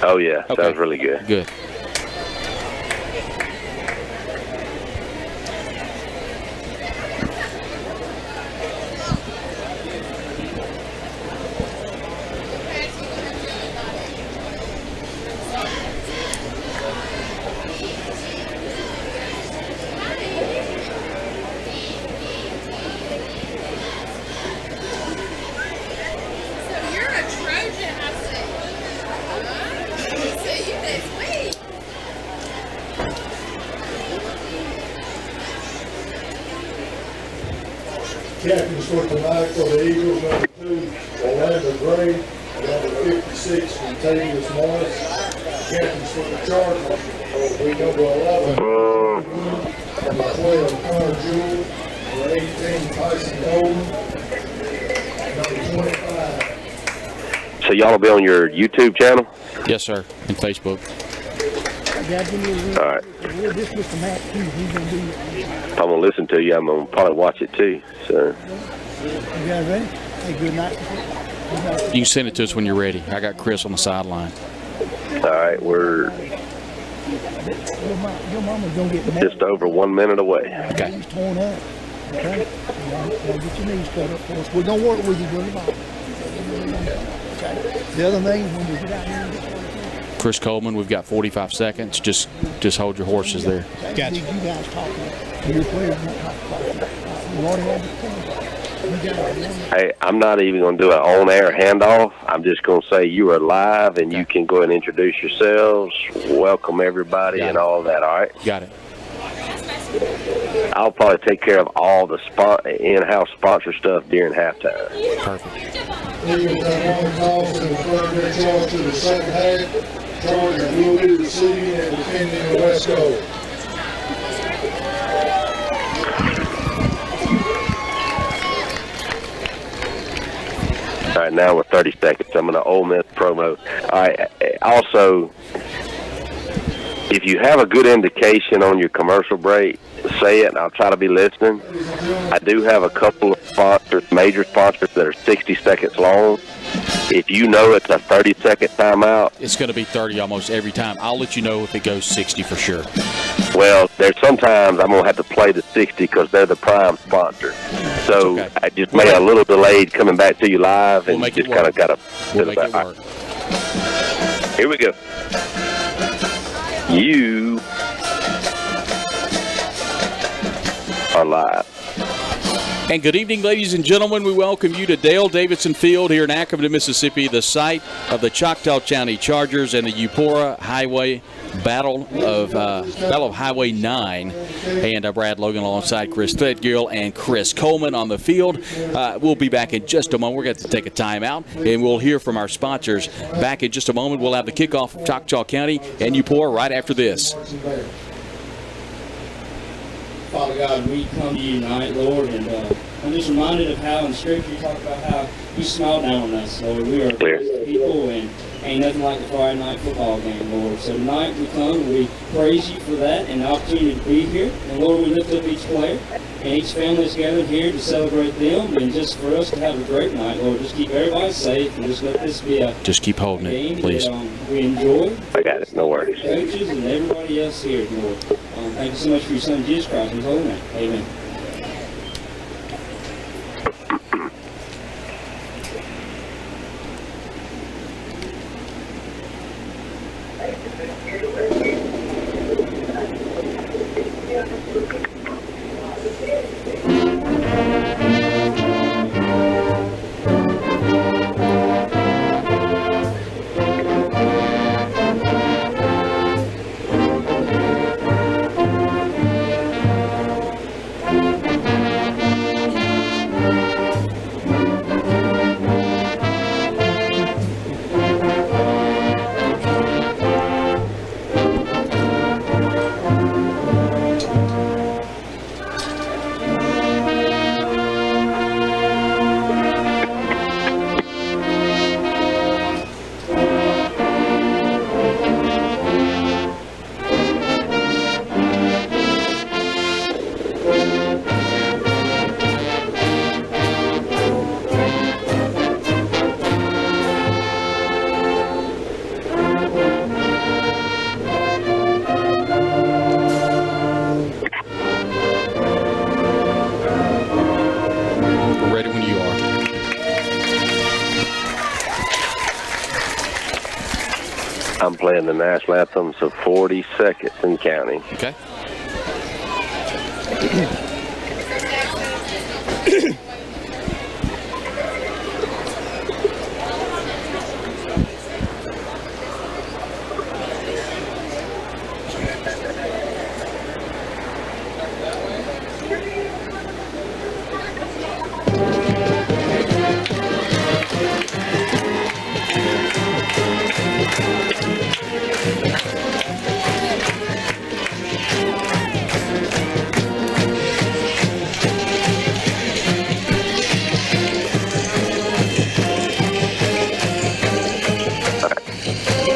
Oh, yeah. Okay. Sounds really good. Good. Captains for tonight for the Eagles, number 2, Orlando Gray, number 56, Contagious Morris. Captains for the Chargers, we number 11, number 12, Connor Jewell, number 18, Tyson Golden, number 25. So y'all will be on your YouTube channel? Yes, sir. And Facebook. All right. If I'm going to listen to you, I'm going to probably watch it too. So. You guys ready? Hey, good night. You can send it to us when you're ready. I got Chris on the sideline. All right, we're Your mama's going to get the just over 1 minute away. Okay. knees torn up. Okay? Now get your knees cut up for us. We're going to work with you, brother. Okay. The other thing is when you get out here and get started. Chris Coleman, we've got 45 seconds. Just hold your horses there. Gotcha. You guys talking. Your players won't talk about it. You already had the point. Hey, I'm not even going to do an on-air handoff. I'm just going to say you are live, and you can go and introduce yourselves, welcome everybody, and all that, all right? Got it. I'll probably take care of all the in-house sponsor stuff during halftime. Perfect. Eagles have one toss and return their charge to the second half. Chargers will be receiving and defending the West Coast. All right, now we're 30 seconds. I'm going to Ole Miss promo. All right, also, if you have a good indication on your commercial break, say it, and I'll try to be listening. I do have a couple of sponsors, major sponsors, that are 60 seconds long. If you know it's a 30-second timeout, It's going to be 30 almost every time. I'll let you know if it goes 60 for sure. well, there's sometimes I'm going to have to play the 60 because they're the prime sponsor. So okay. I just made a little delayed coming back to you live, and We'll make just it kind of work. got to We'll make it work. Here we go. You are live. And good evening, ladies and gentlemen. We welcome you to Dale Davidson Field here in Ackerman, Mississippi, the site of the Choctaw County Chargers and the Eupora Highway Battle of Highway 9. And Brad Logan alongside Chris Threadgill and Chris Coleman on the field. We'll be back in just a moment. We're going to take a timeout, and we'll hear from our sponsors. Back in just a moment, we'll have the kickoff of Choctaw County and Eupora right after this. Father God, we come to you tonight, Lord, and I'm just reminded of how in Scripture you talk about how you smile down on us, Lord. We are blessed people, and ain't nothing like the Friday night football game, Lord. So tonight we come and we praise you for that and the opportunity to be here. And Lord, we lift up each player and each family that's gathered here to celebrate them, and just for us to have a great night, Lord. Just keep everybody safe, and just let this be a Just keep holding game it, please. that we enjoy. I got it. No worries. Coaches and everybody else here, Lord. Thank you so much for your son, Jesus Christ. In his holy name. Amen. I'm playing the national anthem, so 40 seconds and counting. Okay.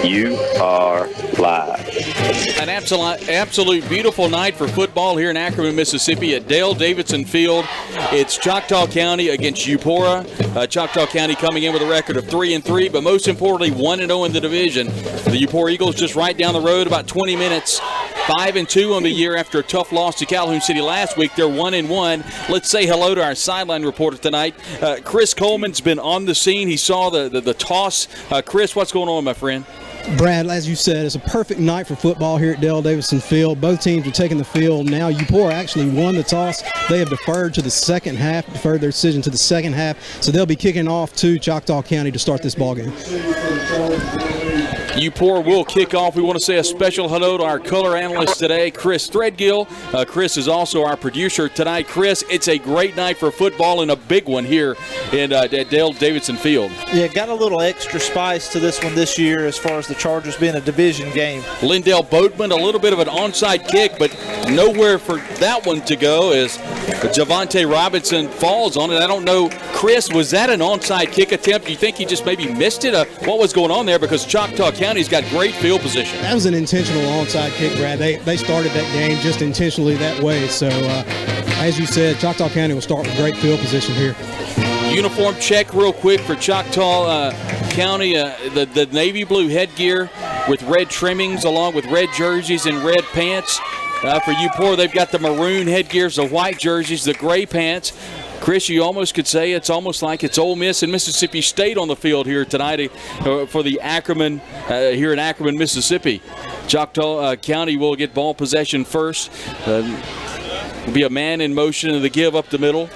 You are live. An absolute beautiful night for football here in Ackerman, Mississippi at Dale Davidson Field. It's Choctaw County against Eupora. Choctaw County coming in with a record of 3-3, but most importantly 1-0 in the division. The Eupora Eagles just right down the road, about 20 minutes. 5-2 on the year after a tough loss to Calhoun City last week. They're 1-1. Let's say hello to our sideline reporter tonight. Chris Coleman's been on the scene. He saw the toss. Chris, what's going on, my friend? Brad, as you said, it's a perfect night for football here at Dale Davidson Field. Both teams are taking the field now. Eupora actually won the toss. They have deferred to the second half, deferred their decision to the second half, so they'll be kicking off to Choctaw County to start this ball game. Eupora will kick off. We want to say a special hello to our color analyst today, Chris Threadgill. Chris is also our producer tonight. Chris, it's a great night for football and a big one here at Dale Davidson Field. Yeah, got a little extra spice to this one this year as far as the Chargers being a division game. Lindell Boatman, a little bit of an onside kick, but nowhere for that one to go as Javante Robinson falls on it. I don't know, Chris, was that an onside kick attempt? Do you think he just maybe missed it? What was going on there? Because Choctaw County's got great field position. That was an intentional onside kick, Brad. They started that game just intentionally that way. So, as you said, Choctaw County will start with great field position here. Uniform check real quick for Choctaw County. The navy blue headgear with red trimmings along with red jerseys and red pants. For Eupora, they've got the maroon headgears, the white jerseys, the gray pants. Chris, you almost could say it's almost like it's Ole Miss and Mississippi State on the field here tonight for the Ackerman, here in Ackerman, Mississippi. Choctaw County will get ball possession first. Will be a man in motion and the give up the middle.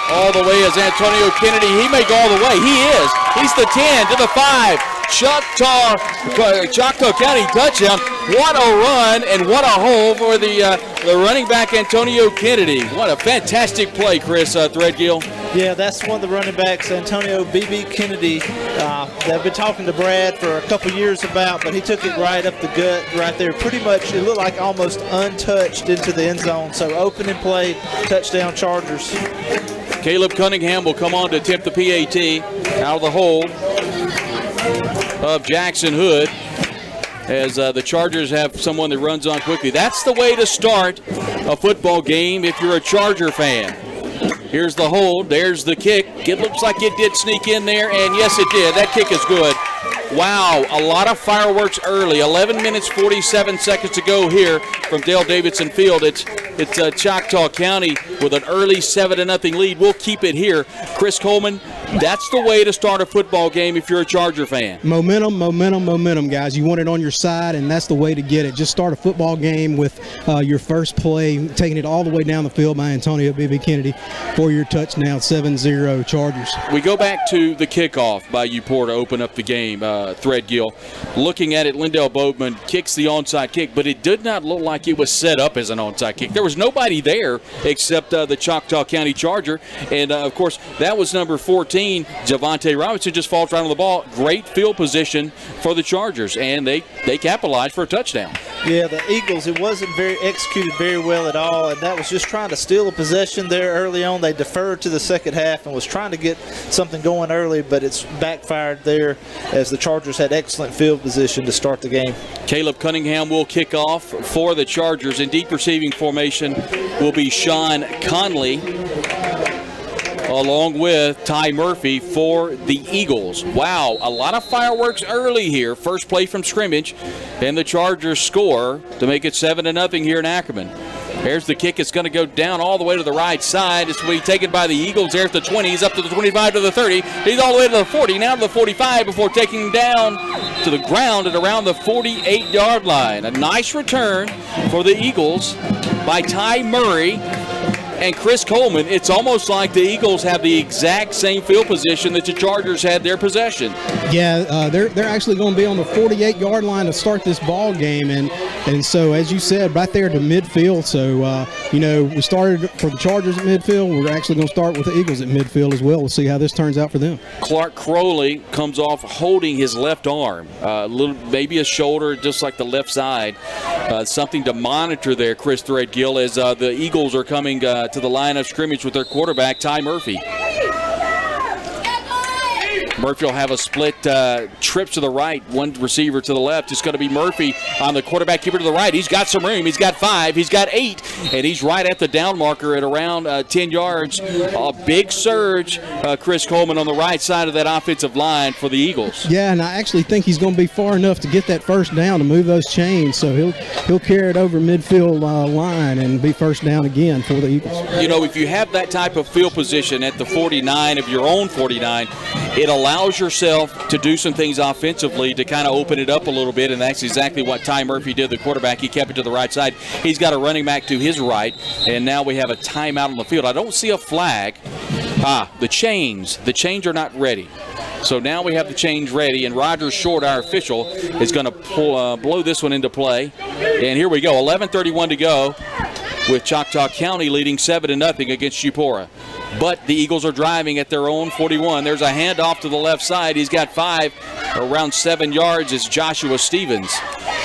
All the way is Antonio Kennedy. He may go all the way. He is. He's the 10 to the 5. Choctaw County touchdown. What a run and what a hole for the running back Antonio Kennedy. What a fantastic play, Chris Threadgill. Yeah, that's one of the running backs, Antonio B.B. Kennedy. They've been talking to Brad for a couple years about, but he took it right up the gut right there. Pretty much, it looked like almost untouched into the end zone. So opening play, touchdown Chargers. Caleb Cunningham will come on to attempt the PAT out of the hole of Jackson Hood as the Chargers have someone that runs on quickly. That's the way to start a football game if you're a Charger fan. Here's the hold. There's the kick. It looks like it did sneak in there, and yes, it did. That kick is good. Wow, a lot of fireworks early. 11 minutes, 47 seconds to go here from Dale Davidson Field. It's Choctaw County with an early 7-0 lead. We'll keep it here. Chris Coleman, that's the way to start a football game if you're a Charger fan. Momentum, guys. You want it on your side, and that's the way to get it. Just start a football game with your first play, taking it all the way down the field by Antonio B.B. Kennedy for your touchdown, 7-0 Chargers. We go back to the kickoff by Eupora to open up the game. Threadgill, looking at it, Lindell Boatman kicks the onside kick, but it did not look like it was set up as an onside kick. There was nobody there except the Choctaw County Charger, and of course that was number 14, Javante Robinson, just falls right on the ball. Great field position for the Chargers, and they capitalized for a touchdown. Yeah, the Eagles, it wasn't executed very well at all, and that was just trying to steal a possession there early on. They deferred to the second half and was trying to get something going early, but it's backfired there as the Chargers had excellent field position to start the game. Caleb Cunningham will kick off for the Chargers. In deep receiving formation will be Sean Conley, along with Ty Murphy for the Eagles. Wow, a lot of fireworks early here. First play from scrimmage, and the Chargers score to make it 7-0 here in Ackerman. There's the kick. It's going to go down all the way to the right side. It's going to be taken by the Eagles. There's the 20. He's up to the 25 to the 30. He's all the way to the 40, now to the 45 before taking him down to the ground at around the 48-yard line. A nice return for the Eagles by Ty Murray and Chris Coleman. It's almost like the Eagles have the exact same field position that the Chargers had their possession. Yeah, they're actually going to be on the 48-yard line to start this ball game, and so as you said, right there to midfield. So we started for the Chargers at midfield. We're actually going to start with the Eagles at midfield as well. We'll see how this turns out for them. Clark Crowley comes off holding his left arm, maybe a shoulder, just like the left side. Something to monitor there, Chris Threadgill, as the Eagles are coming to the line of scrimmage with their quarterback, Ty Murphy. Murphy will have a split trip to the right, one receiver to the left. It's going to be Murphy on the quarterback keeper to the right. He's got some room. He's got 5. He's got 8. And he's right at the down marker at around 10 yards. A big surge, Chris Coleman, on the right side of that offensive line for the Eagles. Yeah, and I actually think he's going to be far enough to get that first down to move those chains. So he'll carry it over midfield line and be first down again for the Eagles. If you have that type of field position at the 49 of your own 49, it allows yourself to do some things offensively to kind of open it up a little bit, and that's exactly what Ty Murphy did, the quarterback. He kept it to the right side. He's got a running back to his right, and now we have a timeout on the field. I don't see a flag. The chains are not ready. So now we have the chains ready, and Roger Short, our official, is going to blow this one into play. And here we go, 11:31 to go, with Choctaw County leading 7-0 against Eupora. But the Eagles are driving at their own 41. There's a handoff to the left side. He's got 5, around 7 yards. It's Joshua Stevens.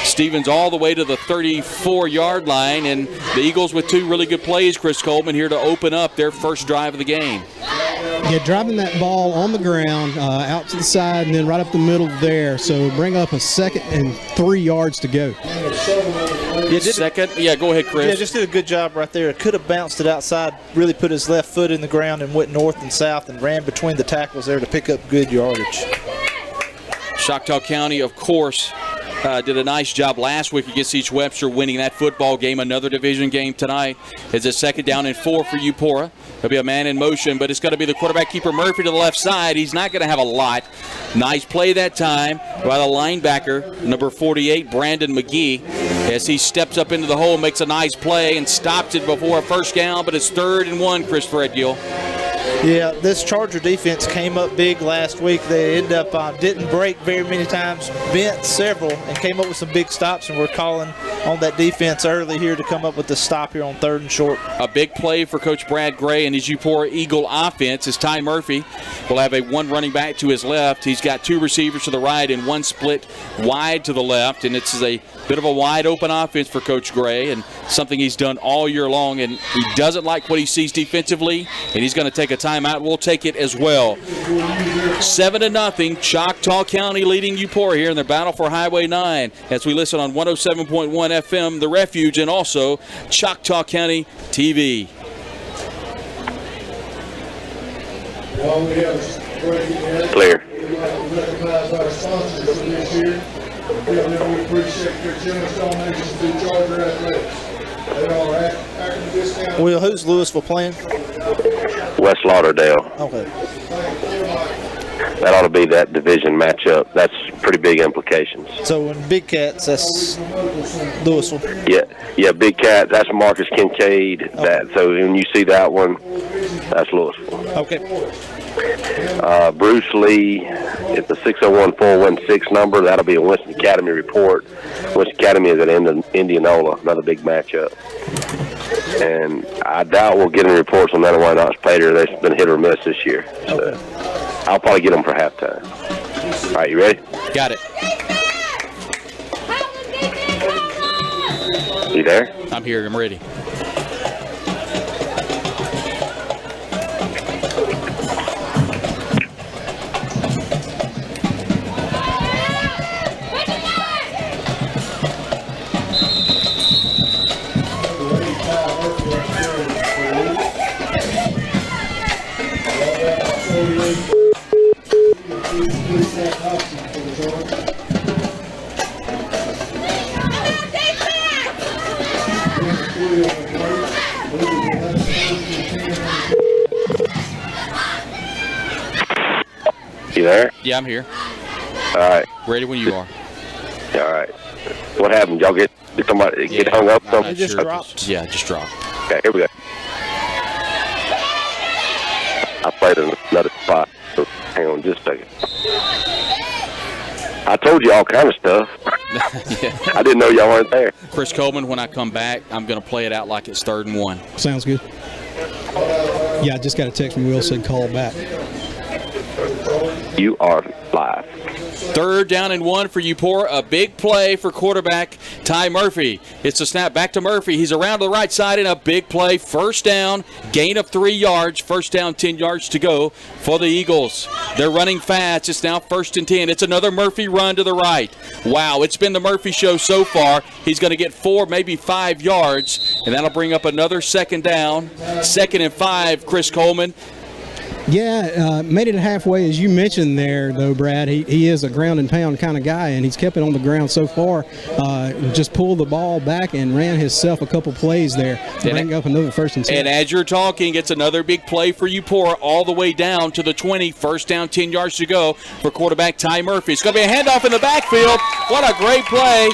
Stevens all the way to the 34-yard line, and the Eagles with 2 really good plays, Chris Coleman, here to open up their first drive of the game. Yeah, driving that ball on the ground, out to the side, and then right up the middle there. So bring up a 2nd and 3 yards to go. Go ahead, Chris. Yeah, just did a good job right there. Could have bounced it outside, really put his left foot in the ground and went north and south and ran between the tackles there to pick up good yardage. Choctaw County, of course, did a nice job last week against East Webster, winning that football game. Another division game tonight. It's a 2nd down and 4 for Eupora. There'll be a man in motion, but it's going to be the quarterback keeper Murphy to the left side. He's not going to have a lot. Nice play that time by the linebacker, number 48, Brandon McGee, as he steps up into the hole, makes a nice play, and stops it before a first down, but it's 3rd and 1, Chris Threadgill. Yeah, this Charger defense came up big last week. They ended up didn't break very many times, bent several, and came up with some big stops, and we're calling on that defense early here to come up with the stop here on 3rd and short. A big play for Coach Brad Gray and his Eupora Eagle offense is Ty Murphy will have a 1 running back to his left. He's got 2 receivers to the right and 1 split wide to the left, and it's a bit of a wide open offense for Coach Gray, and something he's done all year long, and he doesn't like what he sees defensively, and he's going to take a timeout. We'll take it as well. 7-0, Choctaw County leading Eupora here in their battle for Highway 9 as we listen on 107.1 FM, The Refuge, and also Choctaw County TV. Clear. Recognize our sponsors for this year. We appreciate your generous donations to Charger Athletics. They are active discount. Will, who's Louisville playing? West Lauderdale. Okay. That ought to be that division matchup. That's pretty big implications. So in Big Cats, that's Louisville. Yeah, Big Cat, that's Marcus Kincaid. So when you see that one, that's Louisville. Okay. Bruce Lee, it's the 601-416 number. That'll be a Winston Academy report. Winston Academy is at Indianola, another big matchup. And I doubt we'll get any reports on that Why Not Pater. They've been hit or miss this year. So I'll probably get them for halftime. All right, you ready? Got it. You there? I'm here. I'm ready. Yeah, I'm here. All right. Ready when you are. All right. What happened? Y'all get somebody get hung up? I'm not It just sure. dropped. Yeah, it just dropped. Okay, here we go. I played in another spot. So hang on just a second. I told you all kind of stuff. Yeah. I didn't know y'all weren't there. Chris Coleman, when I come back, I'm going to play it out like it's 3rd and 1. Sounds good. Yeah, I just got a text from Will said call back. You are live. 3rd down and 1 for Eupora. A big play for quarterback Ty Murphy. It's a snap back to Murphy. He's around to the right side in a big play. 1st down, gain of 3 yards. 1st down, 10 yards to go for the Eagles. They're running fast. It's now 1st and 10. It's another Murphy run to the right. Wow, it's been the Murphy show so far. He's going to get 4, maybe 5 yards, and that'll bring up another 2nd down. 2nd and 5, Chris Coleman. Yeah, made it halfway, as you mentioned there, though, Brad. He is a ground and pound kind of guy, and he's kept it on the ground so far. Just pulled the ball back and ran himself a couple plays there to bring up another 1st and 10. And as you're talking, it's another big play for Eupora all the way down to the 20. 1st down, 10 yards to go for quarterback Ty Murphy. It's going to be a handoff in the backfield. What a great play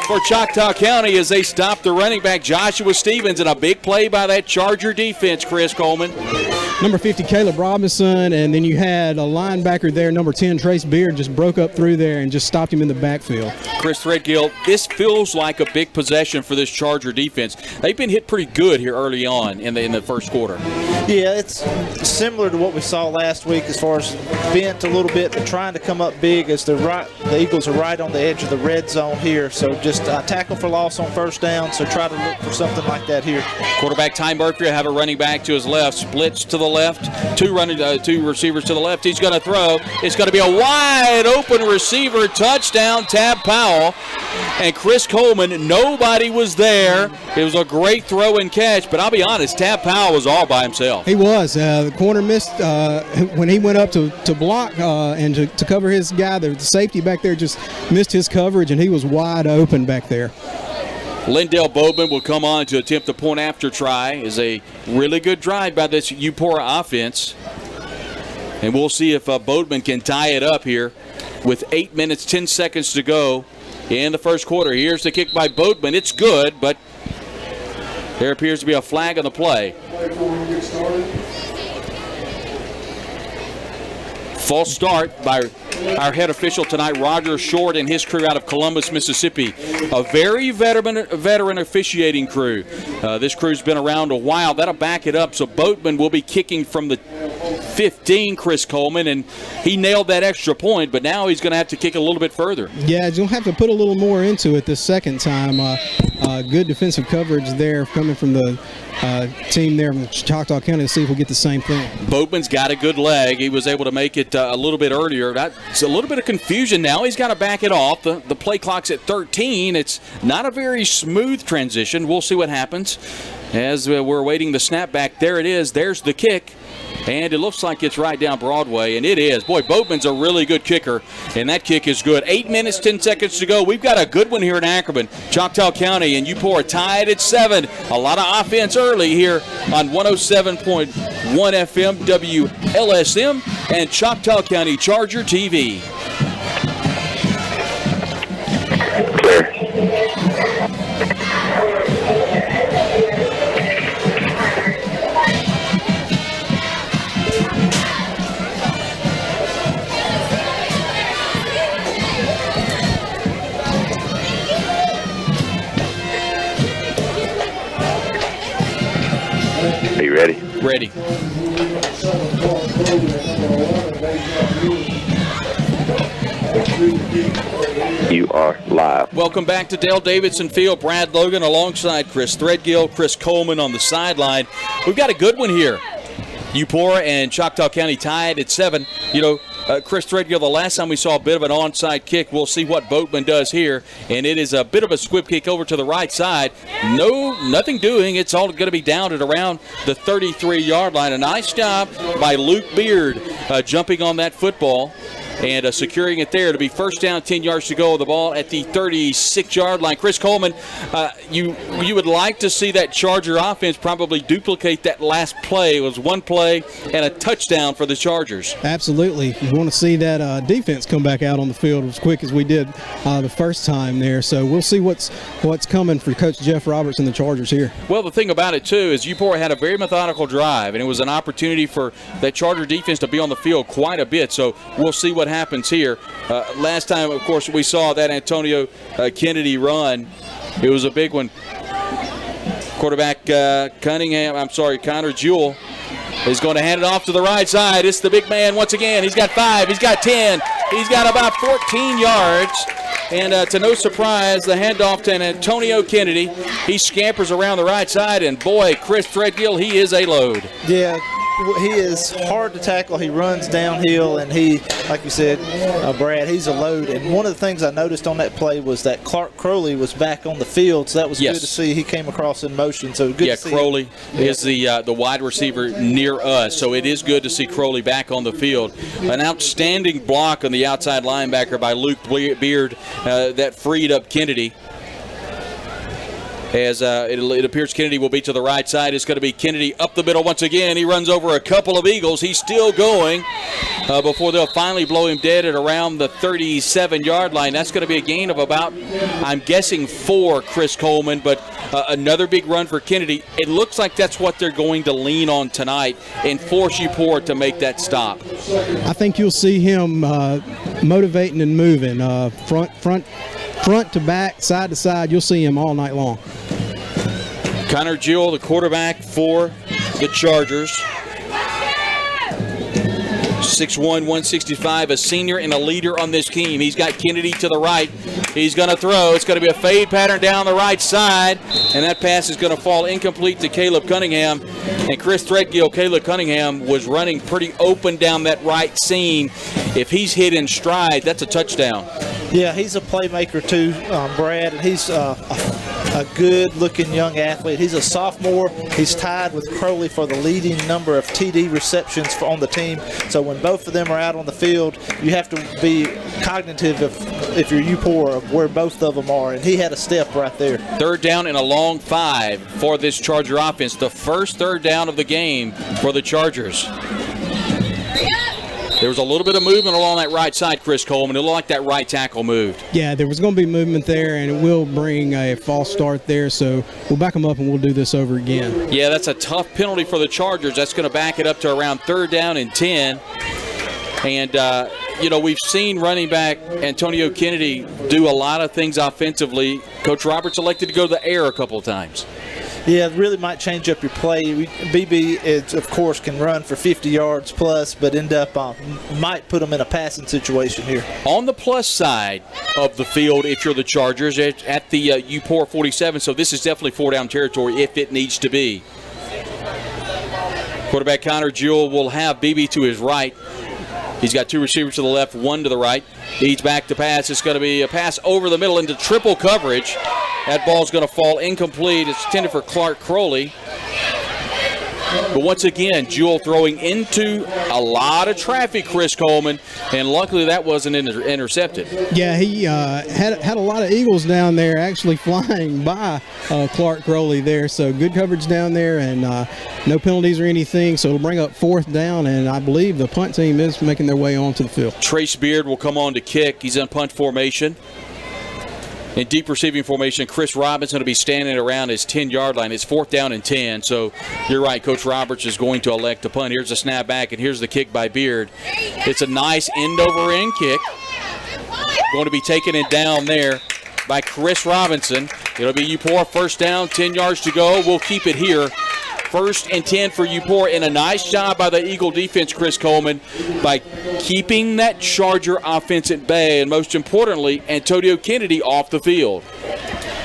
for Choctaw County as they stop the running back Joshua Stevens, and a big play by that Charger defense, Chris Coleman. Number 50, Caleb Robinson, and then you had a linebacker there, number 10, Trace Beard, just broke up through there and just stopped him in the backfield. Chris Threadgill, this feels like a big possession for this Charger defense. They've been hit pretty good here early on in the 1st quarter. Yeah, it's similar to what we saw last week as far as bent a little bit, but trying to come up big as the Eagles are right on the edge of the red zone here. So just tackle for loss on 1st down, so try to look for something like that here. Quarterback Ty Murphy will have a running back to his left, splits to the left, two receivers to the left. He's going to throw. It's going to be a wide open receiver touchdown, Tab Powell. And Chris Coleman, nobody was there. It was a great throw and catch, but I'll be honest, Tab Powell was all by himself. He was. The corner missed when he went up to block and to cover his guy. The safety back there just missed his coverage, and he was wide open back there. Lindell Bowman will come on to attempt the point after try. Is a really good drive by this Eupora offense. And we'll see if Bowman can tie it up here with 8 minutes, 10 seconds to go in the 1st quarter. Here's the kick by Bowman. It's good, but there appears to be a flag on the play. False start by our head official tonight, Roger Short, and his crew out of Columbus, Mississippi. A very veteran officiating crew. This crew's been around a while. That'll back it up. So Boatman will be kicking from the 15, Chris Coleman, and he nailed that extra point, but now he's going to have to kick a little bit further. Yeah, you'll have to put a little more into it this second time. Good defensive coverage there coming from the team there from Choctaw County. Let's see if we'll get the same thing. Boatman's got a good leg. He was able to make it a little bit earlier. That's a little bit of confusion now. He's got to back it off. The play clock's at 13. It's not a very smooth transition. We'll see what happens as we're waiting the snap back. There it is. There's the kick. And it looks like it's right down Broadway, and it is. Boy, Boatman's a really good kicker, and that kick is good. 8 minutes, 10 seconds to go. We've got a good one here in Ackerman. Choctaw County and Eupora tied at 7. A lot of offense early here on 107.1 FM WLSM and Choctaw County Charger TV. Clear. Are you ready? Ready. You are live. Welcome back to Dale Davidson Field. Brad Logan alongside Chris Threadgill, Chris Coleman on the sideline. We've got a good one here. Eupora and Choctaw County tied at 7. You know, Chris Threadgill, the last time we saw a bit of an onside kick, we'll see what Boatman does here. And it is a bit of a squib kick over to the right side. Nothing doing. It's all going to be down at around the 33-yard line. A nice job by Luke Beard jumping on that football. and securing it there to be first down, 10 yards to go. The ball at the 36-yard line. Chris Coleman, you would like to see that Charger offense probably duplicate that last play. It was one play and a touchdown for the Chargers. Absolutely. You want to see that defense come back out on the field as quick as we did the first time there. So we'll see what's coming for Coach Jeff Roberts and the Chargers here. Well, the thing about it, too, is Eupora had a very methodical drive, and it was an opportunity for that Charger defense to be on the field quite a bit. So we'll see what happens here. Last time, of course, we saw that Antonio Kennedy run. It was a big one. Quarterback Connor Jewell is going to hand it off to the right side. It's the big man once again. He's got 5. He's got 10. He's got about 14 yards. And to no surprise, the handoff to Antonio Kennedy. He scampers around the right side, and boy, Chris Threadgill, he is a load. Yeah, he is hard to tackle. He runs downhill, and he, like you said, Brad, he's a load. And one of the things I noticed on that play was that Clark Crowley was back on the field, so that was good to see. He came across in motion, so good to see. Crowley is the wide receiver near us, so it is good to see Crowley back on the field. An outstanding block on the outside linebacker by Luke Beard that freed up Kennedy. As it appears Kennedy will be to the right side. It's going to be Kennedy up the middle once again. He runs over a couple of Eagles. He's still going before they'll finally blow him dead at around the 37-yard line. That's going to be a gain of about, I'm guessing, 4, Chris Coleman, but another big run for Kennedy. It looks like that's what they're going to lean on tonight and force Eupora to make that stop. I think you'll see him motivating and moving front to back, side to side. You'll see him all night long. Connor Jewell, the quarterback for the Chargers. 6'1", 165, a senior and a leader on this team. He's got Kennedy to the right. He's going to throw. It's going to be a fade pattern down the right side, and that pass is going to fall incomplete to Caleb Cunningham. And Chris Threadgill, Caleb Cunningham, was running pretty open down that right seam. If he's hit in stride, that's a touchdown. Yeah, he's a playmaker too, Brad, and he's a good-looking young athlete. He's a sophomore. He's tied with Crowley for the leading number of TD receptions on the team. So when both of them are out on the field, you have to be cognitive if you're Eupora of where both of them are, and he had a step right there. Third down and a long 5 for this Charger offense. The first third down of the game for the Chargers. There was a little bit of movement along that right side, Chris Coleman. It looked like that right tackle moved. Yeah, there was going to be movement there, and it will bring a false start there. So we'll back them up, and we'll do this over again. Yeah, that's a tough penalty for the Chargers. That's going to back it up to around third down and 10. And, we've seen running back Antonio Kennedy do a lot of things offensively. Coach Roberts elected to go to the air a couple of times. Yeah, it really might change up your play. BB, of course, can run for 50 yards plus, but end up might put them in a passing situation here. On the plus side of the field, if you're the Chargers, at the Eupora 47, so this is definitely 4-down territory if it needs to be. Quarterback Connor Jewell will have BB to his right. He's got 2 receivers to the left, 1 to the right. He's back to pass. It's going to be a pass over the middle into triple coverage. That ball's going to fall incomplete. It's intended for Clark Crowley. But once again, Jewell throwing into a lot of traffic, Chris Coleman, and luckily that wasn't intercepted. Yeah, he had a lot of Eagles down there actually flying by Clark Crowley there. So good coverage down there, and no penalties or anything. So it'll bring up 4th down, and I believe the punt team is making their way onto the field. Trace Beard will come on to kick. He's in punt formation. In deep receiving formation, Chris Robinson will be standing around his 10-yard line. It's 4th down and 10. So you're right, Coach Roberts is going to elect to punt. Here's the snap back, and here's the kick by Beard. It's a nice end-over-end kick. Going to be taking it down there by Chris Robinson. It'll be Eupora first down, 10 yards to go. We'll keep it here. 1st and 10 for Eupora, and a nice job by the Eagle defense, Chris Coleman, by keeping that Charger offense at bay, and most importantly, Antonio Kennedy off the field.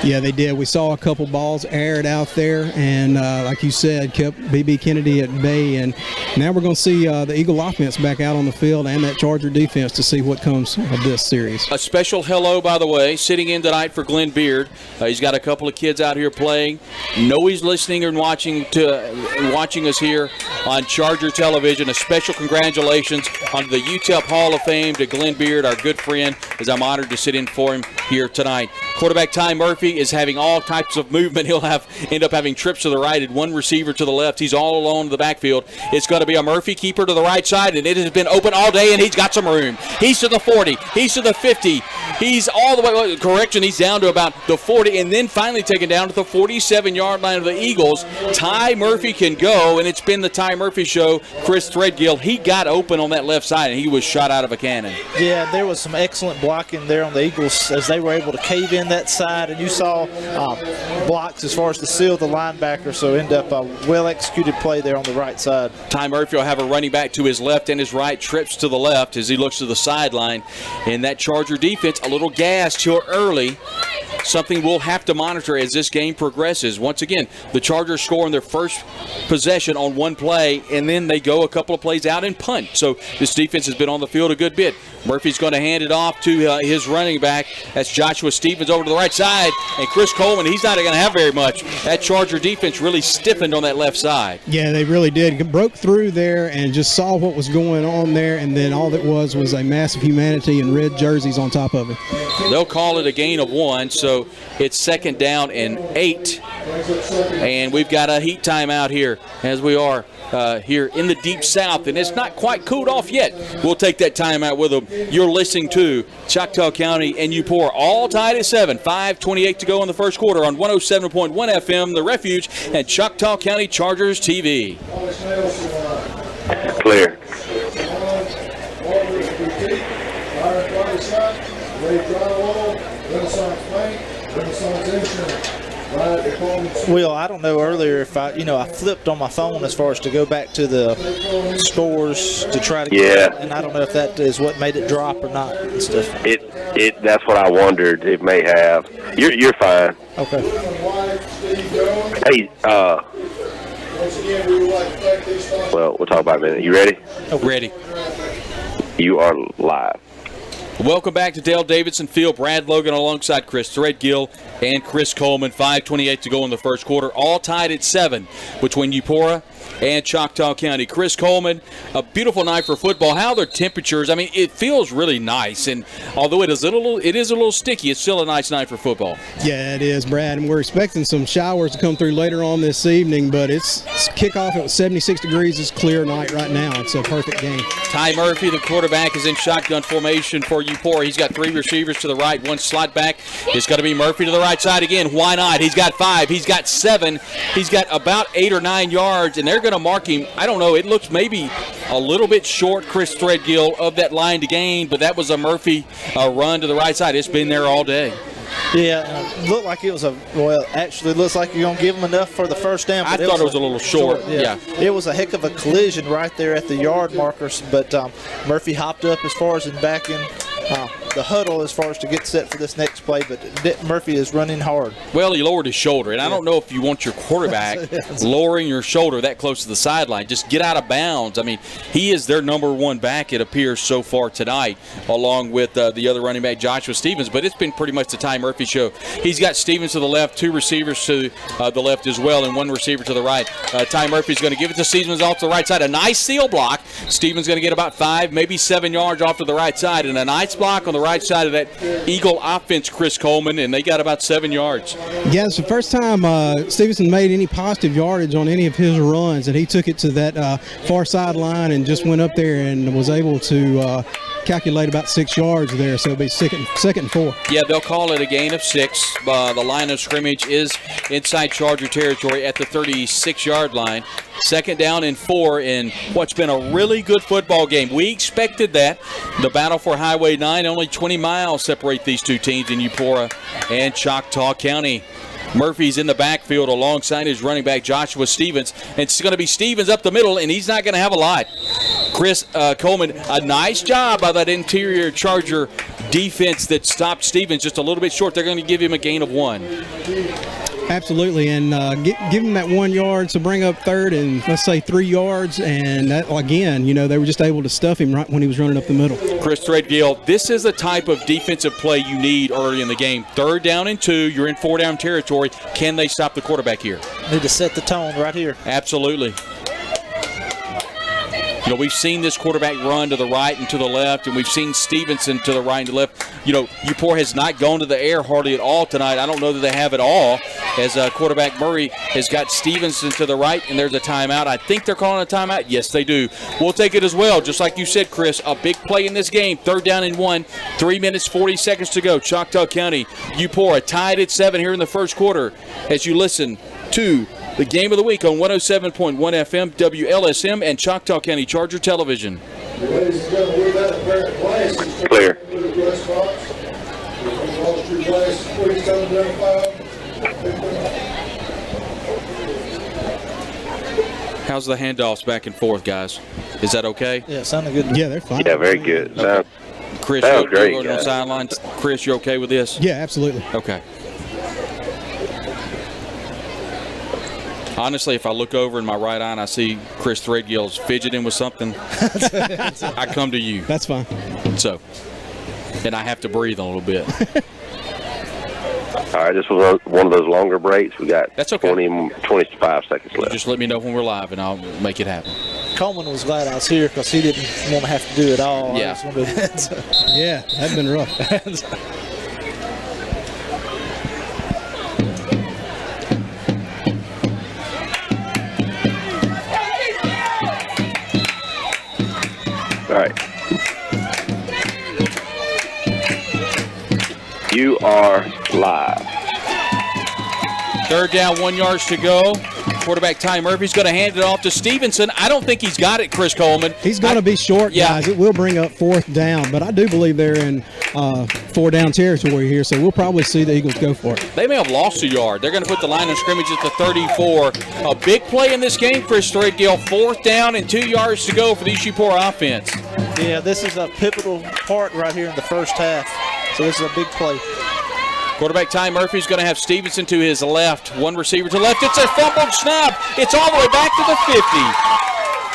Yeah, they did. We saw a couple balls aired out there, and like you said, kept B.B. Kennedy at bay. And now we're going to see the Eagle offense back out on the field and that Charger defense to see what comes of this series. A special hello, by the way, sitting in tonight for Glenn Beard. He's got a couple of kids out here playing. Know he's listening and watching us here on Charger Television. A special congratulations on the UTEP Hall of Fame to Glenn Beard, our good friend, as I'm honored to sit in for him here tonight. Quarterback Ty Murphy is having all types of movement. He'll end up having trips to the right and one receiver to the left. He's all alone in the backfield. It's going to be a Murphy keeper to the right side, and it has been open all day, and he's got some room. He's to the 40. He's to the 50. He's all the way, correction, he's down to about the 40, and then finally taken down to the 47-yard line of the Eagles. Ty Murphy can go, and it's been the Ty Murphy show. Chris Threadgill, he got open on that left side, and he was shot out of a cannon. Yeah, there was some excellent blocking there on the Eagles as they were able to cave in that side, and you saw blocks as far as to seal the linebacker, so end up a well-executed play there on the right side. Ty Murphy will have a running back to his left and his right, trips to the left as he looks to the sideline. And that Charger defense, a little gassed here early. Something we'll have to monitor as this game progresses. Once again, the Chargers score in their first possession on one play, and then they go a couple of plays out and punt. So this defense has been on the field a good bit. Murphy's going to hand it off to his running back. That's Joshua Stevens over to the right side. And Chris Coleman, he's not going to have very much. That Charger defense really stiffened on that left side. Yeah, they really did. Broke through there and just saw what was going on there, and then all that was a massive humanity and red jerseys on top of it. They'll call it a gain of 1, so it's 2nd down and 8. And we've got a heat timeout here as we are here in the Deep South, and it's not quite cooled off yet. We'll take that timeout with them. You're listening to Choctaw County and Eupora, all tied at 7. 5:28 to go in the first quarter on 107.1 FM, The Refuge, and Choctaw County Chargers TV. Clear. Will, I don't know earlier if I flipped on my phone as far as to go back to the scores to try to get it, and I don't know if that is what made it drop or not and stuff. That's what I wondered. It may have. You're fine. Okay. Hey, well, we'll talk about it in a minute. You ready? Ready. You are live. Welcome back to Dale Davidson Field. Brad Logan alongside Chris Threadgill and Chris Coleman. 5:28 to go in the first quarter. All tied at 7 between Eupora and Choctaw County. Chris Coleman, a beautiful night for football. How are the temperatures? I mean, it feels really nice, and although it is a little sticky, it's still a nice night for football. Yeah, it is, Brad, and we're expecting some showers to come through later on this evening, but it's kickoff at 76 degrees. It's clear night right now. It's a perfect game. Ty Murphy, the quarterback, is in shotgun formation for Eupora. He's got 3 receivers to the right, 1 slot back. It's going to be Murphy to the right side again. Why not? He's got 5. He's got 7. He's got about 8 or 9 yards, and they're going to mark him. I don't know. It looks maybe a little bit short, Chris Threadgill, of that line to gain, but that was a Murphy run to the right side. It's been there all day. Yeah, it looked like it was actually looks like you're going to give them enough for the first down. I thought it was a little short. Yeah. It was a heck of a collision right there at the yard markers, but Murphy hopped up as far as in back in the huddle as far as to get set for this next play, but Murphy is running hard. Well, he lowered his shoulder, and I don't know if you want your quarterback lowering your shoulder that close to the sideline. Just get out of bounds. I mean, he is their number 1 back, it appears, so far tonight, along with the other running back, Joshua Stevens, but it's been pretty much the Ty Murphy show. He's got Stevens to the left, 2 receivers to the left as well, and 1 receiver to the right. Ty Murphy's going to give it to Stevens off to the right side. A nice seal block. Stevens going to get about 5, maybe 7 yards off to the right side, and a nice block on the right side of that Eagle offense, Chris Coleman, and they got about 7 yards. Yeah, it's the first time Stevenson made any positive yardage on any of his runs, and he took it to that far sideline and just went up there and was able to calculate about 6 yards there, so it'll be second and 4. Yeah, they'll call it a gain of 6. The line of scrimmage is inside Charger territory at the 36-yard line. 2nd down and 4 in what's been a really good football game. We expected that. The battle for Highway 9, only 20 miles separate these two teams in Eupora and Choctaw County. Murphy's in the backfield alongside his running back, Joshua Stevens. And it's going to be Stevens up the middle, and he's not going to have a lot. Chris Coleman, a nice job by that interior Charger defense that stopped Stevens just a little bit short. They're going to give him a gain of 1. Absolutely, and give him that 1 yard to bring up third and let's say 3 yards, and that, again, they were just able to stuff him right when he was running up the middle. Chris Threadgill, this is the type of defensive play you need early in the game. 3rd down and 2, you're in 4-down territory. Can they stop the quarterback here? Need to set the tone right here. Absolutely. We've seen this quarterback run to the right and to the left, and we've seen Stevenson to the right and to the left. Eupora has not gone to the air hardly at all tonight. I don't know that they have at all, as quarterback Murray has got Stevenson to the right, and there's a timeout. I think they're calling a timeout. Yes, they do. We'll take it as well. Just like you said, Chris, a big play in this game. 3rd down and 1, 3 minutes, 40 seconds to go. Choctaw County, Eupora tied at 7 here in the first quarter as you listen to the game of the week on 107.1 FM, WLSM, and Choctaw County Charger Television. Ladies and gentlemen, we've had a pair of glasses. Clear. Press box. Lost your glasses, please come identify. How's the handoffs back and forth, guys? Is that okay? Yeah, sounded good. Yeah, they're fine. Yeah, very good. Okay. Chris, Sounds great, you're on the guys. sideline. Chris, you okay with this? Yeah, absolutely. Okay. Honestly, if I look over in my right eye and I see Chris Threadgill's fidgeting with something, I come to you. That's fine. So, and I have to breathe a little bit. All right, this was one of those longer breaks. We got That's okay. 25 seconds left. Just let me know when we're live, and I'll make it happen. Coleman was glad I was here because he didn't want to have to do it all. Yeah. Yeah, that's been rough. All right. You are live. 3rd down, 1 yard to go. Quarterback Ty Murphy's going to hand it off to Stevenson. I don't think he's got it, Chris Coleman. He's going to be short, Yeah. guys. It will bring up 4th down, but I do believe they're in 4-down territory here, so we'll probably see the Eagles go for it. They may have lost a yard. They're going to put the line of scrimmage at the 34. A big play in this game, Chris Threadgill. 4th down and 2 yards to go for the Eupora offense. Yeah, this is a pivotal part right here in the first half. So this is a big play. Quarterback Ty Murphy's going to have Stevenson to his left. One receiver to the left. It's a fumbled snap. It's all the way back to the 50.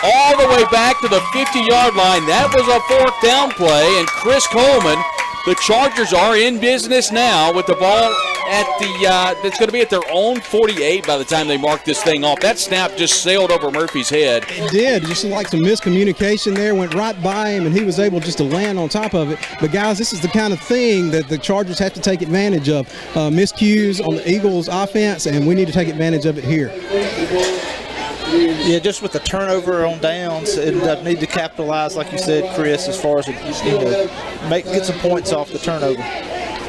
All the way back to the 50-yard line. That was a 4th down play. And Chris Coleman, the Chargers are in business now with the ball at that's going to be at their own 48 by the time they mark this thing off. That snap just sailed over Murphy's head. It did. Just like some miscommunication there. Went right by him, and he was able just to land on top of it. But, guys, this is the kind of thing that the Chargers have to take advantage of. Miscues on the Eagles' offense, and we need to take advantage of it here. Yeah, just with the turnover on downs, and need to capitalize, like you said, Chris, as far as get some points off the turnover.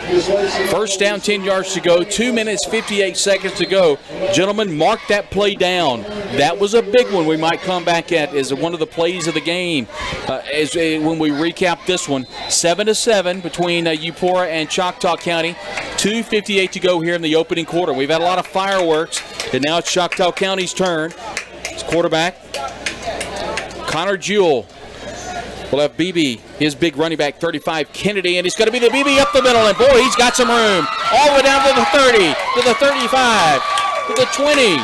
1st down, 10 yards to go, 2 minutes, 58 seconds to go. Gentlemen, mark that play down. That was a big one we might come back at as one of the plays of the game. When we recap this one, 7-7 between Eupora and Choctaw County. 2:58 to go here in the opening quarter. We've had a lot of fireworks, and now it's Choctaw County's turn. It's quarterback Connor Jewell. We'll have BB, his big running back, 35, Kennedy, and he's going to be the BB up the middle, and boy, he's got some room. All the way down to the 30, to the 35, to the 20,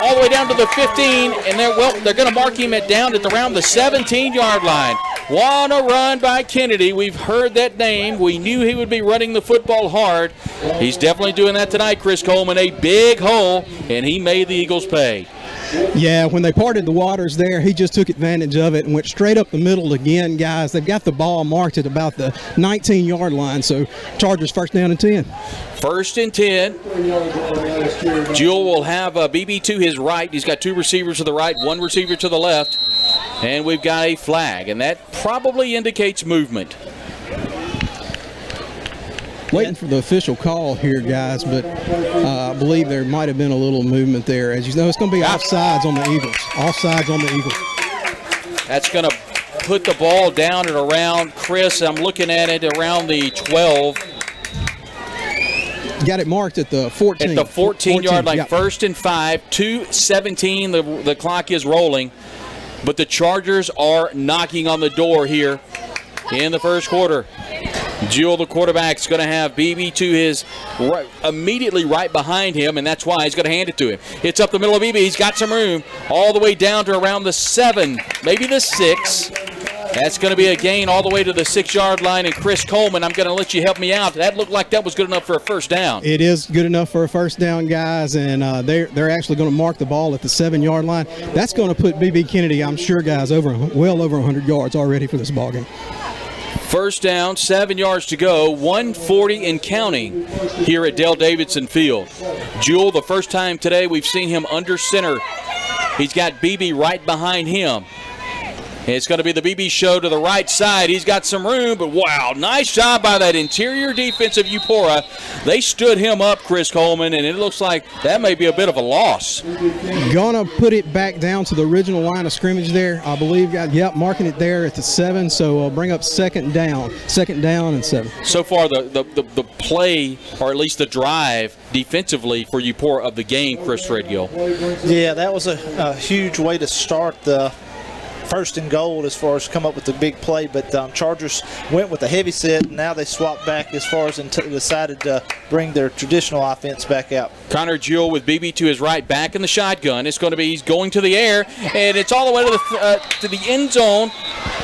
all the way down to the 15, and they're going to mark him down at around the 17-yard line. What a run by Kennedy. We've heard that name. We knew he would be running the football hard. He's definitely doing that tonight, Chris Coleman. A big hole, and he made the Eagles pay. Yeah, when they parted the waters there, he just took advantage of it and went straight up the middle again, guys. They've got the ball marked at about the 19-yard line, so Chargers 1st down and 10. 1st and 10. Jewell will have BB to his right. He's got 2 receivers to the right, 1 receiver to the left. And we've got a flag, and that probably indicates movement. Waiting for the official call here, guys, but I believe there might have been a little movement there. As you know, it's going to be offsides on the Eagles. Offsides on the Eagles. That's going to put the ball down at around, Chris, I'm looking at it around the 12. Got it marked at the 14. At the 14-yard line, yeah. 1st and 5, 2:17, the clock is rolling. But the Chargers are knocking on the door here in the first quarter. Jewel, the quarterback, is going to have BB to his right, immediately right behind him, and that's why he's going to hand it to him. It's up the middle of BB. He's got some room all the way down to around the 7, maybe the 6. That's going to be a gain all the way to the 6-yard line. And Chris Coleman, I'm going to let you help me out. That looked like that was good enough for a first down. It is good enough for a first down, guys, and they're actually going to mark the ball at the 7-yard line. That's going to put BB Kennedy, I'm sure, guys, well over 100 yards already for this ballgame. First down, 7 yards to go, 140 and counting here at Dale Davidson Field. Jewel, the first time today we've seen him under center. He's got BB right behind him. It's going to be the BB show to the right side. He's got some room, but wow, nice job by that interior defense of Eupora. They stood him up, Chris Coleman, and it looks like that may be a bit of a loss. Gonna put it back down to the original line of scrimmage there, I believe. Yep, marking it there at the 7, so bring up second down and 7. So far, the play, or at least the drive defensively for Eupora of the game, Chris Threadgill. Yeah, that was a huge way to start the first and goal as far as come up with the big play, but Chargers went with a heavy set, and now they swapped back as far as decided to bring their traditional offense back out. Connor Jewell with BB to his right, back in the shotgun. It's going to be, he's going to the air, and it's all the way to the end zone,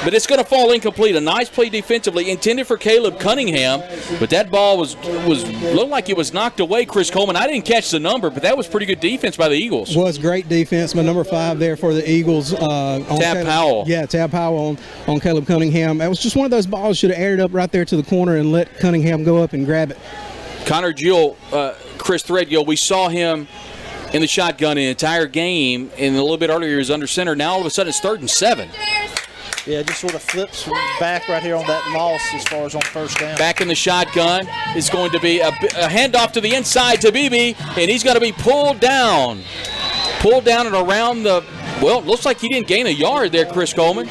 but it's going to fall incomplete. A nice play defensively, intended for Caleb Cunningham, but that ball looked like it was knocked away, Chris Coleman. I didn't catch the number, but that was pretty good defense by the Eagles. Was great defense, my number 5 there for the Eagles. Tab Powell. Yeah, Tab Powell on Caleb Cunningham. That was just one of those balls, should have aired up right there to the corner and let Cunningham go up and grab it. Connor Jewell, Chris Threadgill, we saw him in the shotgun the entire game, and a little bit earlier he was under center. Now all of a sudden it's 3rd and 7. Yeah, just sort of flips back right here on that loss as far as on first down. Back in the shotgun is going to be a handoff to the inside to BB, and he's going to be pulled down. Pulled down and around the, well, it looks like he didn't gain a yard there, Chris Coleman.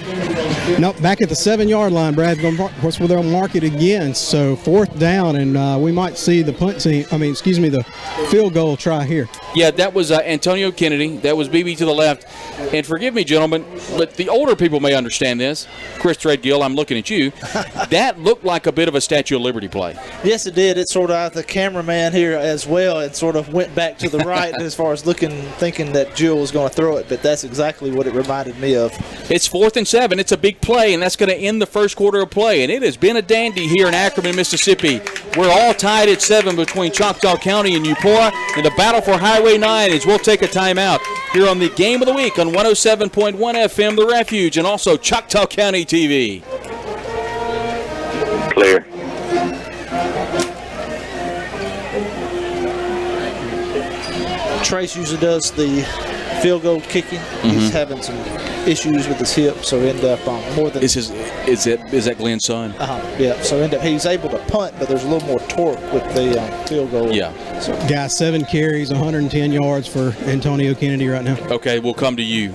Nope, back at the 7-yard line, Brad. What's where they'll mark it again. So 4th down, and we might see the the field goal try here. Yeah, that was Antonio Kennedy. That was BB to the left. And forgive me, gentlemen, but the older people may understand this. Chris Threadgill, I'm looking at you. That looked like a bit of a Statue of Liberty play. Yes, it did. It sort of, the cameraman here as well, it sort of went back to the right as far as thinking that Jewell was going to throw it, but that's exactly what it reminded me of. It's 4th and 7. It's a big play, and that's going to end the first quarter of play. And it has been a dandy here in Ackerman, Mississippi. We're all tied at 7 between Choctaw County and Eupora, and the battle for Highway 9 is we'll take a timeout here on the Game of the Week on 107.1 FM, The Refuge, and also Choctaw County TV. Clear. Trace usually does the field goal kicking. He's having some issues with his hip, so end up more than. Is that Glenn's son? Yeah. So he's able to punt, but there's a little more torque with the field goal. Yeah. So. Guys, 7 carries, 110 yards for Antonio Kennedy right now. Okay, we'll come to you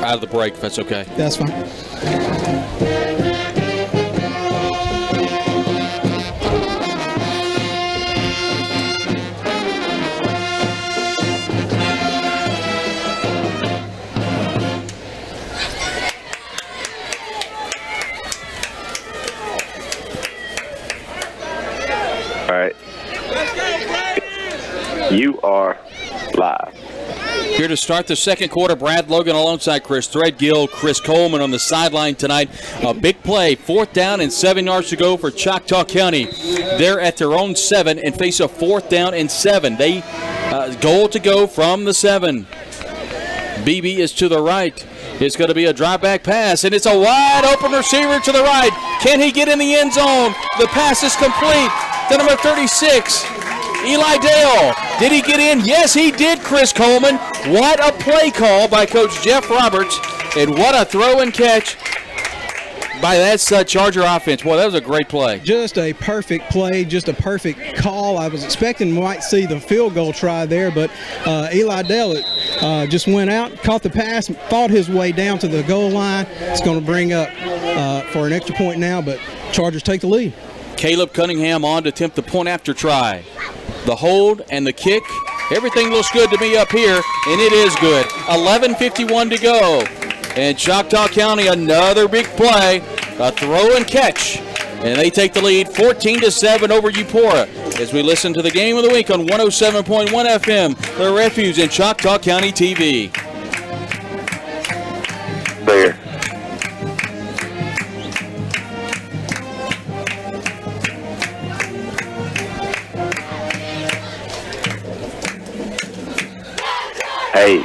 out of the break if that's okay. That's fine. All right. You are live. Here to start the second quarter, Brad Logan alongside Chris Threadgill, Chris Coleman on the sideline tonight. A big play, 4th down and 7 yards to go for Choctaw County. They're at their own 7 and face a 4th down and 7. They goal to go from the 7. BB is to the right. It's going to be a drop back pass, and it's a wide open receiver to the right. Can he get in the end zone? The pass is complete to number 36. Eli Dale, did he get in? Yes, he did, Chris Coleman. What a play call by Coach Jeff Roberts, and what a throw and catch by that Charger offense. Boy, that was a great play. Just a perfect play, just a perfect call. I was expecting we might see the field goal try there, but Eli Dale just went out, caught the pass, fought his way down to the goal line. It's going to bring up for an extra point now, but Chargers take the lead. Caleb Cunningham on to attempt the point after try. The hold and the kick, everything looks good to me up here, and it is good. 11:51 to go. And Choctaw County, another big play, a throw and catch And they take the lead 14-7 over Eupora as we listen to the game of the week on 107.1 FM, the Refuge in Choctaw County TV. There. Hey,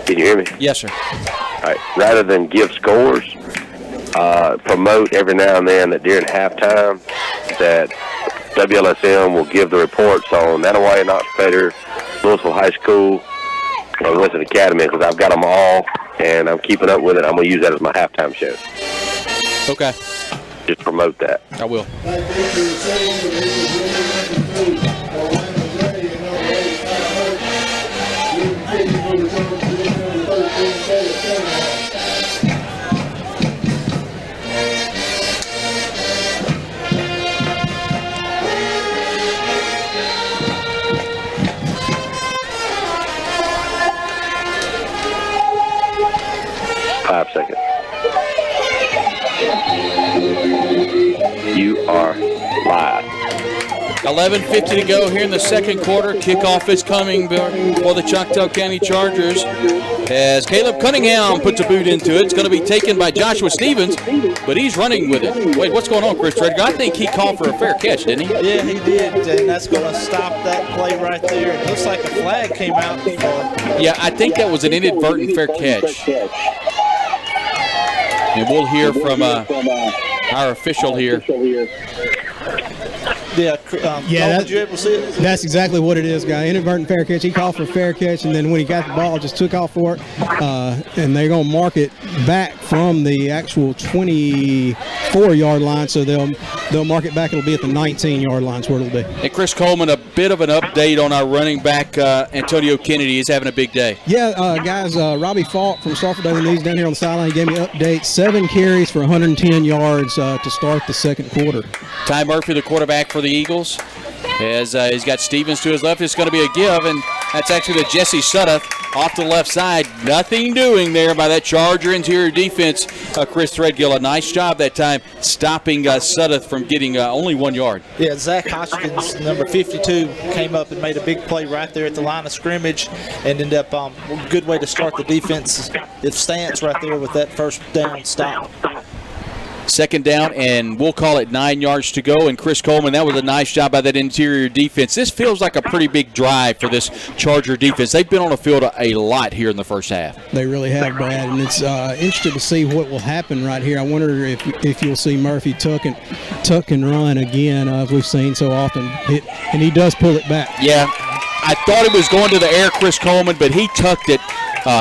can you hear me? Yes, sir. All right. Rather than give scores, promote every now and then that during halftime that WLSM will give the reports on Manaway, Knox Pedder, Louisville High School, and Winston Academy, because I've got them all, and I'm keeping up with it. I'm going to use that as my halftime show. Okay. Just promote that. I will. Seconds. You are live. 11:50 to go here in the second quarter. Kickoff is coming for the Choctaw County Chargers as Caleb Cunningham puts a boot into it. It's going to be taken by Joshua Stevens, but he's running with it. Wait, what's going on, Chris Treadgold? I think he called for a fair catch, didn't he? Yeah, he did, and that's going to stop that play right there. It looks like a flag came out. Yeah, I think that was an inadvertent fair catch. And we'll hear from our official here. Yeah, did you ever see it? That's exactly what it is, guy. Inadvertent fair catch. He called for a fair catch, and then when he got the ball, just took off for it. And they're going to mark it back from the actual 24-yard line, so they'll mark it back. It'll be at the 19-yard line is where it'll be. And Chris Coleman, a bit of an update on our running back, Antonio Kennedy. He's having a big day. Yeah, guys, Robbie Falk from Starford Daily News down here on the sideline. He gave me an update. 7 carries for 110 yards to start the second quarter. Ty Murphy, the quarterback for the Eagles, as he's got Stevens to his left. It's going to be a give, and that's actually to Jesse Sudduth off the left side. Nothing doing there by that Charger interior defense. Chris Threadgill, a nice job that time stopping Sudduth from getting only 1 yard. Yeah, Zach Hoskins, number 52, came up and made a big play right there at the line of scrimmage and ended up a good way to start the defense. It's stance right there with that first down stop. Second down, and we'll call it 9 yards to go. And Chris Coleman, that was a nice job by that interior defense. This feels like a pretty big drive for this Charger defense. They've been on the field a lot here in the first half. They really have, Brad, and it's interesting to see what will happen right here. I wonder if you'll see Murphy tuck and run again, as we've seen so often. And he does pull it back. Yeah, I thought it was going to the air, Chris Coleman, but he tucked it.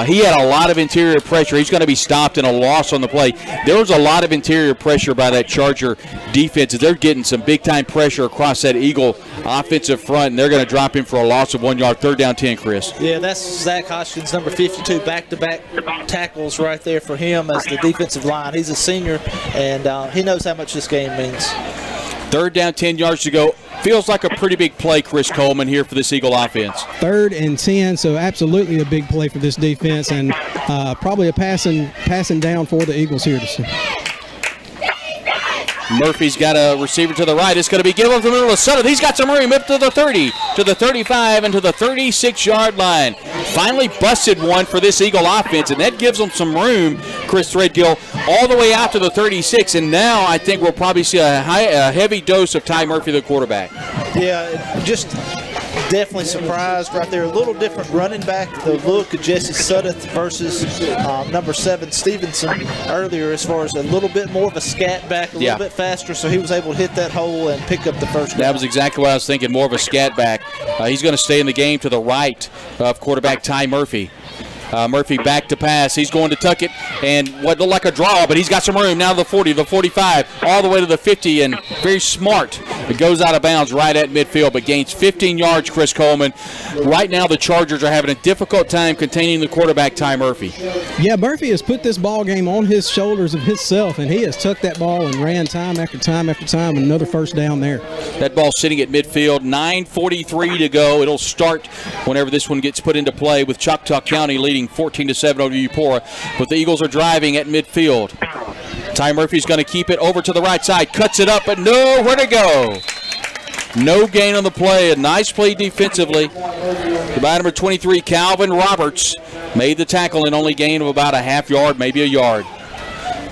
He had a lot of interior pressure. He's going to be stopped and a loss on the play. There was a lot of interior pressure by that Charger defense. They're getting some big-time pressure across that Eagle offensive front, and they're going to drop him for a loss of 1 yard, third down 10, Chris. Yeah, that's Zach Hoskins, number 52, back-to-back tackles right there for him as the defensive line. He's a senior, and he knows how much this game means. Third down, 10 yards to go. Feels like a pretty big play, Chris Coleman, here for this Eagle offense. 3rd and 10, so absolutely a big play for this defense, and probably a passing down for the Eagles here. Murphy's got a receiver to the right. It's going to be given up the middle of Sudduth. He's got some room up to the 30, to the 35, and to the 36-yard line. Finally busted one for this Eagle offense, and that gives them some room, Chris Threadgill, all the way out to the 36. And now I think we'll probably see a heavy dose of Ty Murphy, the quarterback. Yeah, just definitely surprised right there. A little different running back, the look of Jesse Sudduth versus number 7 Stevenson earlier, as far as a little bit more of a scat back, a little bit faster, so he was able to hit that hole and pick up the first down. That was exactly what I was thinking, more of a scat back. He's going to stay in the game to the right of quarterback Ty Murphy. Murphy back to pass. He's going to tuck it, and what looked like a draw, but he's got some room now to the 40, the 45, all the way to the 50, and very smart. It goes out of bounds right at midfield, but gains 15 yards, Chris Coleman. Right now the Chargers are having a difficult time containing the quarterback, Ty Murphy. Yeah, Murphy has put this ball game on his shoulders of himself, and he has tucked that ball and ran time after time after time. Another first down there. That ball sitting at midfield, 9:43 to go. It'll start whenever this one gets put into play, with Choctaw County leading 14-7 over Eupora, but the Eagles are driving at midfield. Ty Murphy's going to keep it over to the right side. Cuts it up, but nowhere to go. No gain on the play. A nice play defensively by number 23, Calvin Roberts. Made the tackle and only gain of about a half yard, maybe a yard.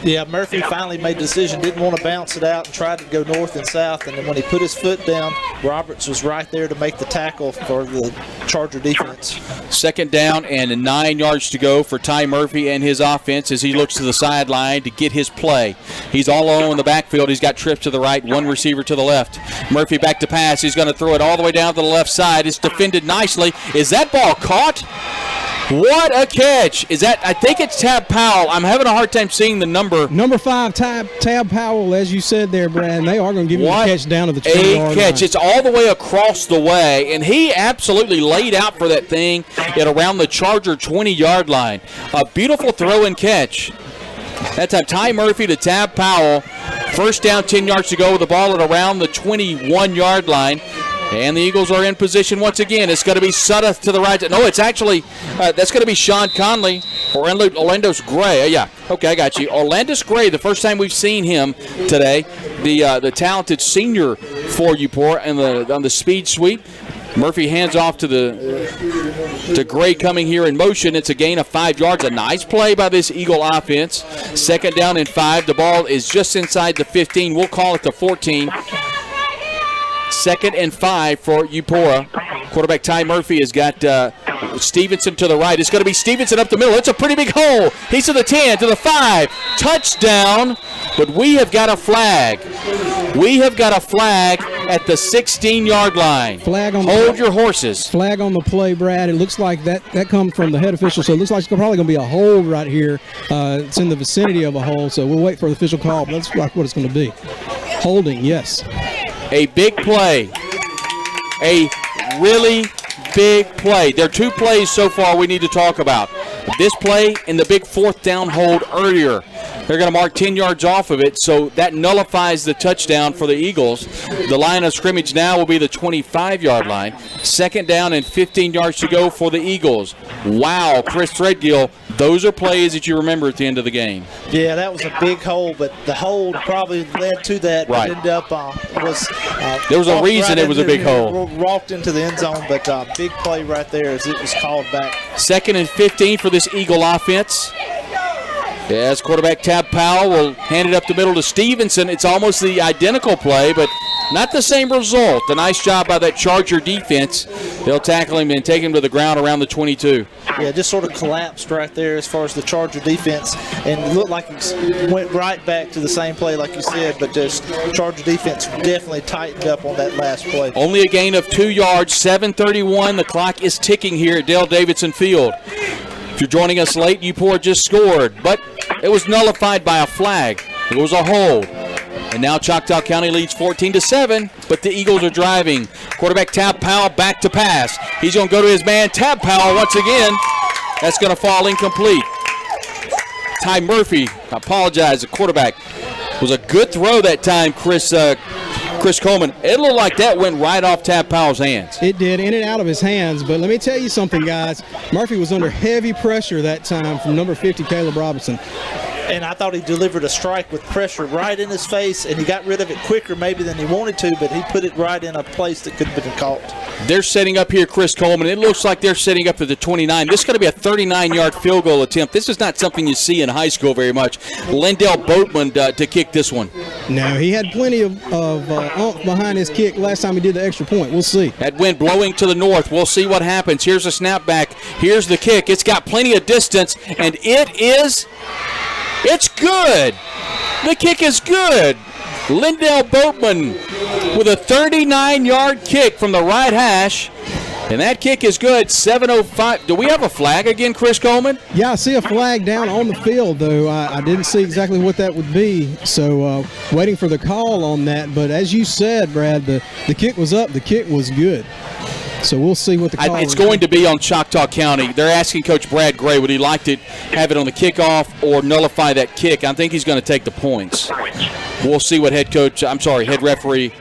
Yeah, Murphy finally made the decision, didn't want to bounce it out and tried to go north and south. And then when he put his foot down, Roberts was right there to make the tackle for the Charger defense. Second down and 9 yards to go for Ty Murphy and his offense as he looks to the sideline to get his play. He's all alone in the backfield. He's got trips to the right, one receiver to the left. Murphy back to pass. He's going to throw it all the way down to the left side. It's defended nicely. Is that ball caught? What a catch. Is that, I think it's Tab Powell. I'm having a hard time seeing the number. Number 5, Tab Powell, as you said there, Brad, and they are going to give him a catch down to the 20-yard catch. line. It's all the way across the way, and he absolutely laid out for that thing at around the Charger 20-yard line. A beautiful throw and catch. That time, Ty Murphy to Tab Powell. First down, 10 yards to go with the ball at around the 21-yard line. And the Eagles are in position once again. It's going to be Sudduth to the right. No, it's actually, that's going to be Sean Conley or Orlando's Gray. Yeah, okay, I got you. Orlando's Gray, the first time we've seen him today. The talented senior for Eupora on the speed sweep. Murphy hands off to Gray coming here in motion. It's a gain of 5 yards. A nice play by this Eagle offense. Second down and 5. The ball is just inside the 15. We'll call it the 14. Second and 5 for Eupora. Quarterback Ty Murphy has got Stevenson to the right. It's going to be Stevenson up the middle. It's a pretty big hole. He's to the 10, to the 5. Touchdown. But we have got a flag. We have got a flag at the 16-yard line. Flag on Hold your horses. Flag on the play, Brad. It looks like that comes from the head official, so it looks like it's probably going to be a hold right here. It's in the vicinity of a hold, so we'll wait for the official call. But that's like what it's going to be. Holding, yes. A big play. A really big play. There are 2 plays so far we need to talk about. This play and the big 4th down hold earlier. They're going to mark 10 yards off of it, so that nullifies the touchdown for the Eagles. The line of scrimmage now will be the 25-yard line. Second down and 15 yards to go for the Eagles. Wow, Chris Threadgill, those are plays that you remember at the end of the game. Yeah, that was a big hold, but the hold probably led to that. Right. Ended up there was a reason it was a big hold. Walked into the end zone, but big play right there as it was called back. Second and 15 for this Eagle offense. As quarterback Tab Powell will hand it up the middle to Stevenson. It's almost the identical play, but not the same result. A nice job by that Charger defense. They'll tackle him and take him to the ground around the 22. Yeah, just sort of collapsed right there as far as the Charger defense, and it looked like it went right back to the same play like you said, but just Charger defense definitely tightened up on that last play. Only a gain of 2 yards, 7:31. The clock is ticking here at Dale Davidson Field. If you're joining us late, Eupora just scored, but it was nullified by a flag. It was a hold. And now Choctaw County leads 14-7, but the Eagles are driving. Quarterback Tab Powell back to pass. He's going to go to his man, Tab Powell, once again. That's going to fall incomplete. Ty Murphy, I apologize, the quarterback. It was a good throw that time, Chris Coleman. It looked like that went right off Tab Powell's hands. It did, in and out of his hands. But let me tell you something, guys. Murphy was under heavy pressure that time from number 50, Caleb Robinson. And I thought he delivered a strike with pressure right in his face, and he got rid of it quicker maybe than he wanted to, but he put it right in a place that could have been caught. They're setting up here, Chris Coleman. It looks like they're setting up to the 29. This is going to be a 39-yard field goal attempt. This is not something you see in high school very much. Lindell Boatman to kick this one. No, he had plenty of oomph behind his kick last time he did the extra point. We'll see. That wind blowing to the north. We'll see what happens. Here's a snapback. Here's the kick. It's got plenty of distance, and it's good. The kick is good. Lindell Boatman with a 39-yard kick from the right hash. And that kick is good. 7:05. Do we have a flag again, Chris Coleman? Yeah, I see a flag down on the field, though. I didn't see exactly what that would be. So waiting for the call on that. But as you said, Brad, the kick was up. The kick was good. So we'll see what the call is. It's going to be on Choctaw County. They're asking Coach Brad Gray, would he like to have it on the kickoff or nullify that kick? I think he's going to take the points. We'll see what head referee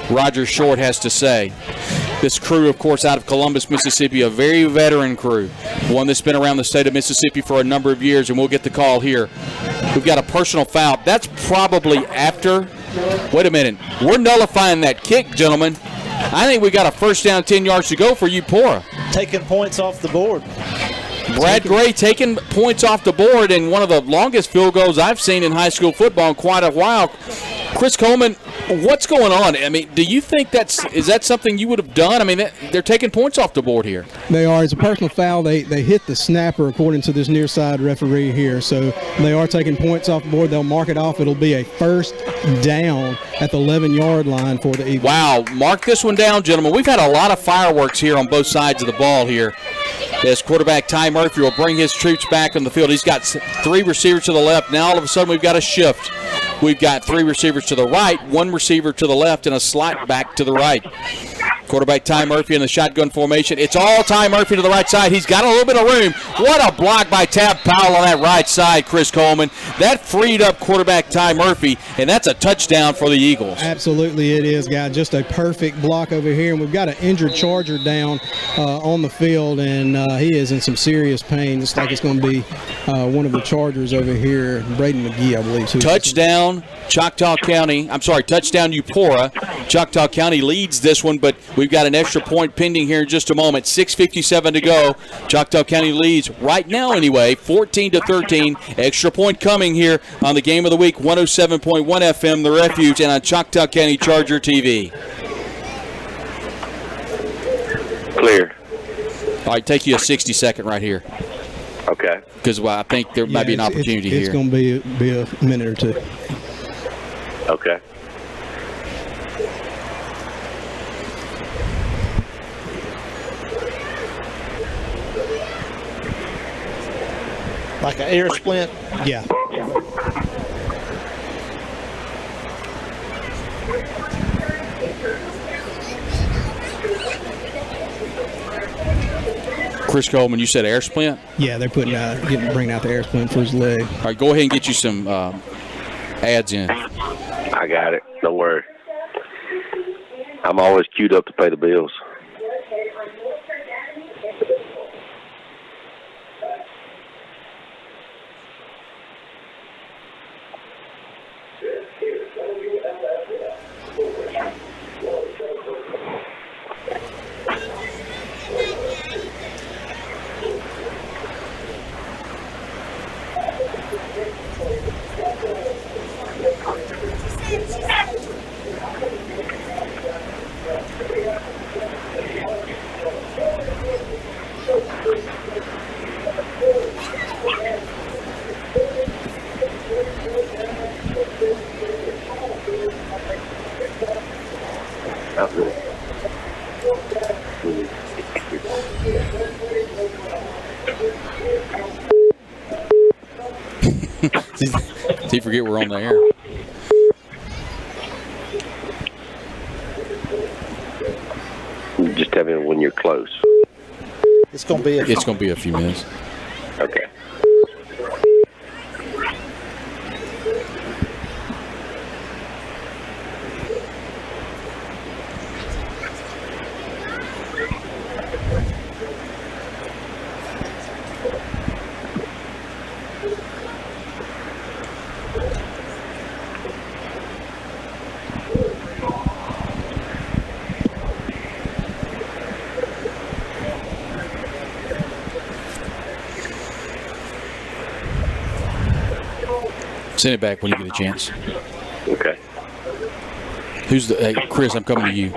Roger Short has to say. This crew, of course, out of Columbus, Mississippi, a very veteran crew, one that's been around the state of Mississippi for a number of years, and we'll get the call here We've got a personal foul. That's probably after. Wait a minute. We're nullifying that kick, gentlemen. I think we got a first down, 10 yards to go for Eupora. Taking points off the board. Brad Gray taking points off the board in one of the longest field goals I've seen in high school football in quite a while. Chris Coleman, what's going on? I mean, do you think is that something you would have done? I mean, they're taking points off the board here. They are. It's a personal foul. They hit the snapper according to this near side referee here. So they are taking points off the board. They'll mark it off. It'll be a first down at the 11-yard line for the Eagles. Wow. Mark this one down, gentlemen. We've had a lot of fireworks here on both sides of the ball here. As quarterback Ty Murphy will bring his troops back on the field. He's got 3 receivers to the left. Now all of a sudden we've got a shift. We've got 3 receivers to the right, 1 receiver to the left, and a slot back to the right. Quarterback Ty Murphy in the shotgun formation. It's all Ty Murphy to the right side. He's got a little bit of room. What a block by Tab Powell on that right side, Chris Coleman. That freed up quarterback Ty Murphy, and that's a touchdown for the Eagles. Absolutely it is, guys. Just a perfect block over here. And we've got an injured Charger down on the field, and he is in some serious pain. Looks like it's going to be one of the Chargers over here, Braden McGee, I believe. Touchdown, Choctaw County. I'm sorry, touchdown Eupora. Choctaw County leads this one, but we've got an extra point pending here in just a moment. 6:57 to go. Choctaw County leads right now anyway, 14-13. Extra point coming here on the Game of the Week, 107.1 FM, The Refuge, and on Choctaw County Charger TV. Clear. All right, take you a 60-second right here. Okay. Because I think there might be an opportunity here. It's going to be a minute or two. Okay. Like an air splint? Yeah. Chris Coleman, you said air splint? Yeah, they're bringing out the air splint for his leg. All right, go ahead and get you some ads in. I got it. Don't worry. I'm always queued up to pay the bills. Do you forget we're on the air? Just tell me when you're close. It's going to be a few minutes. Okay. Send it back when you get a chance. Okay. Hey, Chris, I'm coming to you.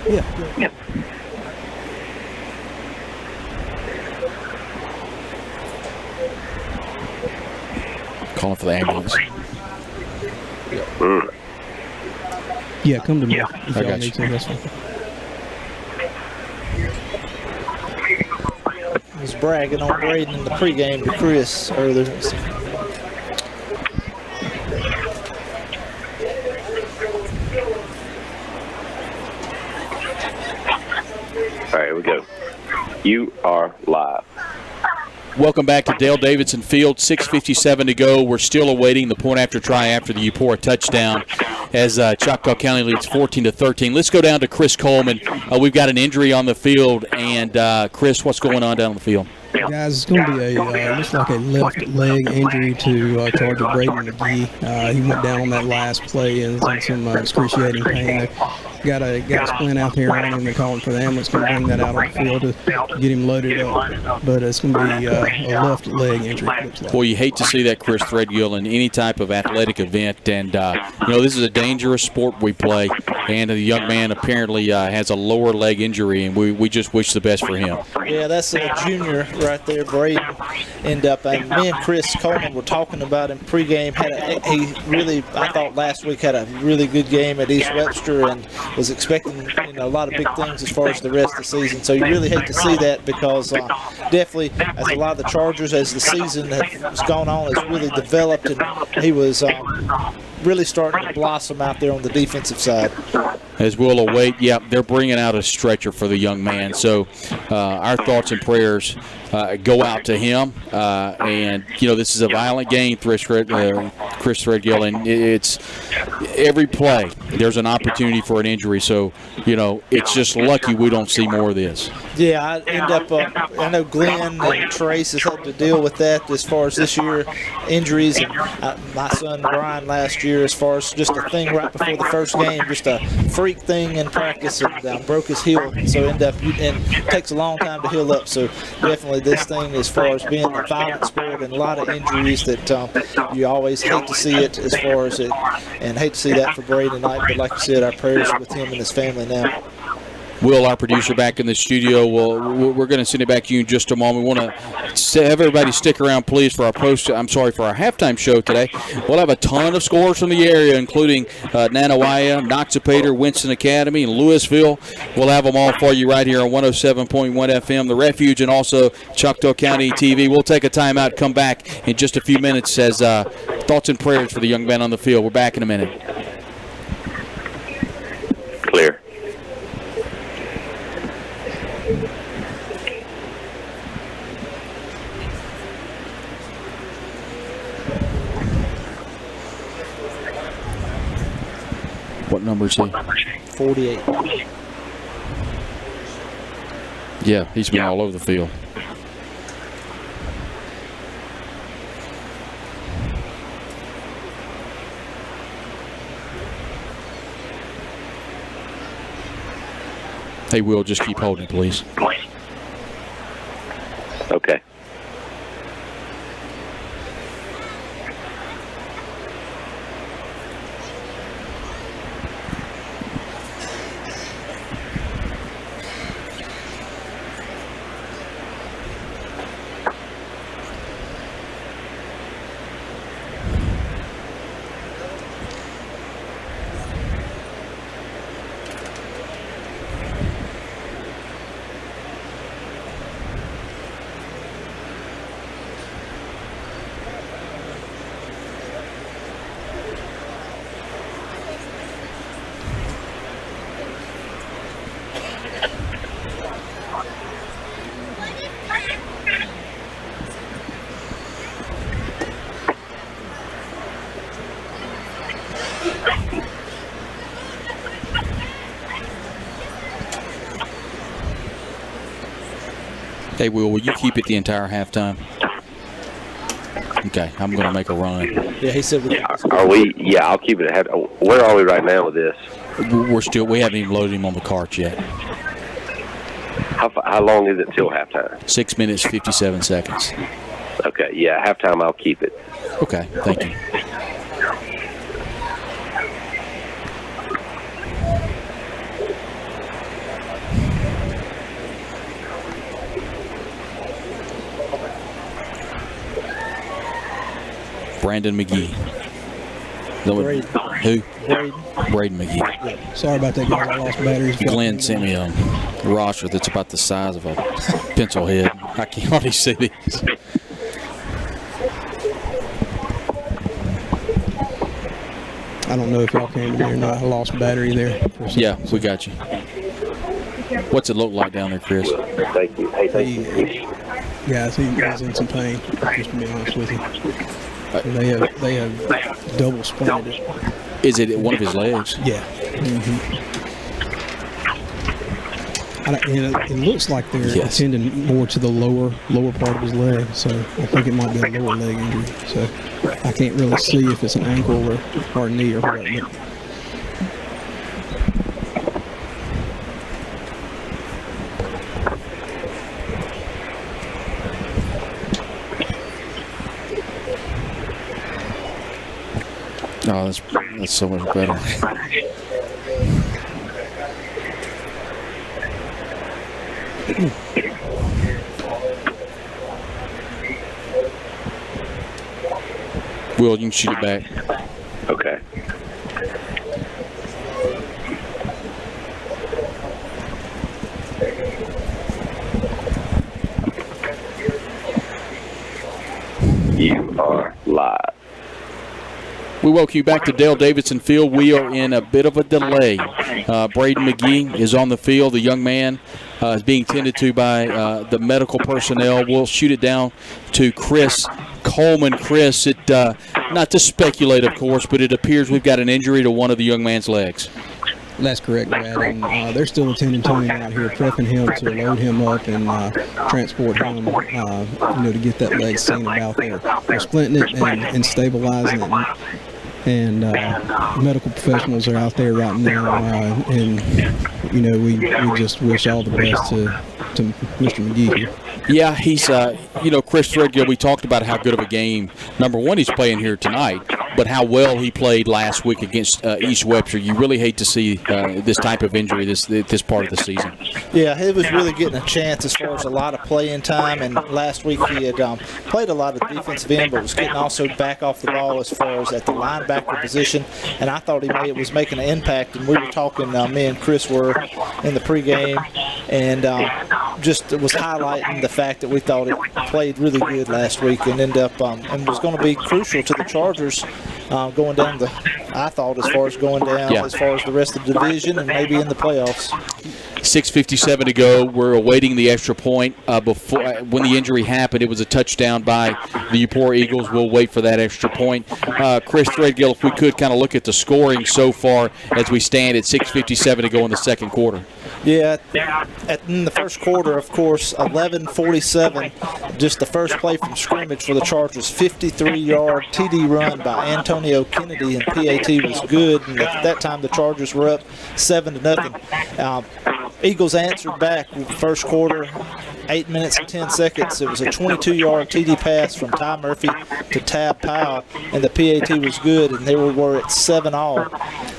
Yeah. Calling for the ambulance. Yeah, come to me. I got you. That's fine. He was bragging on Braden in the pregame to Chris earlier. All right, here we go. You are live. Welcome back to Dale Davidson Field. 6:57 to go. We're still awaiting the point after try after the Eupora touchdown. as Choctaw County leads 14-13. Let's go down to Chris Coleman. We've got an injury on the field, and Chris, what's going on down the field? Guys, it's going to be looks like a left leg injury to Charger Braden McGee. He went down on that last play and was in some excruciating pain. Got a splint out here on him. They're calling for the ambulance to bring that out on the field to get him loaded up. But it's going to be a left leg injury. Looks like. Well, you hate to see that, Chris Threadgill, in any type of athletic event. And, this is a dangerous sport we play. And the young man apparently has a lower leg injury, and we just wish the best for him. Yeah, that's a junior right there, Braden. And me and Chris Coleman were talking about him pregame. I thought last week had a really good game at East Webster and was expecting a lot of big things as far as the rest of the season. So you really hate to see that because definitely, as a lot of the Chargers, as the season has gone on, has really developed, and he was really starting to blossom out there on the defensive side. As we'll await, they're bringing out a stretcher for the young man. So our thoughts and prayers go out to him. And, this is a violent game, Chris Threadgill, and it's every play there's an opportunity for an injury. So, it's just lucky we don't see more of this. Yeah, I know Glenn and Trace has had to deal with that as far as this year injuries. And my son Brian last year, as far as just a thing right before the first game, just a freak thing in practice, and broke his heel. So and it takes a long time to heal up. So definitely this thing, as far as being a violent sport and a lot of injuries, that you always hate to see it as far as it, and hate to see that for Brady tonight. But like you said, our prayers are with him and his family now. Will, our producer, back in the studio. We're going to send it back to you in just a moment. We want to have everybody stick around, please, for our halftime show today. We'll have a ton of scores from the area, including Nanawaya, Noxapater, Winston Academy, and Louisville. We'll have them all for you right here on 107.1 FM, The Refuge, and also Choctaw County TV. We'll take a timeout, come back in just a few minutes as thoughts and prayers for the young man on the field. We're back in a minute. Clear. What number is he? 48. Yeah, he's been all over the field. Hey, Will, just keep holding, please. Okay. Hey, will you keep it the entire halftime? Okay, I'm going to make a run. Yeah, he said. Are we? Yeah, I'll keep it at half. Where are we right now with this? We haven't even loaded him on the cart yet. How long is it till halftime? 6 minutes, 57 seconds. Okay, yeah, halftime I'll keep it. Okay, thank you. Brandon McGee. Braden. Who? Braden. Braden McGee. Sorry about that, guys. I lost batteries. Glenn sent me a roster that's about the size of a pencil head. I can't hardly see these. I don't know if y'all came to me or not. I lost battery there. Yeah, we got you. What's it look like down there, Chris? Thank you. Hey, thank you. Guys, he's in some pain, just to be honest with you. They have double splinted it. Is it one of his legs? Yeah. It looks like they're attending more to the lower part of his leg, so I think it might be a lower leg injury. So I can't really see if it's an ankle or a knee or what. Oh, that's so much better. Will, you can shoot it back. Okay. You are live. We welcome you back to Dale Davidson Field. We are in a bit of a delay. Braden McGee is on the field. The young man is being tended to by the medical personnel. We'll shoot it down to Chris Coleman. Chris, not to speculate, of course, but it appears we've got an injury to one of the young man's legs. That's correct, Brad. And they're still attending to him out here, prepping him to load him up and transport him, to get that leg seen about there. They're splinting it and stabilizing it. And medical professionals are out there right now, and we just wish all the best to Mr. McGee here. Yeah, he's Chris Threadgill, we talked about how good of a game, number one, he's playing here tonight, but how well he played last week against East Webster. You really hate to see this type of injury this part of the season. Yeah, he was really getting a chance as far as a lot of playing time, and last week he had played a lot of defensive end, but was getting also back off the ball as far as at the linebacker position, and I thought he was making an impact, and we were talking, me and Chris were in the pregame, and just was highlighting the fact that we thought it played really good last week and ended up and was going to be crucial to the Chargers going down I thought as far as going down as far as the rest of the division and maybe in the playoffs. 6:57 to go. We're awaiting the extra point. Before when the injury happened, it was a touchdown by the Eupora Eagles. We'll wait for that extra point. Chris Threadgill, if we could kind of look at the scoring so far as we stand at 6:57 to go in the second quarter. Yeah, in the first quarter, of course, 11:47, just the first play from scrimmage for the Chargers, 53-yard TD run by Antonio Kennedy, and PAT was good. And at that time, the Chargers were up 7-0. Eagles answered back first quarter, 8 minutes and 10 seconds. It was a 22-yard TD pass from Ty Murphy to Tab Powell, and the PAT was good, and they were at 7-all.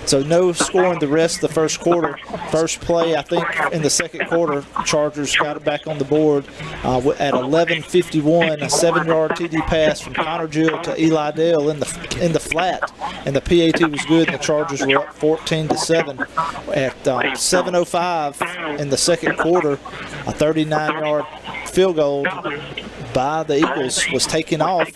So no scoring the rest of the first quarter. First play, I think, in the second quarter, Chargers got it back on the board at 11:51, a 7-yard TD pass from Connor Gill to Eli Dale in the flat, and the PAT was good, and the Chargers were up 14-7 at 7:05 in the second quarter. A 39-yard field goal by the Eagles was taken off,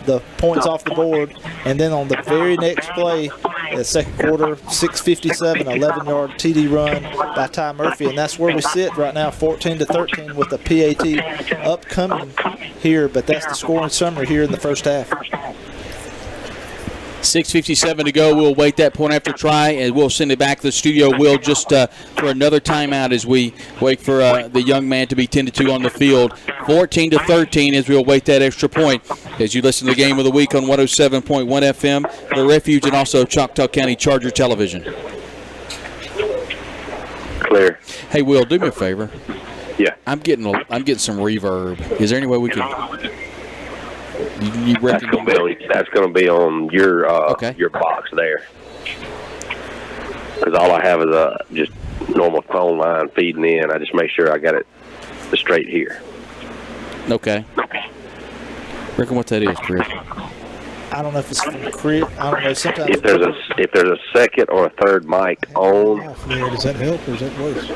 the points off the board, and then on the very next play, the second quarter, 6:57, 11-yard TD run by Ty Murphy, and that's where we sit right now, 14-13 with the PAT upcoming here, but that's the scoring summary here in the first half. 6:57 to go. We'll wait that point after try, and we'll send it back to the studio. We'll just for another timeout as we wait for the young man to be tended to on the field. 14-13 as we'll wait that extra point. As you listen to the Game of the Week on 107.1 FM, The Refuge, and also Choctaw County Charger Television. Clear. Hey, Will, do me a favor. Yeah. I'm getting some reverb. Is there any way we can? You reckon that's going to be on your your box there, because all I have is a just normal phone line feeding in. I just make sure I got it straight here. Okay. Reckon what that is, Chris? I don't know if it's from Chris. I don't know. Sometimes If there's a second or a third mic on, Does that help or is that worse?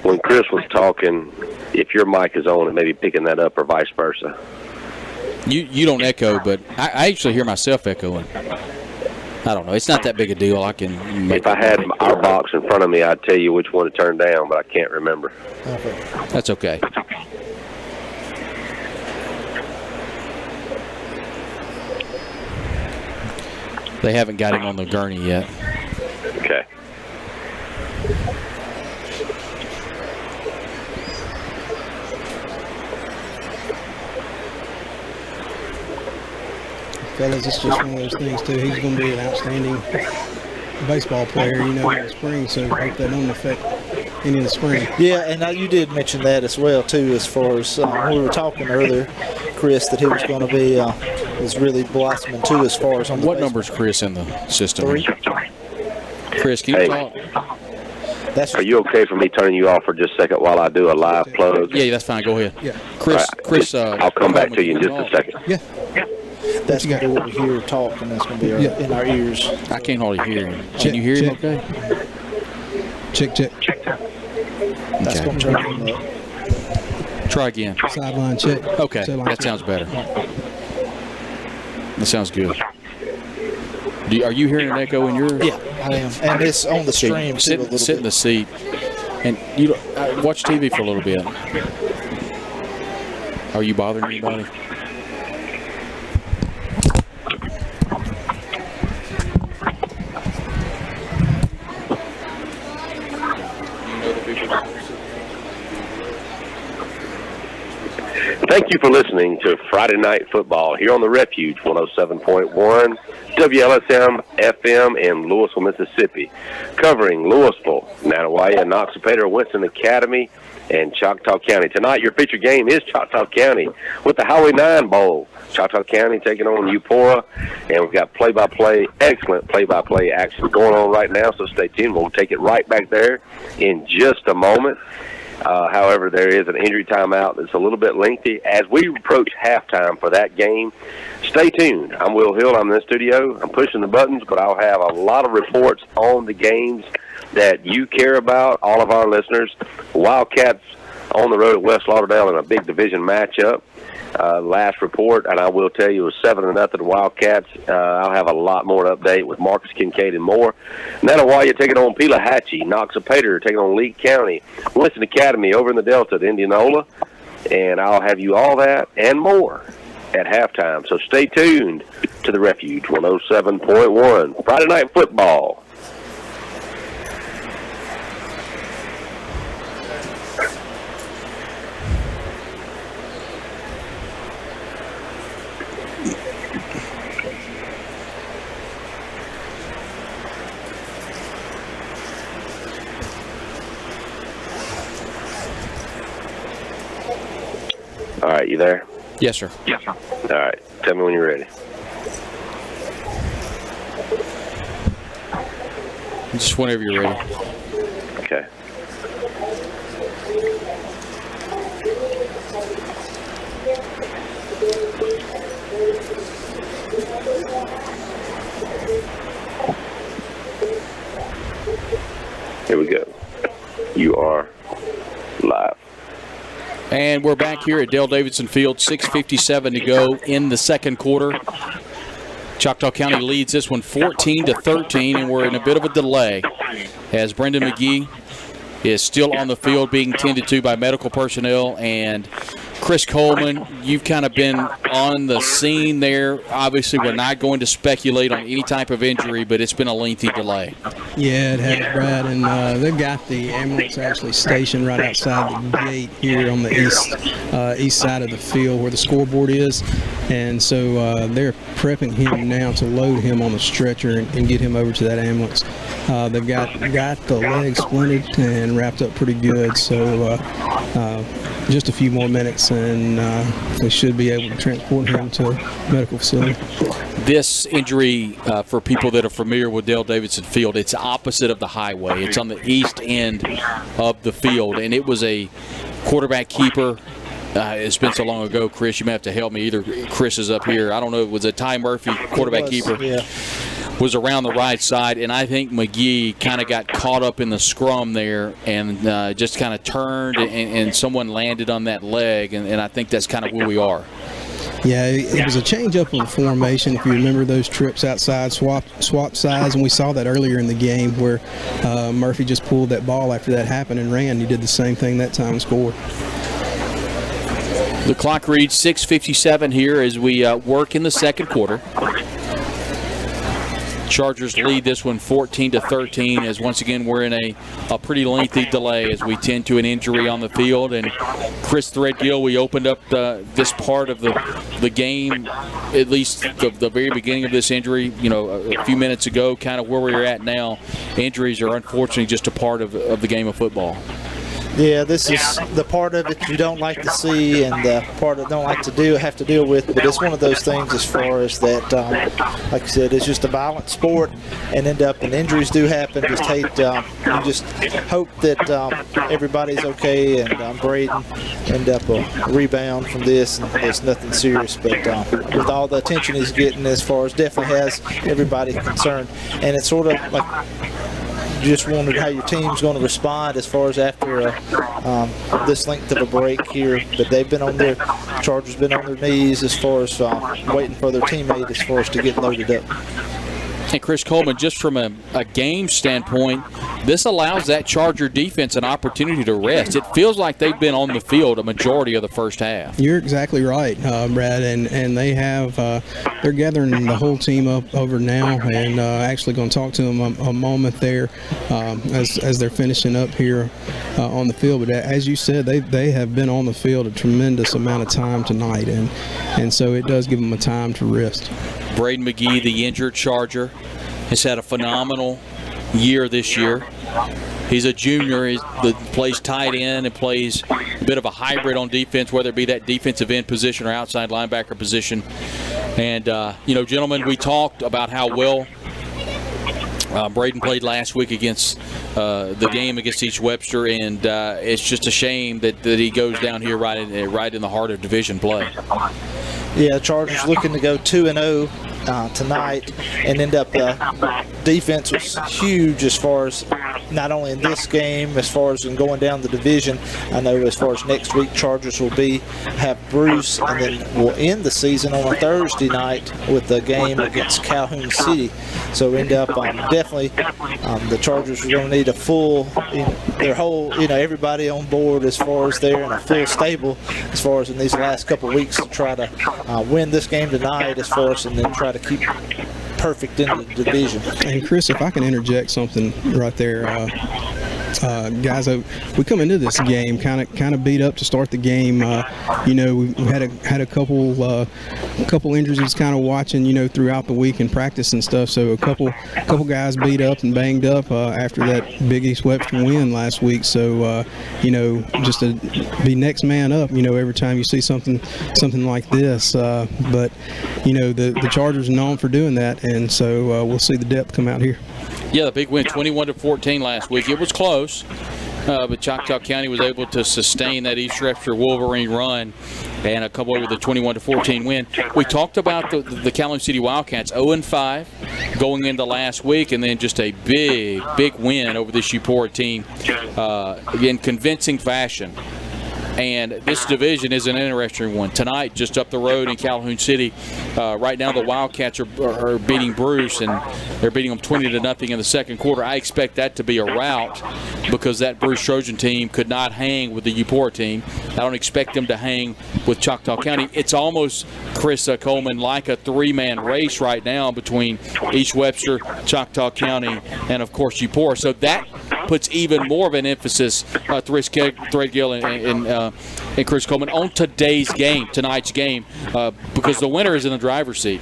when Chris was talking, if your mic is on, it may be picking that up, or vice versa. You don't echo, but I actually hear myself echoing. I don't know. It's not that big a deal. I can make If I had our box in front of me, I'd tell you which one to turn down, but I can't remember. Okay. That's okay. They haven't got him on the gurney yet. Okay. Fellas, it's just one of those things, too. He's going to be an outstanding baseball player, in the spring, so I hope that don't affect any of the spring. Yeah, and you did mention that as well, too, as far as we were talking earlier, Chris, that he was going to be is really blossoming, too, as far as on the What baseball. number's Chris in the system? 3. Chris, can you talk? Are you okay for me turning you off for just a second while I do a live plug? Yeah, that's fine. Go ahead. Yeah. Chris. I'll come back to you in just a second. Yeah. That's going to be what we hear talk, and that's going to be in our ears. I can't hardly hear him. Can Check, you hear him check. okay? Check. That's going to turn him up. Try again. Sideline check. Okay, Sideline that check. sounds better. That sounds good. Are you hearing an echo in your? Yeah, I am. And it's on the stream, too, sit, a little sit in bit. the seat, and watch TV for a little bit. Are you bothering anybody? Thank you for listening to Friday Night Football here on the Refuge 107.1 WLSM FM in Louisville, Mississippi, covering Louisville, Nanawaya, Noxapater, Winston Academy, and Choctaw County. Tonight, your featured game is Choctaw County with the Highway 9 Bowl. Choctaw County taking on Eupora, and we've got excellent play-by-play action going on right now, so stay tuned. We'll take it right back there in just a moment. However, there is an injury timeout that's a little bit lengthy. As we approach halftime for that game, stay tuned. I'm Will Hill. I'm in the studio. I'm pushing the buttons, but I'll have a lot of reports on the games that you care about, all of our listeners. Wildcats on the road at West Lauderdale in a big division matchup. Last report, and I will tell you, it was 7-0 Wildcats. I'll have a lot more to update with Marcus Kincaid and more. Nanawaya taking on Pelahatchie, Noxapater taking on Lee County, Winston Academy over in the Delta at Indianola, and I'll have you all that and more at halftime. So stay tuned to the Refuge 107.1 Friday Night Football. All right, you there? Yes, sir. Yes, sir. All right, tell me when you're ready. Just whenever you're ready. Okay. Here we go. You are live. And we're back here at Dale Davidson Field, 6:57 to go in the second quarter. Choctaw County leads this one 14-13, and we're in a bit of a delay as Brendan McGee is still on the field being tended to by medical personnel. And Chris Coleman, you've kind of been on the scene there. Obviously, we're not going to speculate on any type of injury, but it's been a lengthy delay. Yeah, it has, Brad, and they've got the ambulance actually stationed right outside the gate here on the east side of the field where the scoreboard is, and so they're prepping him now to load him on the stretcher and get him over to that ambulance. They've got the leg splinted and wrapped up pretty good, so just a few more minutes and they should be able to transport him to a medical facility. This injury, for people that are familiar with Dale Davidson Field, it's opposite of the highway. It's on the east end of the field, and it was a quarterback keeper. It's been so long ago, Chris, you may have to help me. Either Chris is up here. I don't know. It was a Ty Murphy quarterback keeper. Yeah. Was around the right side, and I think McGee kind of got caught up in the scrum there and just kind of turned, and someone landed on that leg, and I think that's kind of where we are. Yeah, it was a change-up of formation. If you remember those trips outside, swap sides, and we saw that earlier in the game where Murphy just pulled that ball after that happened and ran. He did the same thing that time and scored. The clock reads 6:57 here as we work in the second quarter. Chargers lead this one 14-13, as once again we're in a pretty lengthy delay as we tend to an injury on the field. And Chris Threadgill, we opened up this part of the game, at least the very beginning of this injury, a few minutes ago, kind of where we're at now. Injuries are unfortunately just a part of the game of football. Yeah, this is the part of it you don't like to see and the part that don't like to have to deal with. But it's one of those things as far as that, like I said, it's just a violent sport and injuries do happen. Just hate, you just hope that everybody's okay and Braden end up a rebound from this and it's nothing serious. But with all the attention he's getting, as far as definitely has everybody concerned, and it's sort of like. Just wondered how your team's going to respond as far as after this length of a break here. But they've been on their Chargers been on their knees as far as waiting for their teammate as far as to get loaded up. And Chris Coleman, just from a game standpoint, this allows that Charger defense an opportunity to rest. It feels like they've been on the field a majority of the first half. You're exactly right, Brad, and they have they're gathering the whole team up over now, and actually going to talk to them a moment there as they're finishing up here on the field. But as you said, they have been on the field a tremendous amount of time tonight, and so it does give them a time to rest. Braden McGee, the injured Charger, has had a phenomenal year this year. He's a junior. He plays tight end and plays a bit of a hybrid on defense, whether it be that defensive end position or outside linebacker position. And, gentlemen, we talked about how well Braden played last week against the game against East Webster, and it's just a shame that he goes down here right in the heart of division play. Yeah, Chargers looking to go 2-0 tonight and end up defense was huge as far as not only in this game, as far as in going down the division. I know as far as next week, Chargers will have Bruce, and then we'll end the season on a Thursday night with the game against Calhoun City. So end up definitely the Chargers are going to need a full, their whole, everybody on board as far as they're in a full stable as far as in these last couple of weeks to try to win this game tonight as far as, and then try to keep perfect in the division. And Chris, if I can interject something right there, guys, we come into this game kind of beat up to start the game. We had a couple injuries kind of watching throughout the week in practice and stuff. So a couple guys beat up and banged up after that Big East Webster win last week. So just to be next man up. Every time you see something like this. But the Chargers are known for doing that, and so we'll see the depth come out here. Yeah, the big win, 21-14 last week. It was close, but Choctaw County was able to sustain that East Webster Wolverine run and come away with a 21-14 win. We talked about the Calhoun City Wildcats, 0-5 going into last week, and then just a big win over this Eupora team in convincing fashion. And this division is an interesting one. Tonight, just up the road in Calhoun City, right now the Wildcats are beating Bruce, and they're beating them 20-0 in the second quarter. I expect that to be a rout because that Bruce Trojan team could not hang with the Eupora team. I don't expect them to hang with Choctaw County. It's almost, Chris Coleman, like a three-man race right now between East Webster, Choctaw County, and, of course, Eupora. So that puts even more of an emphasis, Threadgill and Chris Coleman, on tonight's game, because the winner is in the driver's seat.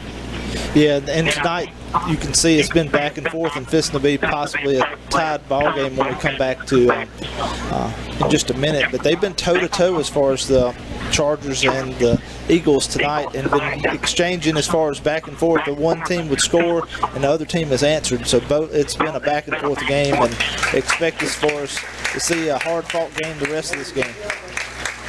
Yeah, and tonight you can see it's been back and forth and fisting to be possibly a tied ball game when we come back to in just a minute. But they've been toe-to-toe as far as the Chargers and the Eagles tonight, and been exchanging as far as back and forth. The one team would score and the other team has answered. So it's been a back and forth game, and expect as far as to see a hard-fought game the rest of this game.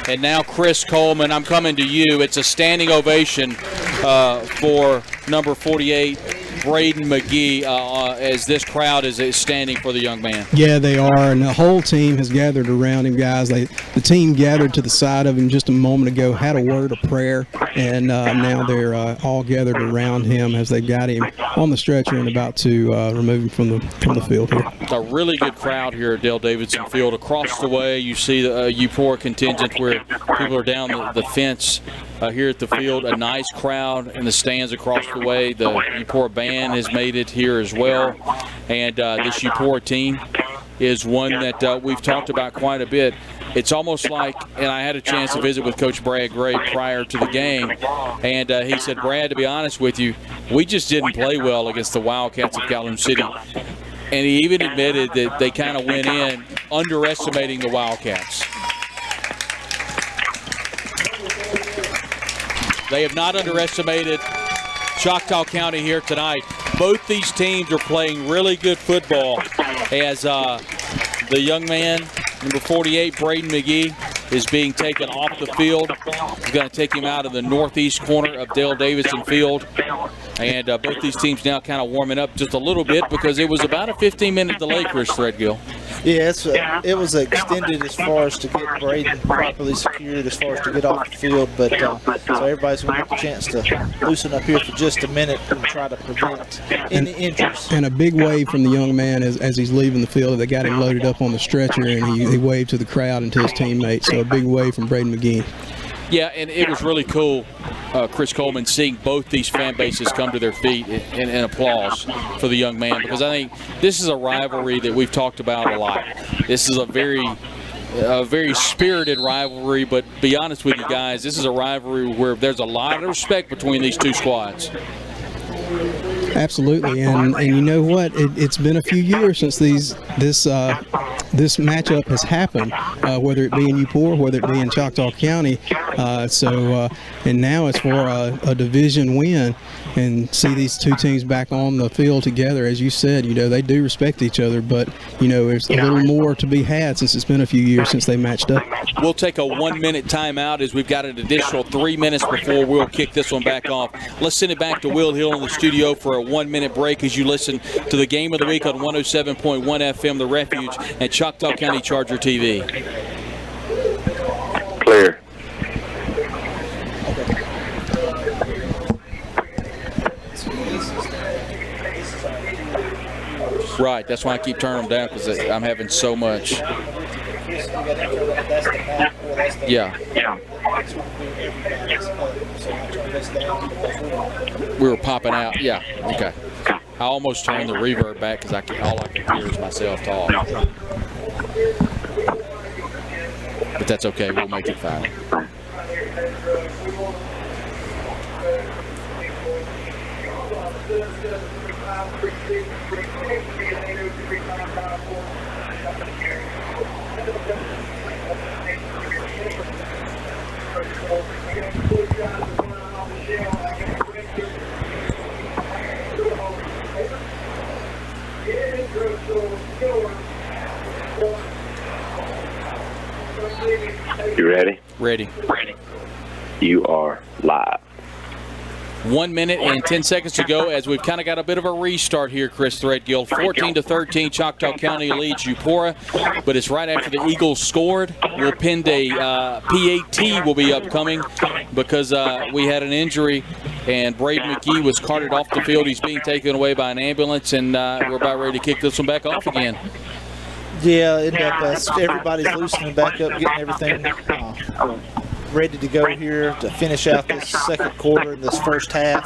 And now, Chris Coleman, I'm coming to you. It's a standing ovation for number 48, Braden McGee, as this crowd is standing for the young man. Yeah, they are, and the whole team has gathered around him, guys. The team gathered to the side of him just a moment ago, had a word of prayer, and now they're all gathered around him as they've got him on the stretcher and about to remove him from the field here. A really good crowd here at Dale Davidson Field. Across the way, you see the Eupora contingent where people are down the fence here at the field. A nice crowd in the stands across the way. The Eupora band has made it here as well. And this Eupora team is one that we've talked about quite a bit. It's almost like, and I had a chance to visit with Coach Brad Gray prior to the game, and he said, Brad, to be honest with you, we just didn't play well against the Wildcats of Calhoun City. And he even admitted that they kind of went in underestimating the Wildcats. They have not underestimated Choctaw County here tonight. Both these teams are playing really good football as the young man, number 48, Braden McGee, is being taken off the field. He's going to take him out of the northeast corner of Dale Davidson Field. And both these teams now kind of warming up just a little bit because it was about a 15-minute delay, Chris Threadgill. Yeah, it was extended as far as to get Braden properly secured, as far as to get off the field. But so everybody's going to get the chance to loosen up here for just a minute and try to prevent any injuries. And a big wave from the young man as he's leaving the field. They got him loaded up on the stretcher, and he waved to the crowd and to his teammates. So a big wave from Braden McGee. Yeah, and it was really cool, Chris Coleman, seeing both these fan bases come to their feet in applause for the young man, because I think this is a rivalry that we've talked about a lot. This is a very spirited rivalry, but be honest with you guys, this is a rivalry where there's a lot of respect between these two squads. Absolutely, and you know what? It's been a few years since this matchup has happened, whether it be in Eupora, whether it be in Choctaw County. And now it's for a division win, and see these two teams back on the field together. As you said, they do respect each other, but there's a little more to be had since it's been a few years since they matched up. We'll take a 1-minute timeout as we've got an additional 3 minutes before we'll kick this one back off. Let's send it back to Will Hill in the studio for a 1-minute break as you listen to the Game of the Week on 107.1 FM, The Refuge, and Choctaw County Charger TV. Clear. Right, that's why I keep turning them down, because I'm having so much. Yeah. We were popping out. Yeah, okay. I almost turned the reverb back because all I can hear is myself talk. But that's okay. We'll make it fine. You ready? Ready. You are live. 1 minute and 10 seconds to go as we've kind of got a bit of a restart here, Chris Threadgill. 14-13, Choctaw County leads Eupora, but it's right after the Eagles scored. We'll pin a PAT will be upcoming because we had an injury, and Braden McGee was carted off the field. He's being taken away by an ambulance, and we're about ready to kick this one back off again. Yeah, everybody's loosening back up, getting everything ready to go here to finish out this second quarter and this first half.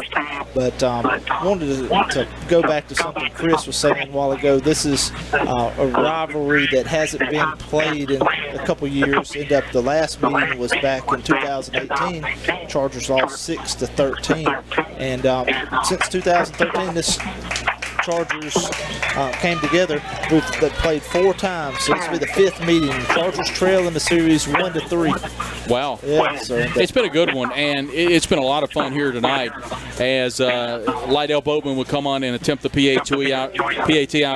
But wanted to go back to something Chris was saying a while ago. This is a rivalry that hasn't been played in a couple years. The last meeting was back in 2018. Chargers lost 6-13, and since 2013, this Chargers came together. They played 4 times, so this will be the 5th meeting. Chargers trail in the series 1-3. Wow. Yeah, so it's been a good one, and it's been a lot of fun here tonight as Lydell Boatman would come on and attempt the PAT out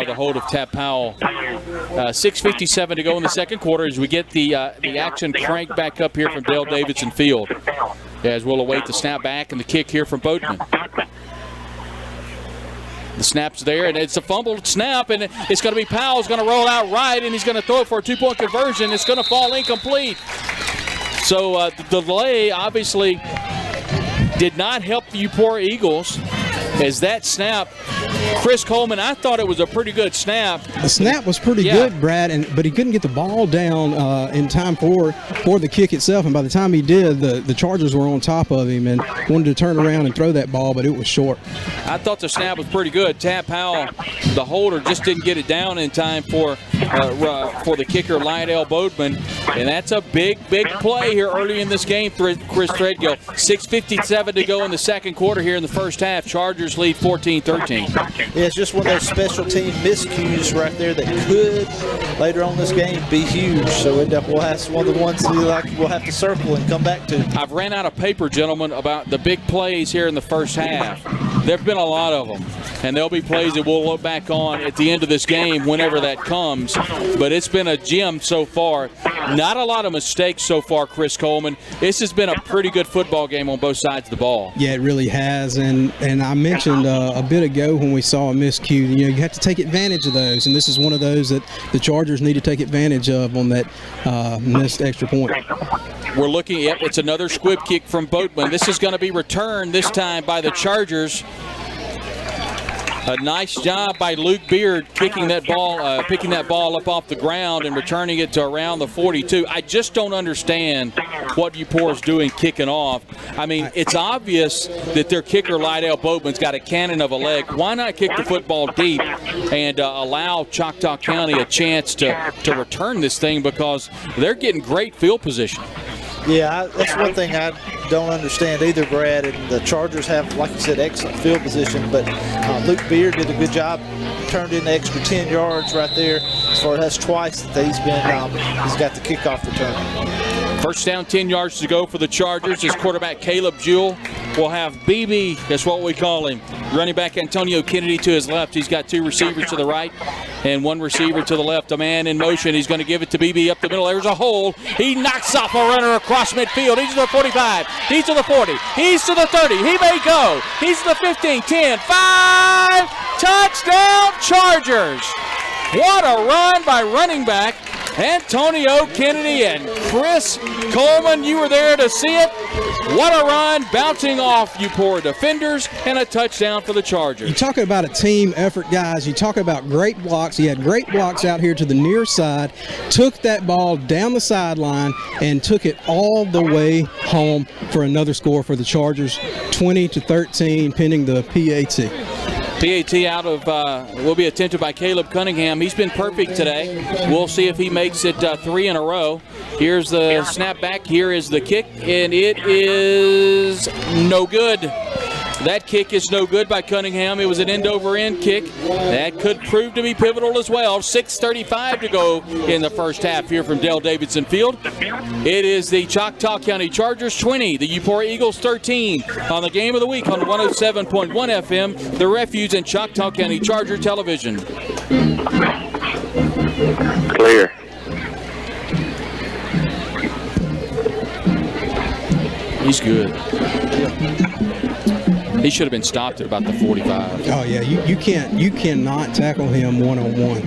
of the hold of Tap Powell. 6:57 to go in the second quarter as we get the action cranked back up here from Dale Davidson Field as we'll await the snap back and the kick here from Boatman. The snap's there, and it's a fumbled snap, and it's going to be Powell's going to roll out right, and he's going to throw it for a 2-point conversion. It's going to fall incomplete. So the delay obviously did not help the Eupora Eagles as that snap Chris Coleman, I thought it was a pretty good snap. The snap was pretty good, Brad, but he couldn't get the ball down in time for the kick itself. And by the time he did, the Chargers were on top of him and wanted to turn around and throw that ball, but it was short. I thought the snap was pretty good. Tab Powell, the holder, just didn't get it down in time for the kicker, Lionel Boatman. And that's a big play here early in this game, Chris Threadgill. 6:57 to go in the second quarter here in the first half. Chargers lead 14-13. Yeah, it's just one of those special team miscues right there that could, later on this game, be huge. So we'll have one of the ones we'll have to circle and come back to. I've ran out of paper, gentlemen, about the big plays here in the first half. There have been a lot of them, and there'll be plays that we'll look back on at the end of this game whenever that comes. But it's been a gem so far. Not a lot of mistakes so far, Chris Coleman. This has been a pretty good football game on both sides of the ball. Yeah, it really has. And I mentioned a bit ago when we saw a miscue, you have to take advantage of those. And this is one of those that the Chargers need to take advantage of on that missed extra point. We're looking at it's another squib kick from Boatman. This is going to be returned this time by the Chargers. A nice job by Luke Beard kicking that ball, picking that ball up off the ground and returning it to around the 42. I just don't understand what Eupora's doing kicking off. I mean, it's obvious that their kicker, Lydell Boatman's got a cannon of a leg. Why not kick the football deep and allow Choctaw County a chance to return this thing, because they're getting great field position. Yeah, that's one thing I don't understand either, Brad. And the Chargers have, like you said, excellent field position, but Luke Beard did a good job, turned in the extra 10 yards right there. As far as that's twice that he's got the kickoff return. First down, 10 yards to go for the Chargers. His quarterback, Caleb Jewell, will have BB, that's what we call him. Running back Antonio Kennedy to his left. He's got two receivers to the right and one receiver to the left. A man in motion. He's going to give it to BB up the middle. There's a hole. He knocks off a runner across midfield. He's to the 45. He's to the 40. He's to the 30. He may go. He's to the 15, 10, 5. Touchdown, Chargers. What a run by running back Antonio Kennedy and Chris Coleman. You were there to see it. What a run, bouncing off Eupora defenders, and a touchdown for the Chargers. You talk about a team effort, guys. You talk about great blocks. He had great blocks out here to the near side, took that ball down the sideline, and took it all the way home for another score for the Chargers, 20-13, pending the PAT. PAT out of will be attempted by Caleb Cunningham. He's been perfect today. We'll see if he makes it 3 in a row. Here's the snap back. Here is the kick, and it is no good. That kick is no good by Cunningham. It was an end-over-end kick. That could prove to be pivotal as well. 6:35 to go in the first half here from Dale Davidson Field. It is the Choctaw County Chargers 20, the Eupora Eagles 13 on the Game of the Week on 107.1 FM, The Refuge and Choctaw County Charger Television. Clear. He's good. He should have been stopped at about the 45. Oh yeah, you cannot tackle him one-on-one.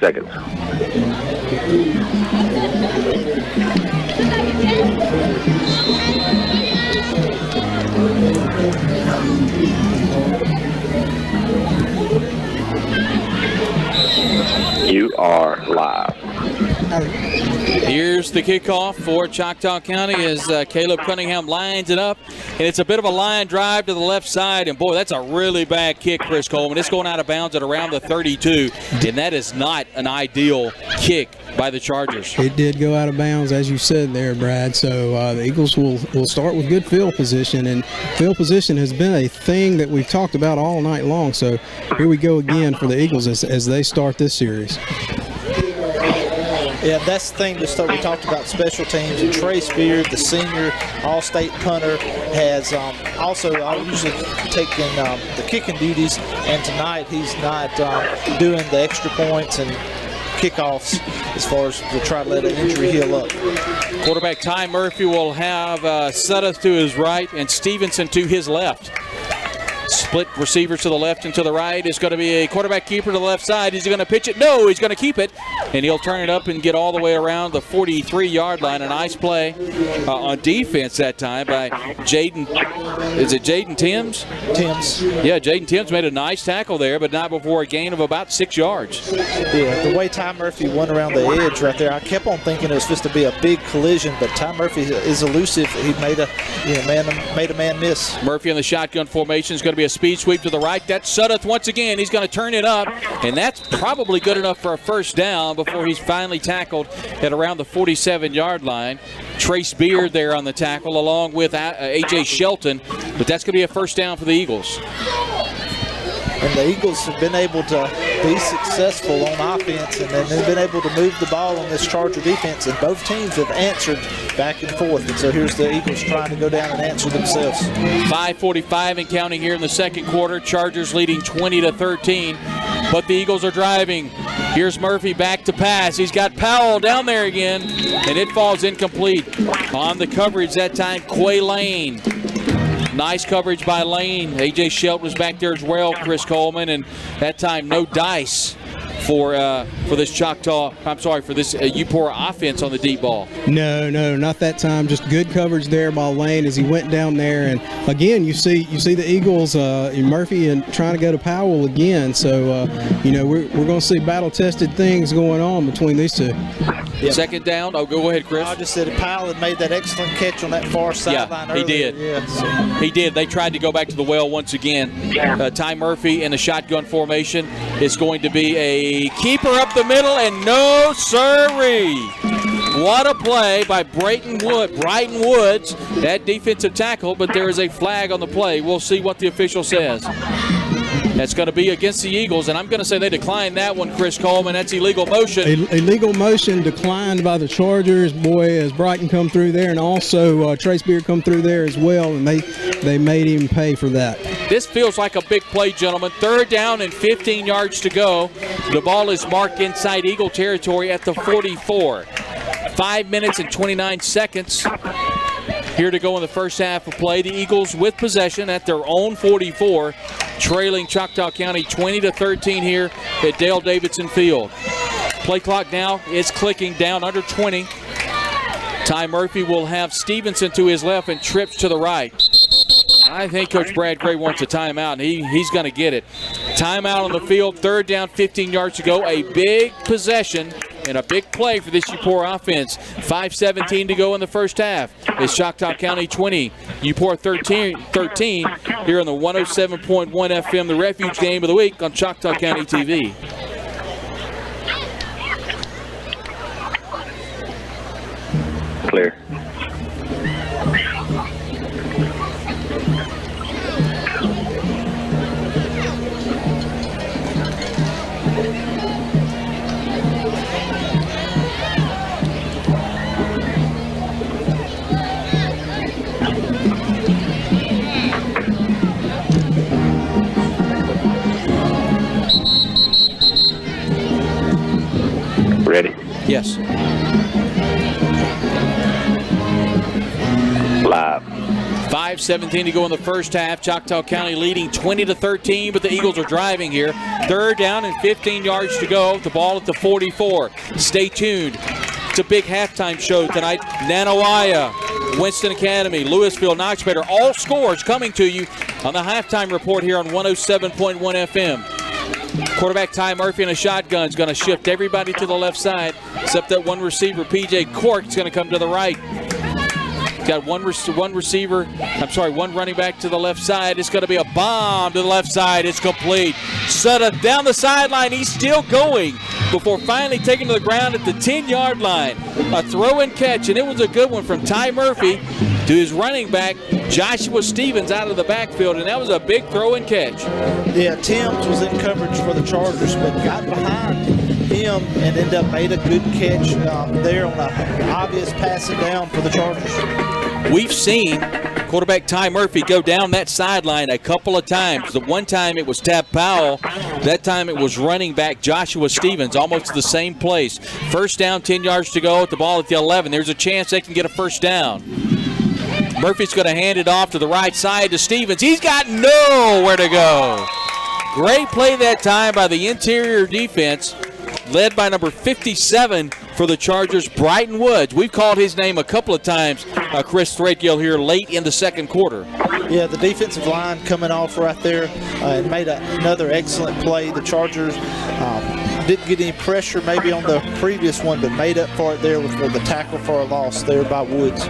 Seconds. You are live. Here's the kickoff for Choctaw County as Caleb Cunningham lines it up. And it's a bit of a line drive to the left side. And, boy, that's a really bad kick, Chris Coleman. It's going out of bounds at around the 32. And that is not an ideal kick by the Chargers. It did go out of bounds, as you said there, Brad. So the Eagles will start with good field position. And field position has been a thing that we've talked about all night long. So here we go again for the Eagles as they start this series. Yeah, that's the thing. Just we talked about special teams, and Trace Beard, the senior All-State punter, has also usually taken the kicking duties, and tonight he's not doing the extra points and kickoffs as far as to try to let an injury heal up. Quarterback Ty Murphy will have Sudduth to his right and Stevenson to his left. Split receivers to the left and to the right. It's going to be a quarterback keeper to the left side. Is he going to pitch it? No, he's going to keep it. And he'll turn it up and get all the way around the 43-yard line. A nice play on defense that time by Jaden. Is it Jaden Timms? Timms. Yeah, Jaden Timms made a nice tackle there, but not before a gain of about 6 yards. Yeah, the way Ty Murphy went around the edge right there, I kept on thinking it was supposed to be a big collision, but Ty Murphy is elusive. He made a man miss. Murphy in the shotgun formation is going to be a speed sweep to the right. That's Sudduth once again. He's going to turn it up, and that's probably good enough for a first down before he's finally tackled at around the 47-yard line. Trace Beard there on the tackle along with A.J. Shelton, but that's going to be a first down for the Eagles. And the Eagles have been able to be successful on offense, and they've been able to move the ball on this Charger defense, and both teams have answered back and forth. And so here's the Eagles trying to go down and answer themselves. 5:45 and counting here in the second quarter. Chargers leading 20-13, but the Eagles are driving. Here's Murphy back to pass. He's got Powell down there again, and it falls incomplete. On the coverage that time, Quay Lane. Nice coverage by Lane. A.J. Shelton was back there as well, Chris Coleman, and that time no dice for this Eupora offense on the deep ball. No, not that time. Just good coverage there by Lane as he went down there. And again, you see the Eagles, Murphy, and trying to go to Powell again. So we're going to see battle-tested things going on between these two. Yep. Second down. Oh, go ahead, Chris. I just said Powell had made that excellent catch on that far sideline earlier. He did. Yeah, so. He did. They tried to go back to the well once again. Ty Murphy in the shotgun formation is going to be a keeper up the middle, and no sirree. What a play by Brighton Woods, that defensive tackle, but there is a flag on the play. We'll see what the official says. That's going to be against the Eagles, and I'm going to say they declined that one, Chris Coleman. That's illegal motion. Illegal motion declined by the Chargers. Boy, as Brighton come through there, and also Trace Beard come through there as well, and they made him pay for that. This feels like a big play, gentlemen. Third down and 15 yards to go. The ball is marked inside Eagle territory at the 44. 5 minutes and 29 seconds here to go in the first half of play. The Eagles with possession at their own 44, trailing Choctaw County 20-13 here at Dale Davidson Field. Play clock now is clicking down under 20. Ty Murphy will have Stevenson to his left and Trips to the right. I think Coach Brad Gray wants a timeout, and he's going to get it. Timeout on the field, third down, 15 yards to go. A big possession and a big play for this Eupora offense. 5:17 to go in the first half. It's Choctaw County 20, Eupora 13 here on the 107.1 FM, the Refuge Game of the Week on Choctaw County TV. Clear. Ready? Yes. Live. 5:17 to go in the first half. Choctaw County leading 20-13, but the Eagles are driving here. Third down and 15 yards to go. The ball at the 44. Stay tuned. It's a big halftime show tonight. Nanawaya, Winston Academy, Louisville, Knox Bader, all scores coming to you on the halftime report here on 107.1 FM. Quarterback Ty Murphy in a shotgun is going to shift everybody to the left side, except that one receiver, P.J. Cork, is going to come to the right. Got one running back to the left side. It's going to be a bomb to the left side. It's complete. Sudduth down the sideline. He's still going before finally taking to the ground at the 10-yard line. A throw and catch, and it was a good one from Ty Murphy to his running back, Joshua Stevens, out of the backfield, and that was a big throw and catch. Yeah, Timms was in coverage for the Chargers, but got behind him and end up made a good catch there on an obvious passing down for the Chargers. We've seen quarterback Ty Murphy go down that sideline a couple of times. The one time it was Tab Powell. That time it was running back Joshua Stevens, almost to the same place. First down, 10 yards to go with the ball at the 11. There's a chance they can get a first down. Murphy's going to hand it off to the right side to Stevens. He's got nowhere to go. Great play that time by the interior defense, led by number 57 for the Chargers, Bryton Woods. We've called his name a couple of times, Chris Threadgill, here late in the second quarter. Yeah, the defensive line coming off right there and made another excellent play. The Chargers didn't get any pressure maybe on the previous one, but made up for it there with the tackle for a loss there by Woods.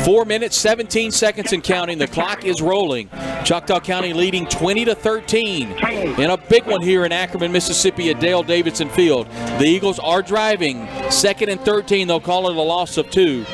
4 minutes, 17 seconds and counting. The clock is rolling. Choctaw County leading 20-13 in a big one here in Ackerman, Mississippi at Dale Davidson Field. The Eagles are driving. 2nd and 13, they'll call it a loss of 2.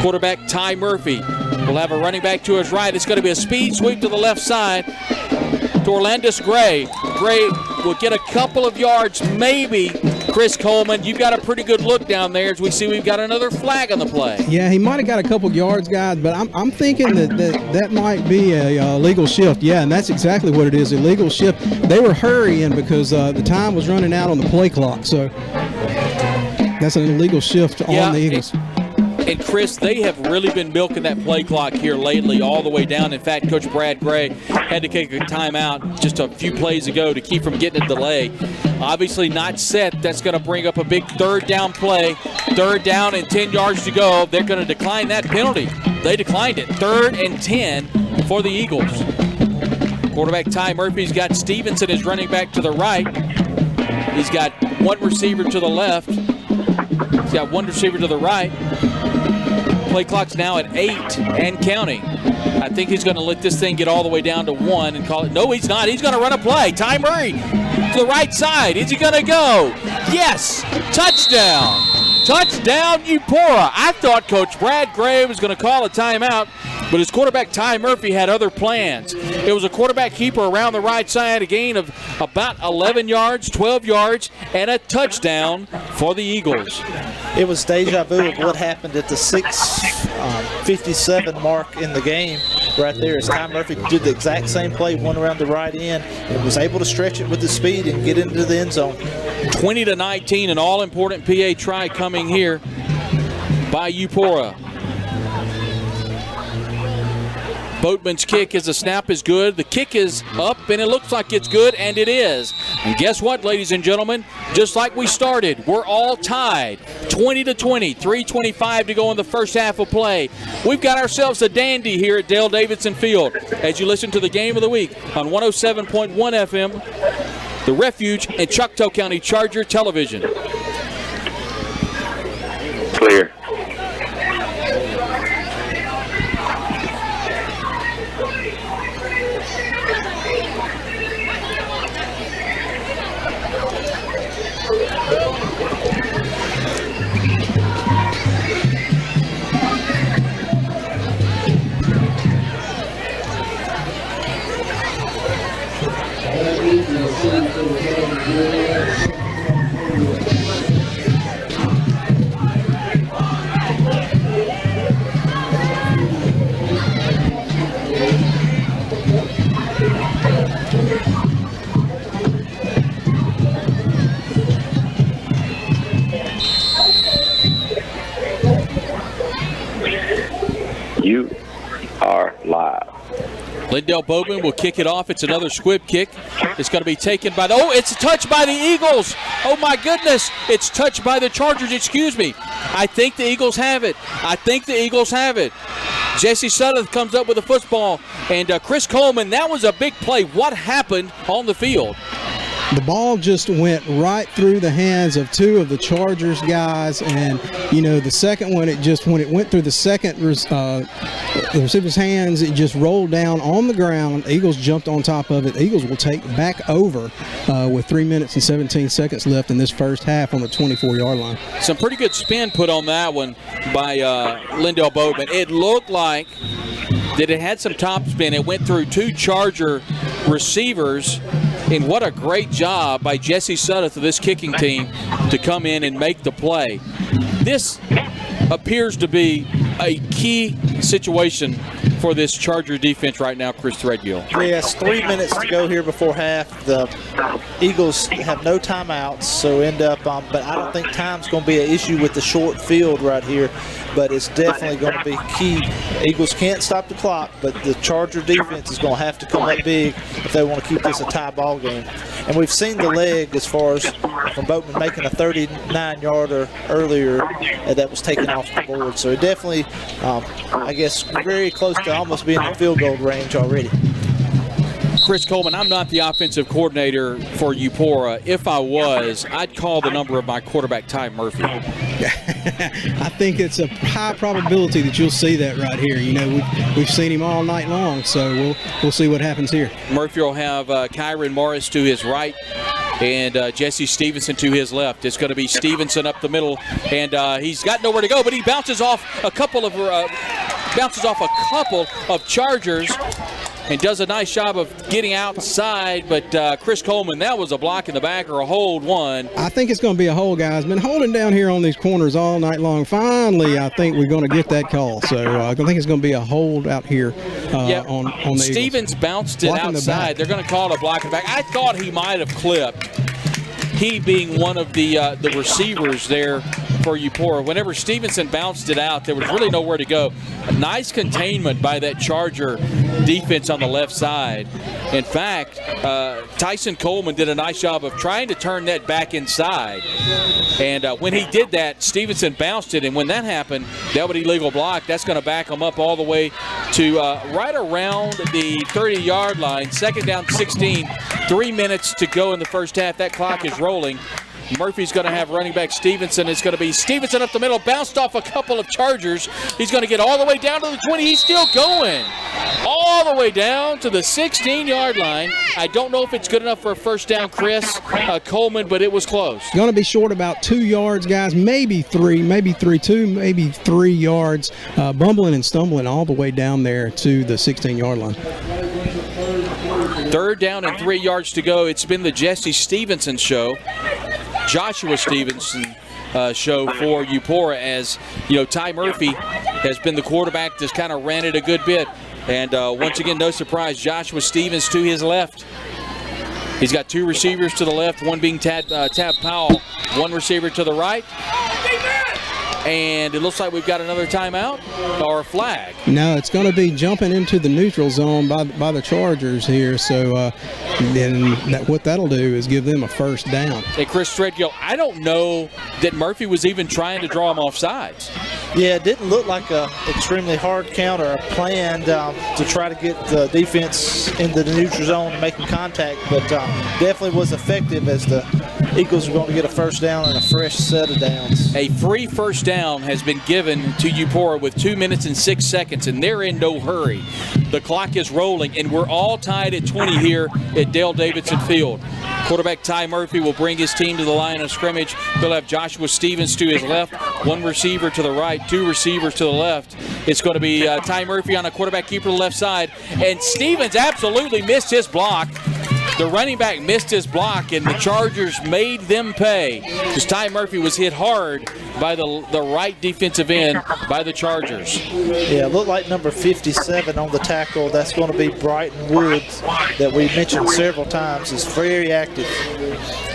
Quarterback Ty Murphy will have a running back to his right. It's going to be a speed sweep to the left side to Orlandis Gray. Gray will get a couple of yards, maybe. Chris Coleman, you've got a pretty good look down there as we see we've got another flag on the play. Yeah, he might have got a couple yards, guys, but I'm thinking that might be a illegal shift. Yeah, and that's exactly what it is, illegal shift. They were hurrying because the time was running out on the play clock, so that's an illegal shift on the Eagles. And Chris, they have really been milking that play clock here lately all the way down. In fact, Coach Brad Gray had to take a timeout just a few plays ago to keep from getting a delay. Obviously not set. That's going to bring up a big third down play. 3rd down and 10 yards to go. They're going to decline that penalty. They declined it. 3rd and 10 for the Eagles. Quarterback Ty Murphy's got Stevenson as running back to the right. He's got one receiver to the left. He's got one receiver to the right. Play clock's now at 8 and counting. I think he's going to let this thing get all the way down to 1 and call it. No, he's not. He's going to run a play. Ty Murray to the right side. Is he going to go? Yes. Touchdown. Touchdown, Eupora. I thought Coach Brad Gray was going to call a timeout, but his quarterback Ty Murphy had other plans. It was a quarterback keeper around the right side, a gain of about 11 yards, 12 yards, and a touchdown for the Eagles. It was deja vu of what happened at the 6:57 mark in the game right there as Ty Murphy did the exact same play, one around the right end, and was able to stretch it with the speed and get into the end zone. 20-19, an all-important PA try coming here by Eupora. Boatman's kick as the snap is good. The kick is up, and it looks like it's good, and it is. And guess what, ladies and gentlemen? Just like we started, we're all tied. 20-20, 3:25 to go in the first half of play. We've got ourselves a dandy here at Dale Davidson Field as you listen to the Game of the Week on 107.1 FM, The Refuge, and Choctaw County Charger Television. Clear. You are live. Lindell Bowman will kick it off. It's another squib kick. It's going to be taken by the... Oh, it's touched by the Eagles. Oh, my goodness. It's touched by the Chargers. Excuse me. I think the Eagles have it. Jesse Sutton comes up with a football. And Chris Coleman, that was a big play. What happened on the field? The ball just went right through the hands of 2 of the Chargers guys, and the second one, when it went through the second the receiver's hands, it just rolled down on the ground. Eagles jumped on top of it. Eagles will take back over with 3 minutes and 17 seconds left in this first half on the 24-yard line. Some pretty good spin put on that one by Lindell Bowman. It looked like that it had some top spin. It went through 2 Charger receivers. And what a great job by Jesse Suddeth of this kicking team to come in and make the play. This appears to be a key situation for this Charger defense right now, Chris Threadgill. Yes, 3 minutes to go here before half. The Eagles have no timeouts, so end up but I don't think time's going to be an issue with the short field right here, but it's definitely going to be key. Eagles can't stop the clock, but the Charger defense is going to have to come up big if they want to keep this a tie ball game. And we've seen the leg as far as from Boatman making a 39-yarder earlier that was taken off the board. So it definitely, I guess, very close to almost being in field goal range already. Chris Coleman, I'm not the offensive coordinator for Eupora. If I was, I'd call the number of my quarterback, Ty Murphy. I think it's a high probability that you'll see that right here. You know, we've seen him all night long, so we'll see what happens here. Murphy will have Kyron Morris to his right and Jesse Stevenson to his left. It's going to be Stevenson up the middle, and he's got nowhere to go, but he bounces off a couple of Chargers and does a nice job of getting outside. But Chris Coleman, that was a block in the back or a hold one. I think it's going to be a hold, guys. Been holding down here on these corners all night long. Finally, I think we're going to get that call. So I think it's going to be a hold out here on the Stevens Eagles. Bounced it Blocking outside. They're going to call it a block in the back. I thought he might have clipped. He being one of the receivers there for Eupora. Whenever Stevenson bounced it out, there was really nowhere to go. A nice containment by that Charger defense on the left side. In fact, Tyson Coleman did a nice job of trying to turn that back inside. And when he did that, Stevenson bounced it. And when that happened, that would illegal block. That's going to back him up all the way to right around the 30-yard line. Second down, 16. 3 minutes to go in the first half. That clock is rolling. Murphy's going to have running back Stevenson. It's going to be Stevenson up the middle, bounced off a couple of Chargers. He's going to get all the way down to the 20. He's still going all the way down to the 16-yard line. I don't know if it's good enough for a first down, Chris Coleman, but it was close. Going to be short about 2 yards, guys, maybe 3 yards, bumbling and stumbling all the way down there to the 16-yard line. Third down and 3 yards to go. It's been the Jesse Stevenson show. Joshua Stevenson show for Eupora, as you know, Ty Murphy has been the quarterback that's kind of ran it a good bit. And once again, no surprise, Joshua Stevens to his left. He's got two receivers to the left, one being Tab Powell, one receiver to the right. And it looks like we've got another timeout or a flag. No, it's going to be jumping into the neutral zone by the Chargers here. So then what that'll do is give them a first down. Hey, Chris Threadgill, I don't know that Murphy was even trying to draw him off sides. Yeah, it didn't look like a extremely hard count or a plan to try to get the defense into the neutral zone and making contact, but definitely was effective as the Eagles are going to get a first down and a fresh set of downs. A free first down has been given to Eupora with 2 minutes and 6 seconds, and they're in no hurry. The clock is rolling, and we're all tied at 20 here at Dale Davidson Field. Quarterback Ty Murphy will bring his team to the line of scrimmage. He'll have Joshua Stevens to his left, one receiver to the right, two receivers to the left. It's going to be Ty Murphy on a quarterback keeper to the left side, and Stevens absolutely missed his block. The running back missed his block, and the Chargers made them pay because Ty Murphy was hit hard by the right defensive end by the Chargers. Yeah, it looked like number 57 on the tackle. That's going to be Brighton Woods that we mentioned several times. Is very active.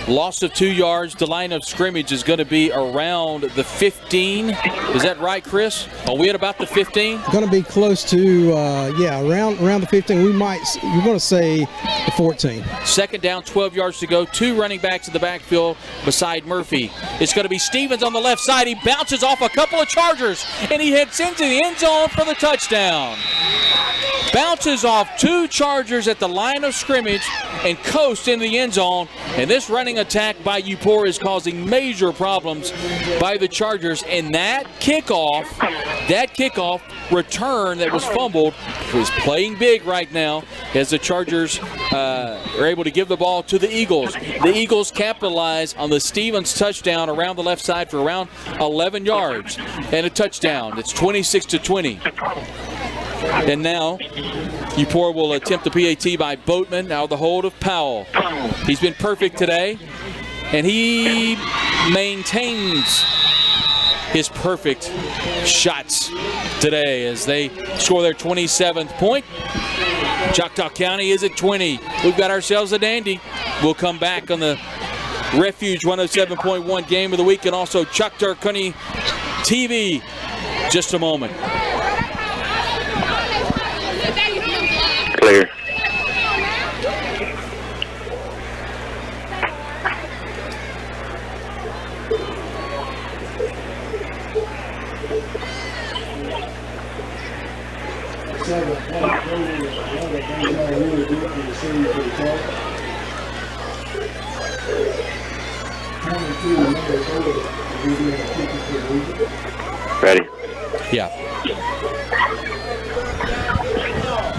Loss of 2 yards. The line of scrimmage is going to be around the 15. Is that right, Chris? Are we at about the 15? Going to be close to, around the 15. You're going to say the 14. Second down, 12 yards to go. Two running backs in the backfield beside Murphy. It's going to be Stevens on the left side. He bounces off a couple of Chargers, and he heads into the end zone for the touchdown. Bounces off two Chargers at the line of scrimmage and coasts in the end zone. And this running attack by Eupora is causing major problems by the Chargers. And that kickoff return that was fumbled is playing big right now as the Chargers are able to give the ball to the Eagles. The Eagles capitalize on the Stevens touchdown around the left side for around 11 yards and a touchdown. It's 26-20. And now Eupora will attempt the PAT by Boatman. Now the hold of Powell. He's been perfect today, and he maintains his perfect shots today as they score their 27th point. Choctaw County is at 20. We've got ourselves a dandy. We'll come back on the Refuge 107.1 game of the week and also Choctaw County TV just a moment. Clear. Ready? Yeah.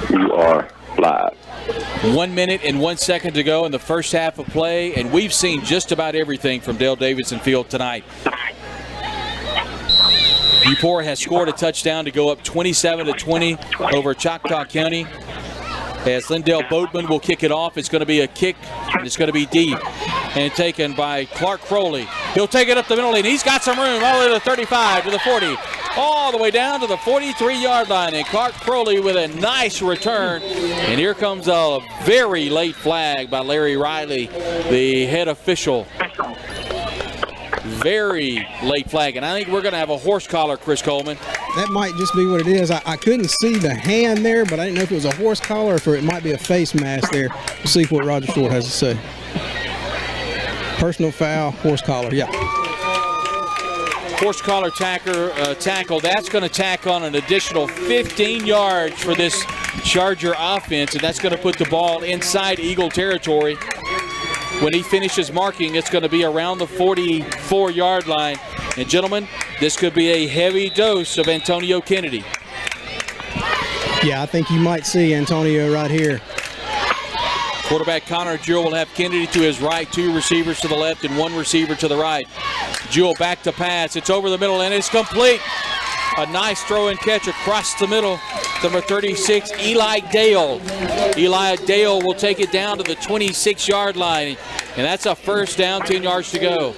You are live. 1 minute and 1 second to go in the first half of play, and we've seen just about everything from Dale Davidson Field tonight. Eupora has scored a touchdown to go up 27-20 over Choctaw County. As Lindell Boatman will kick it off, it's going to be a kick, and it's going to be deep. And taken by Clark Crowley. He'll take it up the middle, and he's got some room all the way to the 35, to the 40, all the way down to the 43-yard line. And Clark Crowley with a nice return. And here comes a very late flag by Larry Riley, the head official. Very late flag, and I think we're going to have a horse collar, Chris Coleman. That might just be what it is. I couldn't see the hand there, but I didn't know if it was a horse collar or if it might be a face mask there. We'll see what Roger Short has to say. Personal foul, horse collar, yeah. Horse collar tackle. That's going to tack on an additional 15 yards for this Charger offense, and that's going to put the ball inside Eagle territory. When he finishes marking, it's going to be around the 44-yard line. And gentlemen, this could be a heavy dose of Antonio Kennedy. Yeah, I think you might see Antonio right here. Quarterback Connor Jewell will have Kennedy to his right, 2 receivers to the left, and 1 receiver to the right. Jewell back to pass. It's over the middle, and it's complete. A nice throw and catch across the middle. Number 36, Eli Dale. Eli Dale will take it down to the 26-yard line, and that's a first down, 10 yards to go.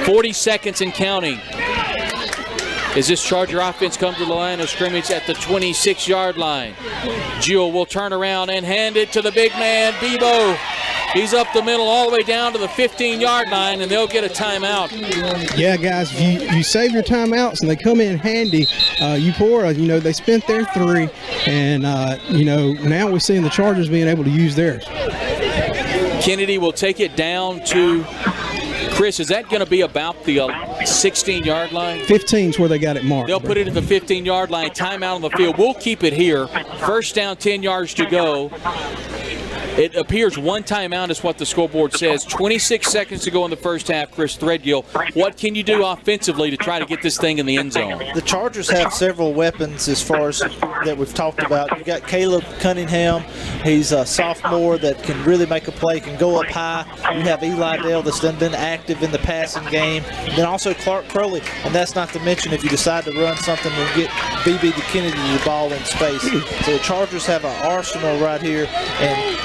40 seconds and counting. As this Charger offense comes to the line of scrimmage at the 26-yard line. Jewell will turn around and hand it to the big man, Bebo. He's up the middle all the way down to the 15-yard line, and they'll get a timeout. Yeah, guys, if you save your timeouts and they come in handy, Eupora, they spent their 3, and, now we're seeing the Chargers being able to use theirs. Kennedy will take it down to, Chris, is that going to be about the 16-yard line? 15 is where they got it marked. They'll put it at the 15-yard line, timeout on the field. We'll keep it here. First down, 10 yards to go. It appears 1 timeout is what the scoreboard says. 26 seconds to go in the first half, Chris Threadgill. What can you do offensively to try to get this thing in the end zone? The Chargers have several weapons as far as that we've talked about. You've got Caleb Cunningham. He's a sophomore that can really make a play, can go up high. You have Eli Dale that's been active in the passing game. Then also Clark Crowley, and that's not to mention if you decide to run something and get BB the Kennedy the ball in space. So the Chargers have an arsenal right here, and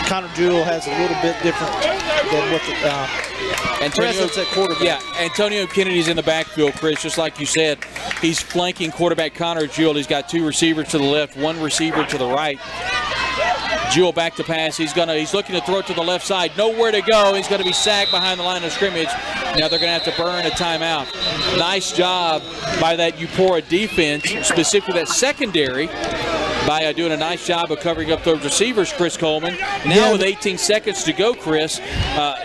Connor Jewell has a little bit different than what the presence at quarterback. Yeah, Antonio Kennedy's in the backfield, Chris, just like you said. He's flanking quarterback Connor Jewell. He's got 2 receivers to the left, 1 receiver to the right. Jewell back to pass. He's looking to throw it to the left side. Nowhere to go. He's going to be sacked behind the line of scrimmage. Now they're going to have to burn a timeout. Nice job by that Eupora defense, specifically that secondary, by doing a nice job of covering up those receivers, Chris Coleman. Now with 18 seconds to go, Chris,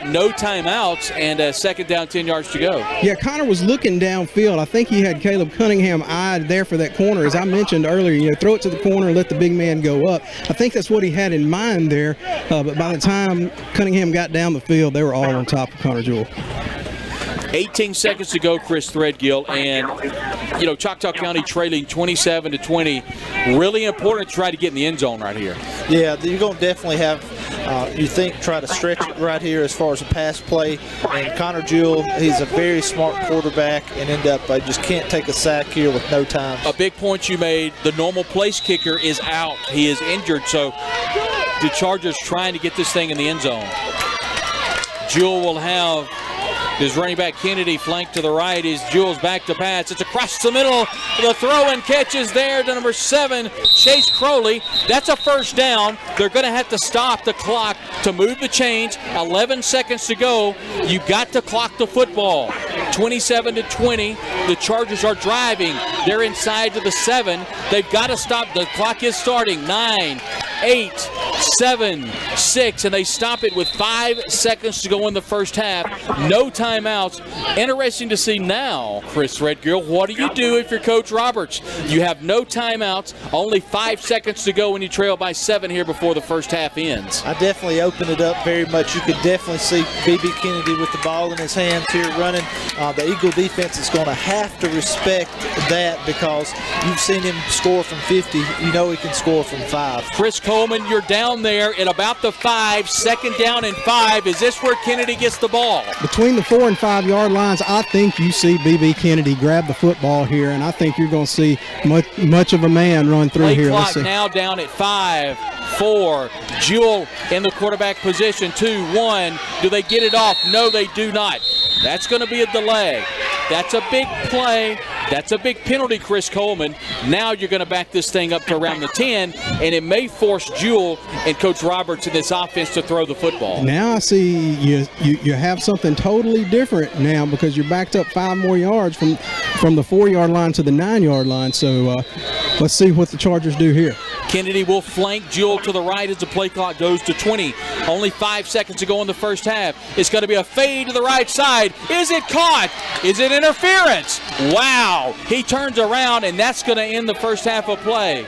no timeouts and a second down, 10 yards to go. Yeah, Connor was looking downfield. I think he had Caleb Cunningham eyed there for that corner. As I mentioned earlier, throw it to the corner and let the big man go up. I think that's what he had in mind there, but by the time Cunningham got down the field, they were all on top of Connor Jewell. 18 seconds to go, Chris Threadgill, and Choctaw County trailing 27-20. Really important to try to get in the end zone right here. Yeah, you're going to definitely have You think try to stretch it right here as far as a pass play. And Connor Jewell, he's a very smart quarterback and end up just can't take a sack here with no time. A big point you made, the normal place kicker is out. He is injured, so the Chargers trying to get this thing in the end zone. Jewell will have his running back Kennedy flanked to the right. Is Jewell's back to pass. It's across the middle. The throw and catch is there to number 7, Chase Crowley. That's a first down. They're going to have to stop the clock to move the chains. 11 seconds to go. You got to clock the football. 27-20. The Chargers are driving. They're inside to the 7. They've got to stop. The clock is starting. 9, 8, 7, 6, and they stop it with 5 seconds to go in the first half. No timeouts. Interesting to see now, Chris Redgill, what do you do if you're Coach Roberts? You have no timeouts, only 5 seconds to go when you trail by 7 here before the first half ends. I definitely opened it up very much. You could definitely see B.B. Kennedy with the ball in his hands here running. The Eagle defense is going to have to respect that because you've seen him score from 50. You know he can score from 5. Chris Coleman, you're down there at about the 5, second down and 5. Is this where Kennedy gets the ball? Between the 4 and 5 yard lines, I think you see B.B. Kennedy grab the football here, and I think you're going to see much of a man run through here. Play clock now down at 5, 4. Jewell in the quarterback position. 2, 1. Do they get it off? No, they do not. That's going to be a delay. That's a big play. That's a big penalty, Chris Coleman. Now you're going to back this thing up to around the 10, and it may force Jewell and Coach Roberts in this offense to throw the football. Now I see you have something totally different now because you're backed up 5 more yards from the 4 yard line to the 9 yard line. So let's see what the Chargers do here. Kennedy will flank Jewell to the right as the play clock goes to 20. Only 5 seconds to go in the first half. It's going to be a fade to the right side. Is it caught? Is it interference? Wow. He turns around, and that's going to end the first half of play.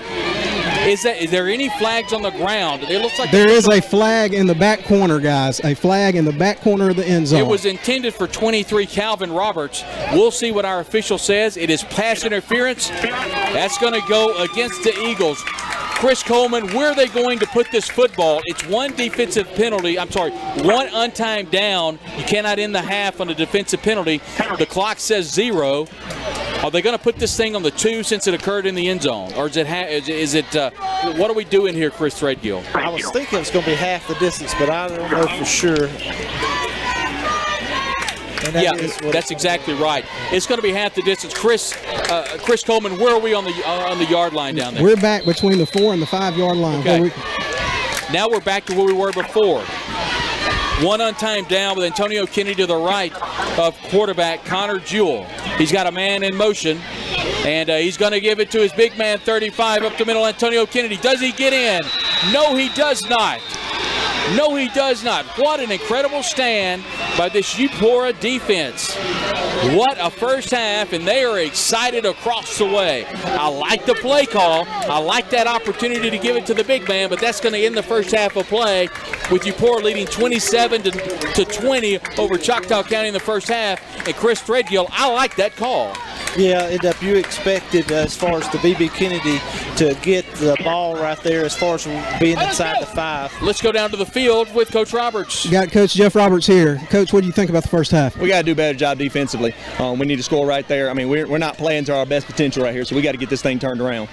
Is there any flags on the ground? It looks like there is a flag in the back corner, guys. A flag in the back corner of the end zone. It was intended for 23 Calvin Roberts. We'll see what our official says. It is pass interference. That's going to go against the Eagles. Chris Coleman, where are they going to put this football? It's one defensive penalty. One untimed down. You cannot end the half on a defensive penalty. The clock says 0. Are they going to put this thing on the 2 since it occurred in the end zone? Or is it what are we doing here, Chris Threadgill? I was thinking it was going to be half the distance, but I don't know for sure. Yeah, that's exactly right. It's going to be half the distance. Chris Coleman, where are we on the yard line down there? We're back between the 4 and the 5 yard line. Okay. Now we're back to where we were before. One untimed down with Antonio Kennedy to the right of quarterback Connor Jewell. He's got a man in motion, and he's going to give it to his big man, 35, up the middle, Antonio Kennedy. Does he get in? No, he does not. No, he does not. What an incredible stand by this Eupora defense. What a first half, and they are excited across the way. I like the play call. I like that opportunity to give it to the big man, but that's going to end the first half of play with Eupora leading 27-20 over Choctaw County in the first half. And Chris Threadgill, I like that call. Yeah, you expected as far as the B.B. Kennedy to get the ball right there as far as being inside the 5. Let's go down to the field with Coach Roberts. You got Coach Jeff Roberts here. Coach, what do you think about the first half? We got to do a better job defensively. We need to score right there. I mean, we're not playing to our best potential right here, so we got to get this thing turned around.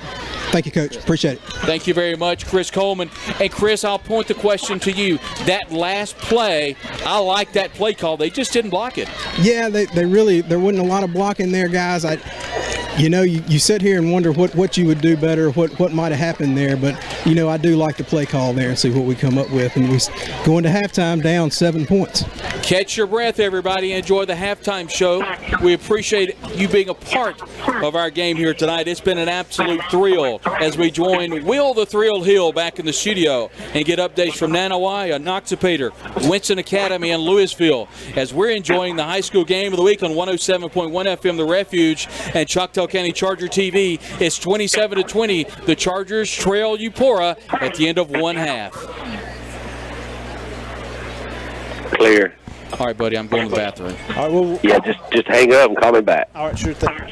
Thank you, Coach. Appreciate it. Thank you very much, Chris Coleman. And Chris, I'll point the question to you. That last play, I like that play call. They just didn't block it. Yeah, there wasn't a lot of blocking there, guys. You sit here and wonder what you would do better, what might have happened there, but I do like the play call there and see what we come up with, and we go into halftime down 7 points. Catch your breath, everybody. Enjoy the halftime show. We appreciate you being a part of our game here tonight. It's been an absolute thrill as we join Will the Thrill Hill back in the studio and get updates from Nanawai, Noxapater, Winston Academy, and Louisville as we're enjoying the high school game of the week on 107.1 FM The Refuge and Choctaw County Charger TV. It's 27-20. The Chargers trail Eupora at the end of one half. Clear. All right, buddy, I'm going to the bathroom. All right, well, Yeah, just hang up and call me back. all right, sure thing. I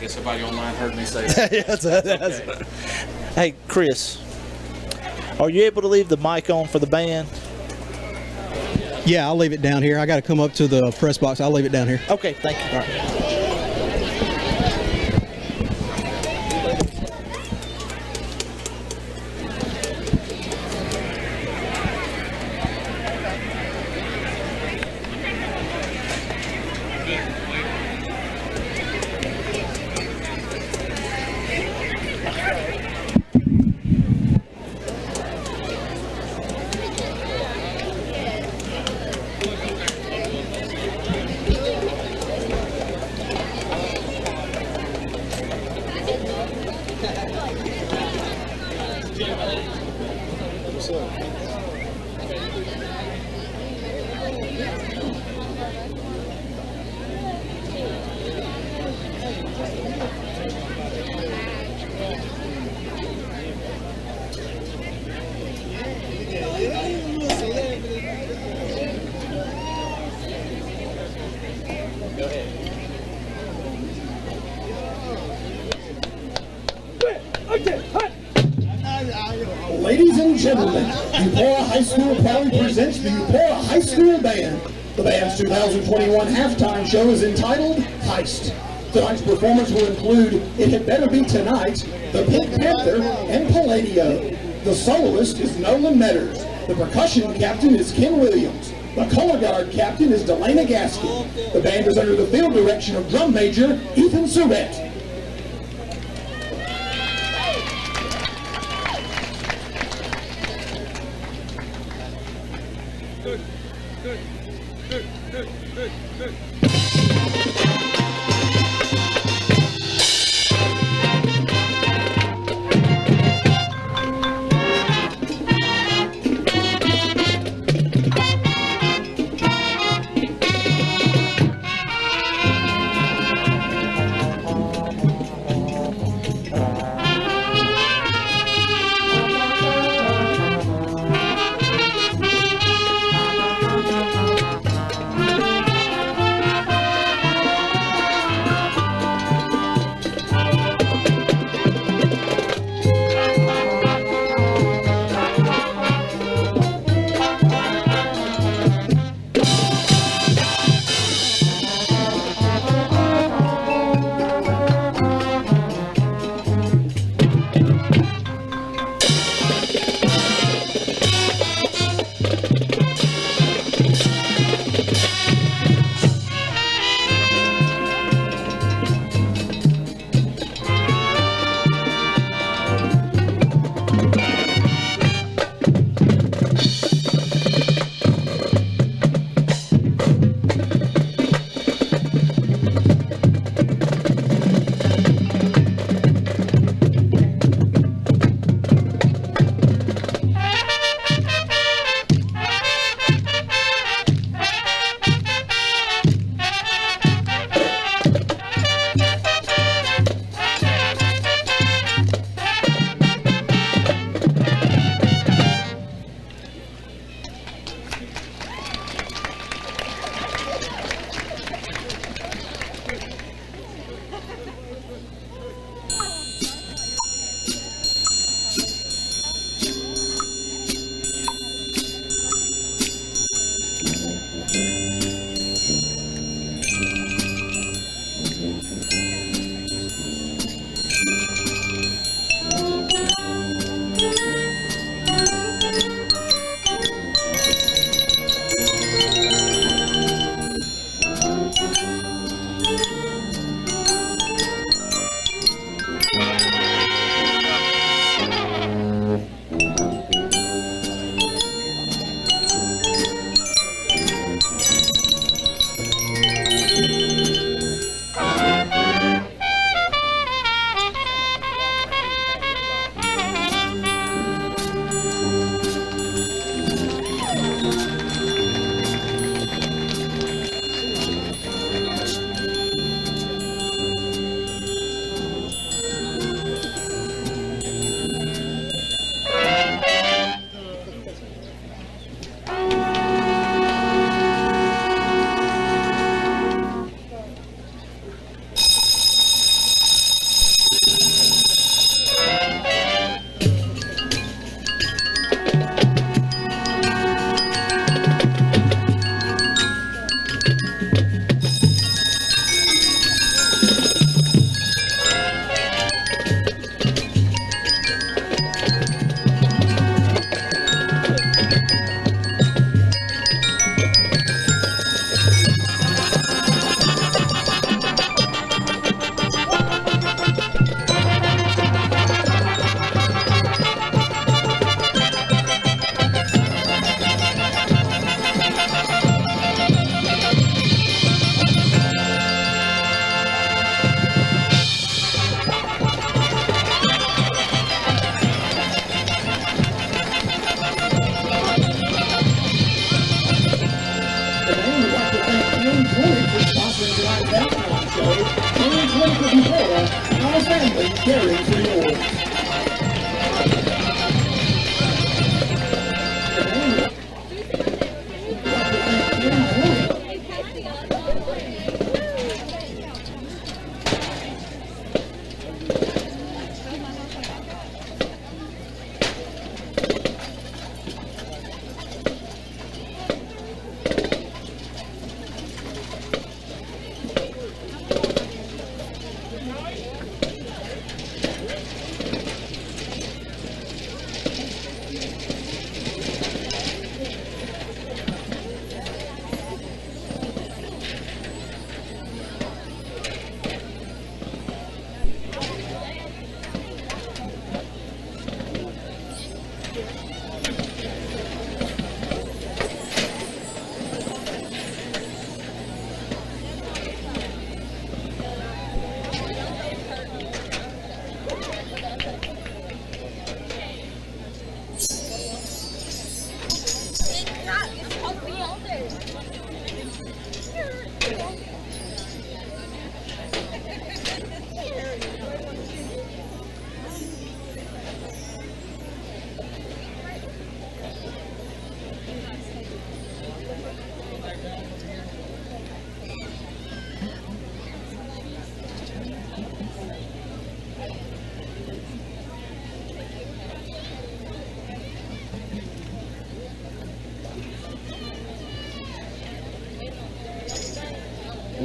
guess somebody online heard me say that. Hey, Chris, Are you able to leave the mic on for the band? Yeah, I'll leave it down here. I got to come up to the press box. I'll leave it down here. Okay, thank you. All right. Ladies and gentlemen, Eupora High School proudly presents the Eupora High School Band. The band's 2021 halftime show is entitled Heist. Tonight's performance will include It Had Better Be Tonight, The Pink Panther, and Palladio. The soloist is Nolan Metters. The percussion captain is Ken Williams. The color guard captain is Delana Gaskin. The band is under the field direction of drum major Ethan Surratt.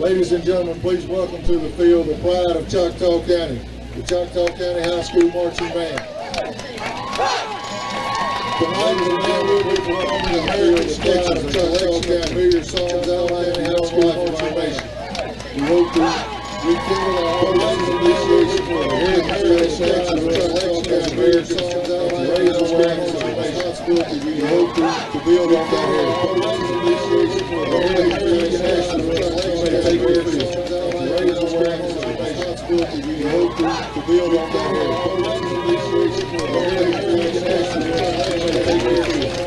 Ladies and gentlemen, please welcome to the field the pride of Choctaw County, the Choctaw County High School Marching Band. Tonight, the band will be performing the American sketches of Choctaw County, familiar songs outlined in High School Marching Band. We hope to rekindle our audience appreciation for the heritage sketches of Choctaw County, familiar songs outlined in High School Marching Band. We hope to build on that heritage appreciation for the heritage sketches of Choctaw County, take care of yourself. Raise awareness of the responsibility we hope to build on that heritage appreciation for the heritage sketches of Choctaw County, take care of yourself.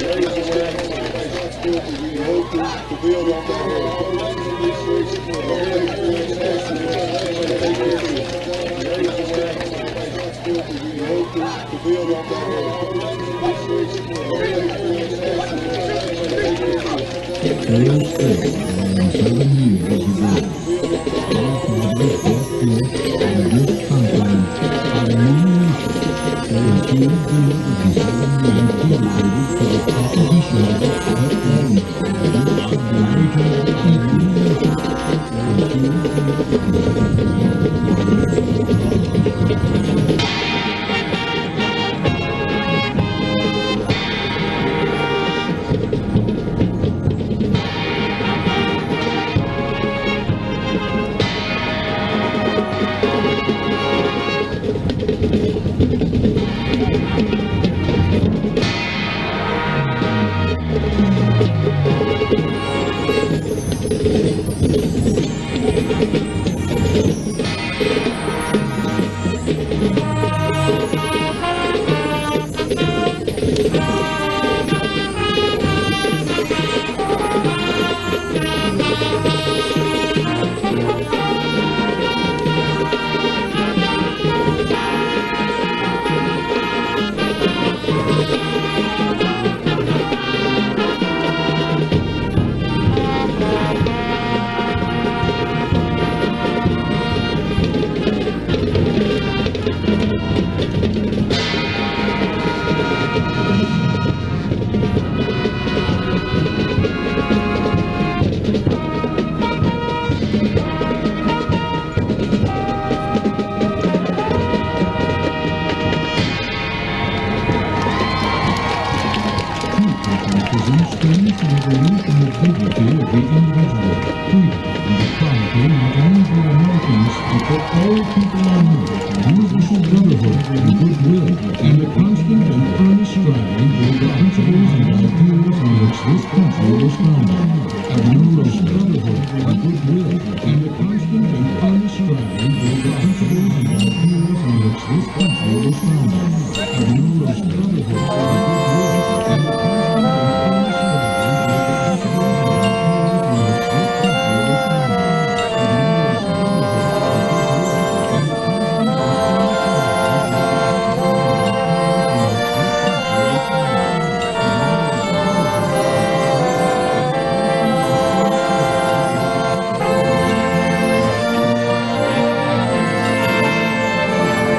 Raise awareness of the responsibility we hope to build on that heritage appreciation for the heritage sketches of Choctaw County, take care of yourself. Raise awareness of the responsibility we hope to build on that heritage appreciation for the heritage sketches of Choctaw County, take care of yourself.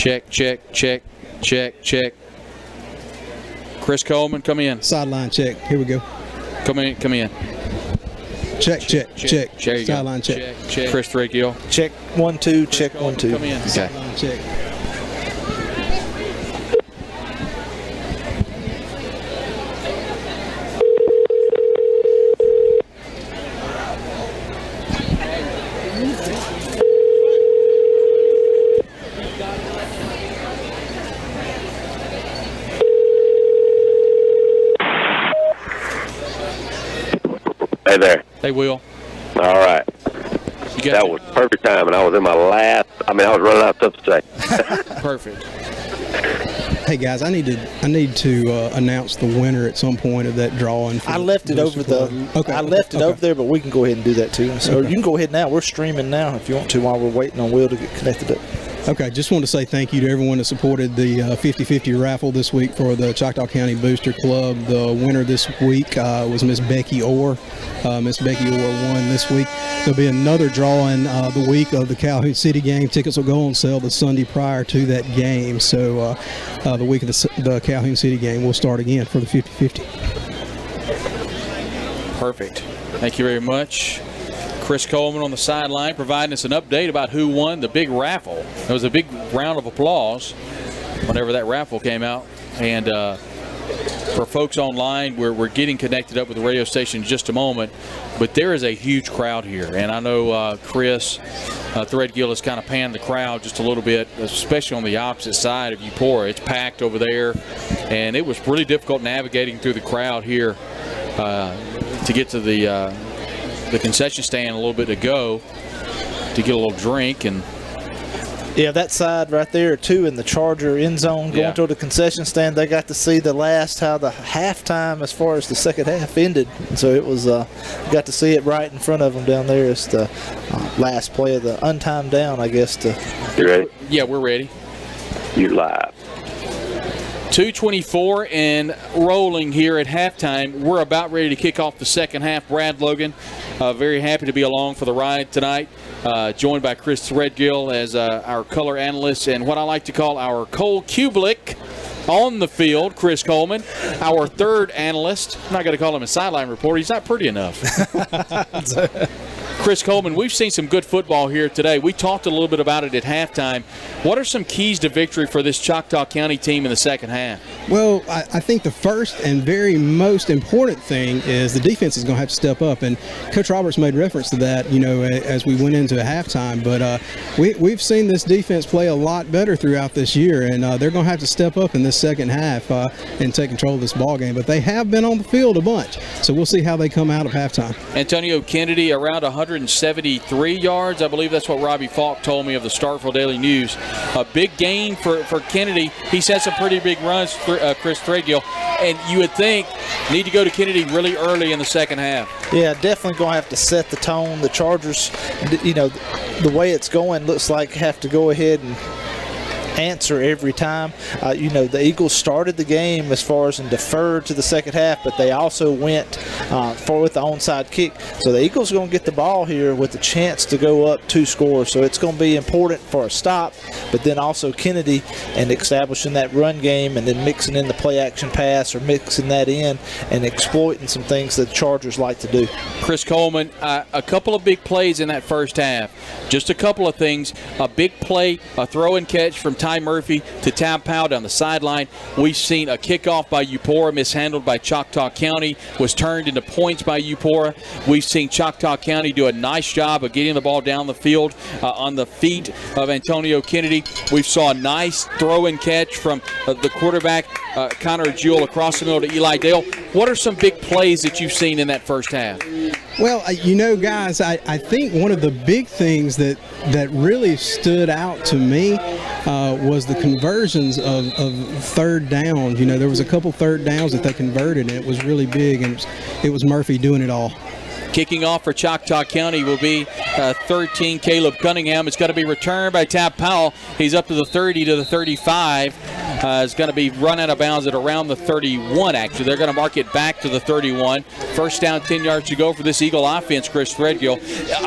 Check, check, check, check, check. Chris Coleman, come in. Sideline check. Here we go. Come in. Check. There you Sideline go. check. Chris Threadgill. Check 1 2. Check 1 2. Come in. Okay. Sideline check. Hey there. Hey, Will. All right. You got That was perfect time, and I was in my last. I was running out of stuff to say. perfect. Hey guys, I need to announce the winner at some point of that drawing. I left it over there, but we can go ahead and do that too. So you can go ahead now. We're streaming now if you want to while we're waiting on Will to get connected up. Okay, just want to say thank you to everyone that supported the 50-50 raffle this week for the Choctaw County Booster Club. The winner this week was Miss Becky Orr. Miss Becky Orr won this week. There'll be another drawing the week of the Calhoun City game. Tickets will go on sale the Sunday prior to that game. So the week of the Calhoun City game, we'll start again for the 50-50. Perfect. Thank you very much. Chris Coleman on the sideline providing us an update about who won the big raffle. There was a big round of applause whenever that raffle came out. And for folks online, we're getting connected up with the radio station in just a moment. But there is a huge crowd here. And I know Chris Threadgill has kind of panned the crowd just a little bit, especially on the opposite side of Eupora. It's packed over there. And it was really difficult navigating through the crowd here to get to the concession stand a little bit to go to get a little drink. And yeah, that side right there too in the Charger end zone going toward the concession stand, they got to see the how the halftime as far as the second half ended. So it was got to see it right in front of them down there. It's the last play of the untimed down, I guess. You ready? Yeah, we're ready. You're live. 2:24 and rolling here at halftime. We're about ready to kick off the second half. Brad Logan, very happy to be along for the ride tonight, joined by Chris Threadgill as our color analyst and what I like to call our Cole Kubelik on the field, Chris Coleman, our third analyst. I'm not going to call him a sideline reporter. He's not pretty enough. Chris Coleman, we've seen some good football here today. We talked a little bit about it at halftime. What are some keys to victory for this Choctaw County team in the second half? Well, I think the first and very most important thing is the defense is going to have to step up. And Coach Roberts made reference to that, as we went into halftime. But we've seen this defense play a lot better throughout this year, and they're going to have to step up in this second half and take control of this ball game. But they have been on the field a bunch, so we'll see how they come out of halftime. Antonio Kennedy around 173 yards. I believe that's what Robbie Falk told me of the Starkville Daily News. A big game for Kennedy. He's had some pretty big runs for Chris Threadgill, and you would think need to go to Kennedy really early in the second half. Yeah, definitely going to have to set the tone. The Chargers, the way it's going looks like have to go ahead and answer every time. The Eagles started the game as far as and deferred to the second half, but they also went with the onside kick. So the Eagles are going to get the ball here with the chance to go up 2 scores. So it's going to be important for a stop, but then also Kennedy and establishing that run game and then mixing in the play action pass or mixing that in and exploiting some things that the Chargers like to do. Chris Coleman, a couple of big plays in that first half. Just a couple of things. A big play, a throw and catch from Ty Murphy to Tab Powell down the sideline. We've seen a kickoff by Eupora mishandled by Choctaw County, was turned into points by Eupora. We've seen Choctaw County do a nice job of getting the ball down the field on the feet of Antonio Kennedy. We saw a nice throw and catch from the quarterback, Connor Jewell, across the middle to Eli Dale. What are some big plays that you've seen in that first half? Well, guys, I think one of the big things that really stood out to me was the conversions of third downs. There was a couple third downs that they converted, and it was really big, and it was Murphy doing it all. Kicking off for Choctaw County will be 13, Caleb Cunningham. It's got to be returned by Tab Powell. He's up to the 30 to the 35. is going to be run out of bounds at around the 31, actually. They're going to mark it back to the 31. First down, 10 yards to go for this Eagle offense, Chris Threadgill.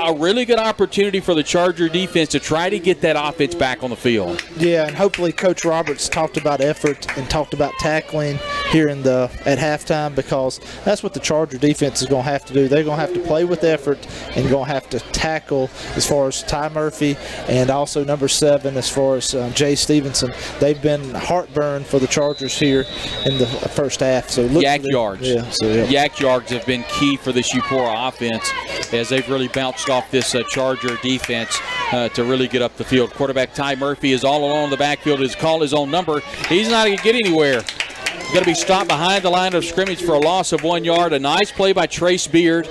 A really good opportunity for the Charger defense to try to get that offense back on the field. Yeah, and hopefully Coach Roberts talked about effort and talked about tackling here at halftime, because that's what the Charger defense is going to have to do. They're going to have to play with effort and going to have to tackle as far as Ty Murphy and also number 7 as far as Jay Stevenson. They've been heartburn for the Chargers here in the first half. So Yak yards. Yeah, Yak yards have been key for this Eupora offense as they've really bounced off this Charger defense to really get up the field. Quarterback Ty Murphy is all alone in the backfield. He's called his own number. He's not going to get anywhere. Going to be stopped behind the line of scrimmage for a loss of 1 yard. A nice play by Trace Beard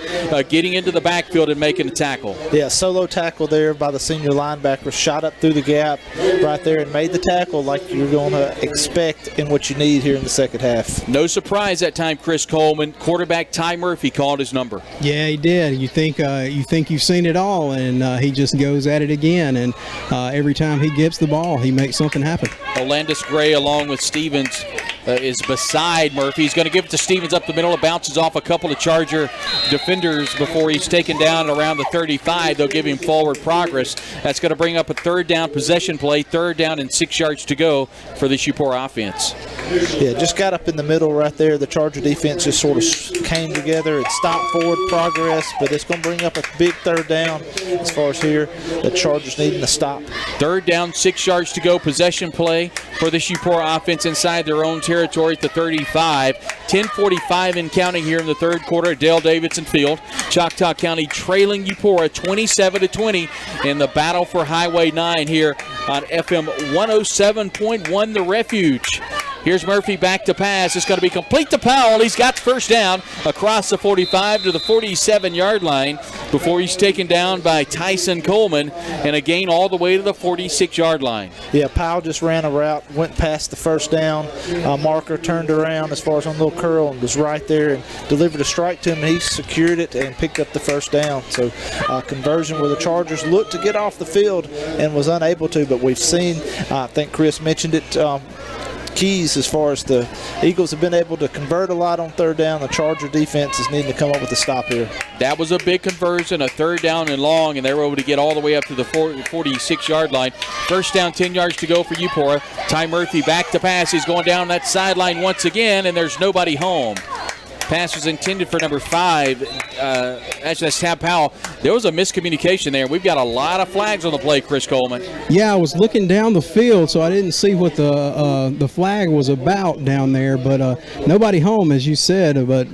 getting into the backfield and making a tackle. Yeah, solo tackle there by the senior linebacker. Shot up through the gap right there and made the tackle like you're going to expect and what you need here in the second half. No surprise that time, Chris Coleman. Quarterback Ty Murphy called his number. Yeah, he did. You think you've seen it all, and he just goes at it again. And every time he gets the ball, he makes something happen. Olandis Gray along with Stevens is beside Murphy. He's going to give it to Stevens up the middle. It bounces off a couple of Charger defenders before he's taken down around the 35. They'll give him forward progress. That's going to bring up a third down possession play, 3rd down and 6 yards to go for the Eupora offense. Yeah, just got up in the middle right there. The Charger defense just sort of came together. It stopped forward progress, but it's going to bring up a big 3rd down as far as here. The Chargers needing to stop. 3rd down, 6 yards to go, possession play for the Eupora offense inside their own territory at the 35. 10:45 in counting here in the 3rd quarter at Dale Davidson Field. Choctaw County trailing Eupora 27-20 in the battle for Highway 9 here on FM 107.1 The Refuge. Here's Murphy back to pass. It's going to be complete to Powell. He's got the first down across the 45 to the 47-yard line before he's taken down by Tyson Coleman, and a gain all the way to the 46-yard line. Yeah, Powell just ran a route, went past the first down marker, turned around as far as on a little curl, and was right there and delivered a strike to him. He secured it and picked up the first down. So conversion where the Chargers looked to get off the field and was unable to, but we've seen, I think Chris mentioned it, keys as far as the Eagles have been able to convert a lot on 3rd down. The Charger defense is needing to come up with a stop here. That was a big conversion, a 3rd down and long, and they were able to get all the way up to the 46-yard line. First down, 10 yards to go for Eupora. Ty Murphy back to pass. He's going down that sideline once again, and there's nobody home. Pass was intended for number 5. Actually, that's Tab Powell. There was a miscommunication there. We've got a lot of flags on the play, Chris Coleman. Yeah, I was looking down the field, so I didn't see what the flag was about down there. But nobody home, as you said. But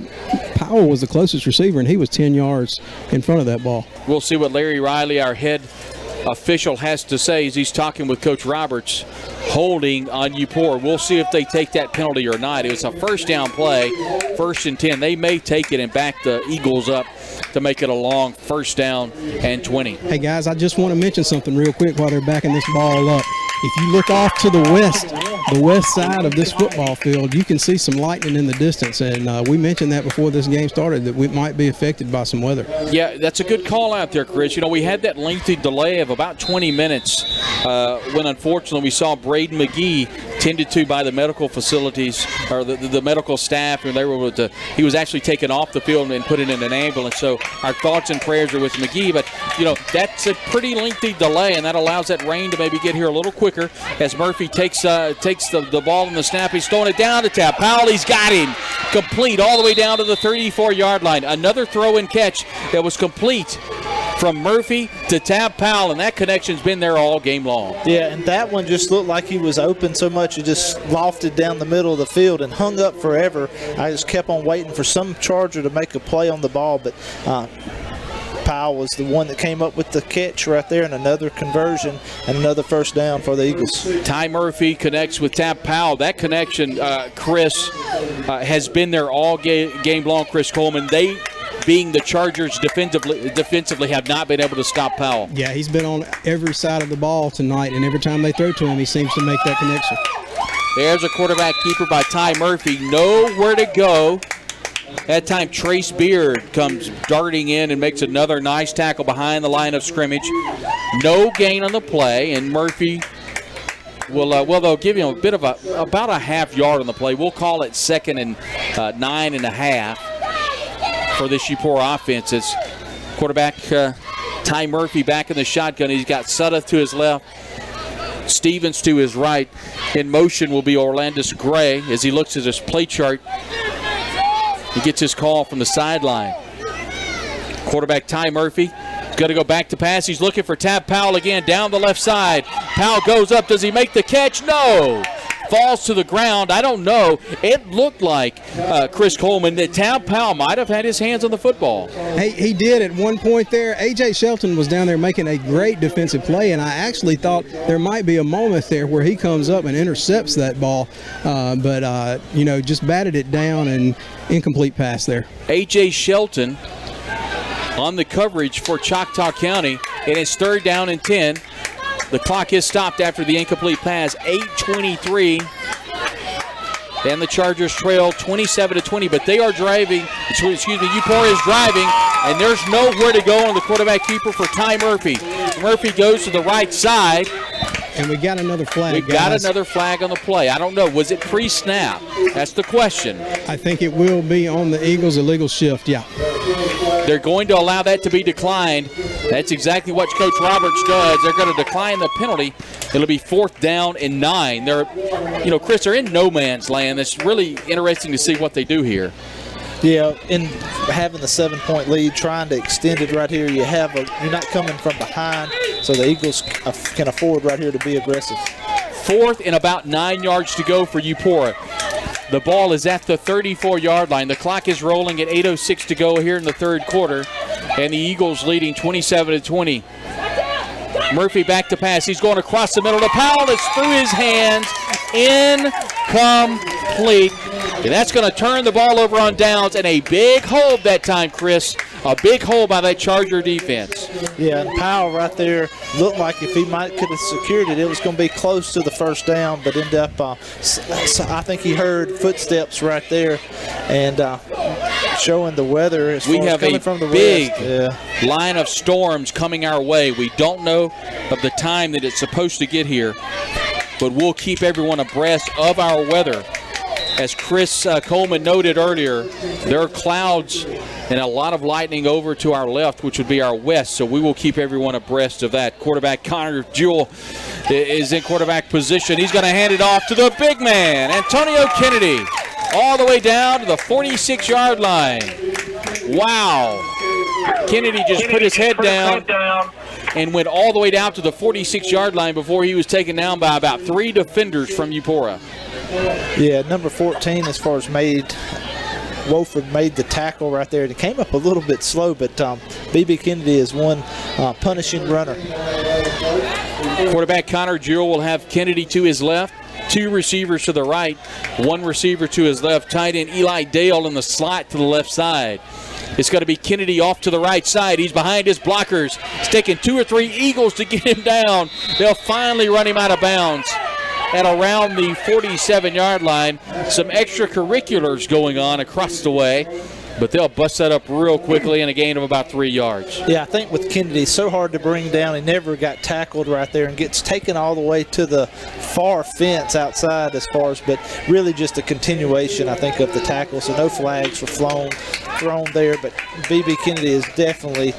Powell was the closest receiver, and he was 10 yards in front of that ball. We'll see what Larry Riley, our head official, has to say as he's talking with Coach Roberts. Holding on Eupora. We'll see if they take that penalty or not. It was a first down play, 1st and 10. They may take it and back the Eagles up to make it a long 1st down and 20. Hey, guys, I just want to mention something real quick while they're backing this ball up. If you look off to the west side of this football field, you can see some lightning in the distance, and we mentioned that before this game started, that we might be affected by some weather. Yeah, that's a good call out there, Chris. You know, we had that lengthy delay of about 20 minutes when, unfortunately, we saw Braden McGee tended to by the medical facilities or the medical staff, and they were able to. He was actually taken off the field and put in an ambulance. So our thoughts and prayers are with McGee. But you know, that's a pretty lengthy delay, and that allows that rain to maybe get here a little quicker as Murphy takes the ball in the snap. He's throwing it down to Tab Powell. He's got him complete all the way down to the 34-yard line. Another throw and catch that was complete from Murphy to Tab Powell, and that connection's been there all game long. Yeah, and that one just looked like he was open so much it just lofted down the middle of the field and hung up forever. I just kept on waiting for some Charger to make a play on the ball, but Powell was the one that came up with the catch right there, and another conversion and another 1st down for the Eagles. Ty Murphy connects with Tab Powell. That connection, Chris, has been there all game long, Chris Coleman. They, being the Chargers defensively, have not been able to stop Powell. Yeah, he's been on every side of the ball tonight, and every time they throw to him, he seems to make that connection. There's a quarterback keeper by Ty Murphy. Nowhere to go. That time, Trace Beard comes darting in and makes another nice tackle behind the line of scrimmage. No gain on the play, and Murphy They'll give him a bit of about a half yard on the play. We'll call it 2nd and 9.5 for this Eupora offense. It's quarterback Ty Murphy back in the shotgun. He's got Sudduth to his left, Stevens to his right. In motion will be Orlandis Gray as he looks at his play chart. He gets his call from the sideline. Quarterback Ty Murphy is going to go back to pass. He's looking for Tab Powell again down the left side. Powell goes up. Does he make the catch? No. Falls to the ground. I don't know. It looked like, Chris Coleman, that Tab Powell might have had his hands on the football. He did at one point there. A.J. Shelton was down there making a great defensive play, and I actually thought there might be a moment there where he comes up and intercepts that ball, but just batted it down and incomplete pass there. A.J. Shelton on the coverage for Choctaw County, and it's 3rd down and 10. The clock is stopped after the incomplete pass. 8:23. And the Chargers trail 27-20, but they are driving. Eupora is driving, and there's nowhere to go on the quarterback keeper for Ty Murphy. Murphy goes to the right side. And we got another flag. We've got another flag on the play. I don't know. Was it pre-snap? That's the question. I think it will be on the Eagles' illegal shift, yeah. They're going to allow that to be declined. That's exactly what Coach Roberts does. They're going to decline the penalty. It'll be 4th down and 9. Chris, they're in no man's land. It's really interesting to see what they do here. Yeah, in having the 7-point lead, trying to extend it right here, you're not coming from behind, so the Eagles can afford right here to be aggressive. 4th and about 9 yards to go for Eupora. The ball is at the 34-yard line. The clock is rolling at 8:06 to go here in the 3rd quarter, and the Eagles leading 27-20. Murphy back to pass. He's going across the middle to Powell. It's through his hands. Incomplete. And that's going to turn the ball over on downs, and a big hold that time, Chris. A big hold by that Charger defense. Yeah, and Powell right there looked like if he could have secured it, it was going to be close to the 1st down, but ended up, I think he heard footsteps right there, and showing the weather as far as coming from the big west. Line of storms coming our way. We don't know of the time that it's supposed to get here, but we'll keep everyone abreast of our weather. As Chris Coleman noted earlier, there are clouds and a lot of lightning over to our left, which would be our west, so we will keep everyone abreast of that. Quarterback Connor Jewell is in quarterback position. He's going to hand it off to the big man, Antonio Kennedy, all the way down to the 46-yard line. Wow. Kennedy just put his head down and went all the way down to the 46-yard line before he was taken down by about 3 defenders from Eupora. Yeah, number 14 as far as Wofford made the tackle right there. It came up a little bit slow, but B.B. Kennedy is one punishing runner. Quarterback Connor Jewell will have Kennedy to his left, 2 receivers to the right, 1 receiver to his left. Tight end Eli Dale in the slot to the left side. It's going to be Kennedy off to the right side. He's behind his blockers. It's taking 2 or 3 Eagles to get him down. They'll finally run him out of bounds at around the 47-yard line. Some extracurriculars going on across the way, but they'll bust that up real quickly in a gain of about 3 yards. Yeah, I think with Kennedy, so hard to bring down. He never got tackled right there and gets taken all the way to the far fence outside but really just a continuation, I think, of the tackle. So no flags were thrown there, but B.B. Kennedy is definitely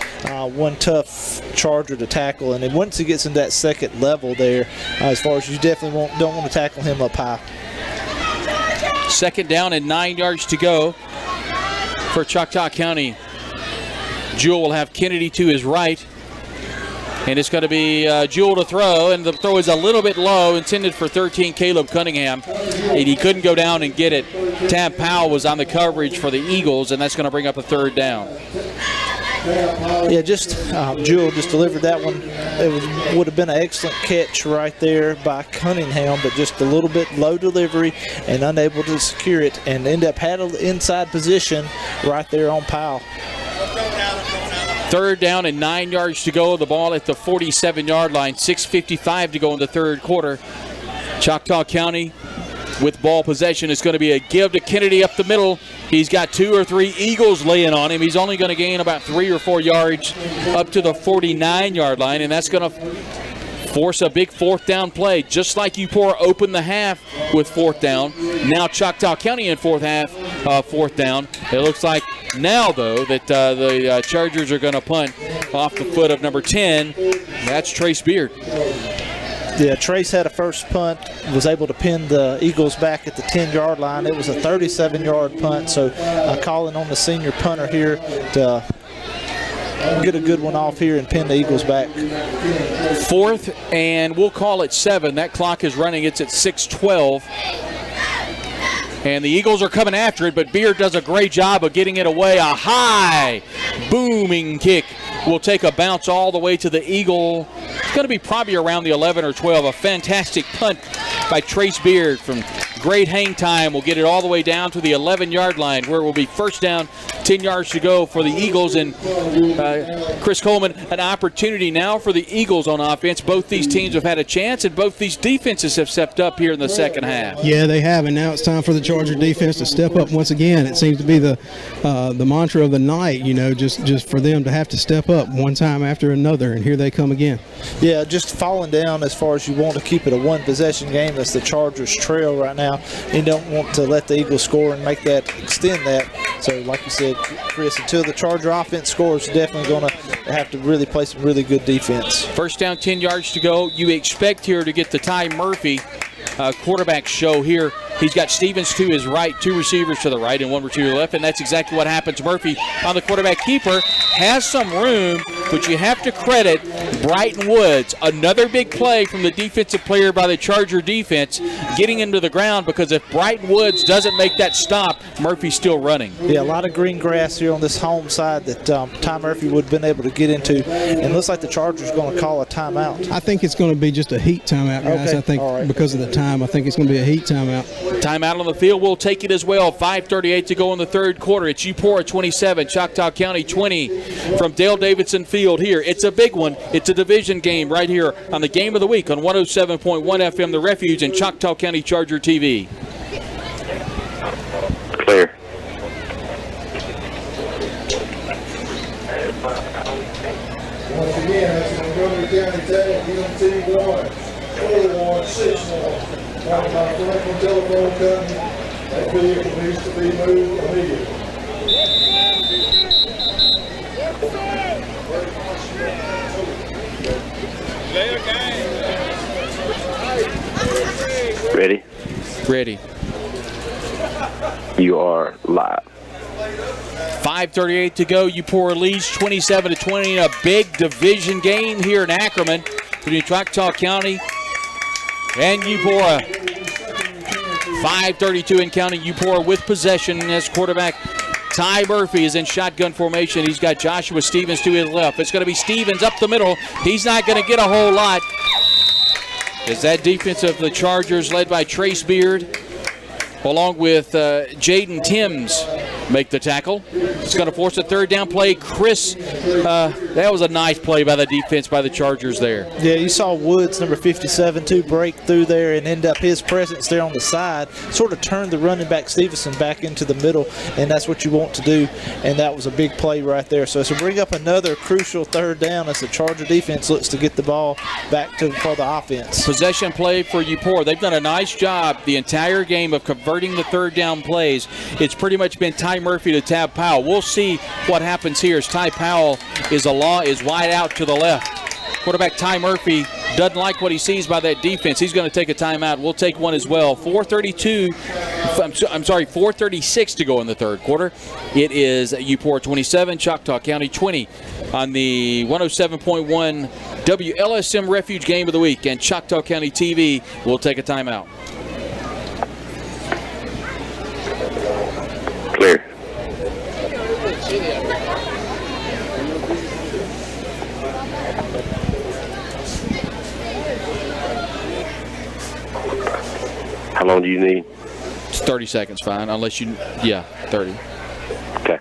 one tough Charger to tackle. And then once he gets into that second level there, as far as you definitely don't want to tackle him up high. 2nd down and 9 yards to go for Choctaw County. Jewell will have Kennedy to his right, and it's going to be Jewell to throw, and the throw is a little bit low, intended for 13 Caleb Cunningham, and he couldn't go down and get it. Tab Powell was on the coverage for the Eagles, and that's going to bring up a 3rd down. Yeah, Jewell just delivered that one. It would have been an excellent catch right there by Cunningham, but just a little bit low delivery and unable to secure it, and end up had an inside position right there on Powell. 3rd down and 9 yards to go. The ball at the 47-yard line. 6:55 to go in the 3rd quarter. Choctaw County with ball possession. It's going to be a give to Kennedy up the middle. He's got 2 or 3 Eagles laying on him. He's only going to gain about 3 or 4 yards up to the 49-yard line, and that's going to force a big fourth down play, just like Eupora opened the half with fourth down. Now Choctaw County in fourth down. It looks like now, though, that the Chargers are going to punt off the foot of number 10. That's Trace Beard. Yeah, Trace had a first punt, was able to pin the Eagles back at the 10-yard line. It was a 37-yard punt, so calling on the senior punter here to get a good one off here and pin the Eagles back. Fourth, and we'll call it 7. That clock is running. It's at 6:12. And the Eagles are coming after it, but Beard does a great job of getting it away. A high, booming kick will take a bounce all the way to the Eagle. It's going to be probably around the 11 or 12. A fantastic punt by Trace Beard from great hang time. Will get it all the way down to the 11-yard line, where it will be first down, 10 yards to go for the Eagles. And Chris Coleman, an opportunity now for the Eagles on offense. Both these teams have had a chance, and both these defenses have stepped up here in the second half. Yeah, they have, and now it's time for the Charger defense to step up once again. It seems to be the mantra of the night, just for them to have to step up one time after another, and here they come again. Yeah, just falling down as far as you want to keep it a one-possession game. That's the Chargers' trail right now. You don't want to let the Eagles score and make that, extend that. So, like you said, Chris, until the Charger offense scores, definitely going to have to really play some really good defense. First down, 10 yards to go. You expect here to get the Ty Murphy quarterback show here. He's got Stevens to his right, 2 receivers to the right and 1 receiver to the left, and that's exactly what happens. Murphy on the quarterback keeper has some room, but you have to credit Brighton Woods. Another big play from the defensive player by the Charger defense, getting into the ground, because if Brighton Woods doesn't make that stop, Murphy's still running. Yeah, a lot of green grass here on this home side that Ty Murphy would have been able to get into, and it looks like the Chargers are going to call a timeout. I think it's going to be just a heat timeout, guys. Okay. I think because of the time, I think it's going to be a heat timeout. Timeout on the field. We'll take it as well. 5:38 to go in the third quarter. It's Eupora 27, Choctaw County 20 from Dale Davidson Field here. It's a big one. It's a division game right here on the Game of the Week on 107.1 FM, The Refuge, and Choctaw County Charger TV. Clear. Once again, that's Montgomery County Tech, UMT 1, 4-1, 6-1. Talking about Franklin Telephone Company, that vehicle needs to be moved immediately. Ready? Ready. You are live. 5:38 to go. Eupora leads 27-20 in a big division game here in Ackerman between Choctaw County and Eupora. 5:32 in counting. Eupora with possession as quarterback Ty Murphy is in shotgun formation. He's got Joshua Stevens to his left. It's going to be Stevens up the middle. He's not going to get a whole lot. Is that defense of the Chargers led by Trace Beard along with Jaden Timms make the tackle. It's going to force a third down play. Chris, that was a nice play by the defense by the Chargers there. Yeah, you saw Woods, number 57, too, break through there and end up his presence there on the side. Sort of turned the running back Stevenson back into the middle, and that's what you want to do. And that was a big play right there. So bring up another crucial third down as the Charger defense looks to get the ball back for the offense. Possession play for Eupora. They've done a nice job the entire game of converting the third down plays. It's pretty much been Ty Murphy to Tab Powell. We'll see what happens here as Ty Powell is wide out to the left. Quarterback Ty Murphy doesn't like what he sees by that defense. He's going to take a timeout. We'll take one as well. 4:36 to go in the third quarter. It is Eupora 27, Choctaw County 20 on the 107.1 WLSM Refuge Game of the Week, and Choctaw County TV will take a timeout. Clear. How long do you need? It's 30 seconds, fine, unless you, 30. Okay.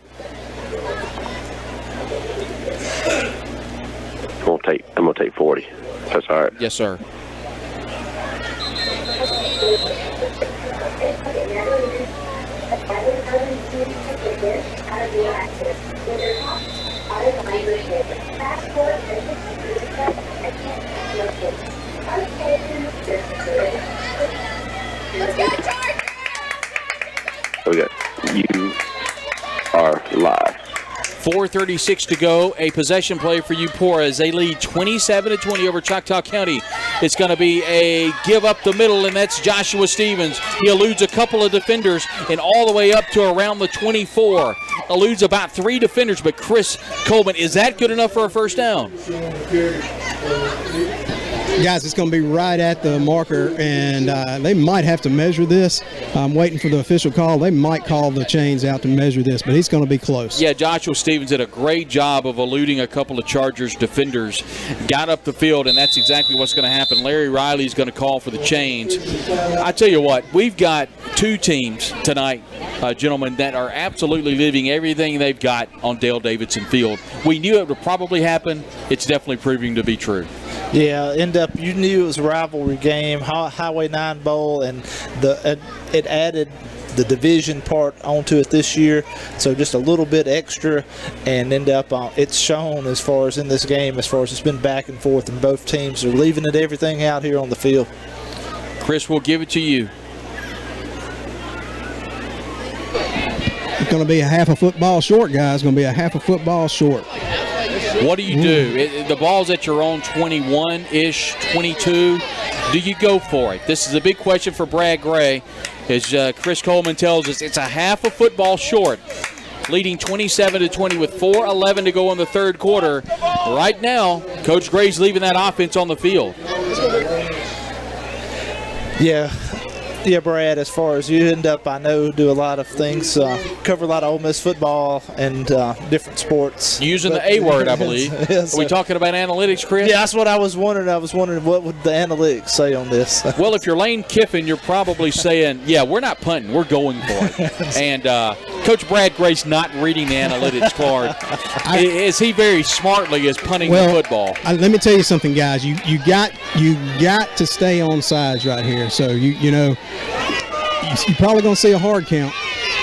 I'm gonna take 40. That's all right. Yes, sir. We got you are live. 4:36 to go. A possession play for Eupora as they lead 27-20 over Choctaw County. It's going to be a give up the middle, and that's Joshua Stevens. He eludes a couple of defenders and all the way up to around the 24. Eludes about 3 defenders, but Chris Coleman, is that good enough for a first down? Guys, it's going to be right at the marker, and they might have to measure this. I'm waiting for the official call. They might call the chains out to measure this, but he's going to be close. Yeah, Joshua Stevens did a great job of eluding a couple of Chargers defenders. Got up the field, and that's exactly what's going to happen. Larry Riley's going to call for the chains. I tell you what, we've got 2 teams tonight, gentlemen, that are absolutely living everything they've got on Dale Davidson Field. We knew it would probably happen. It's definitely proving to be true. Yeah, you knew it was a rivalry game, Highway 9 Bowl, and it added the division part onto it this year, so just a little bit extra, and it's shown as far as in this game, as far as it's been back and forth, and both teams are leaving it everything out here on the field. Chris, we'll give it to you. It's going to be a half a football short, guys. It's going to be a half a football short. What do you do? The ball's at your own 21-ish, 22. Do you go for it? This is a big question for Brad Gray. As Chris Coleman tells us, it's a half a football short, leading 27-20 with 4:11 to go in the third quarter. Right now, Coach Gray's leaving that offense on the field. Yeah, Brad, as far as you I know, do a lot of things, cover a lot of Ole Miss football and different sports. Using the A word, I believe. Yes, Are we talking about analytics, Chris? Yeah, that's what I was wondering. I was wondering what would the analytics say on this. Well, if you're Lane Kiffin, you're probably saying, yeah, we're not punting, we're going for it. And Coach Brad Gray's not reading the analytics card. As he very smartly is punting the football. Let me tell you something, guys. You got to stay on sides right here. So you're probably going to see a hard count.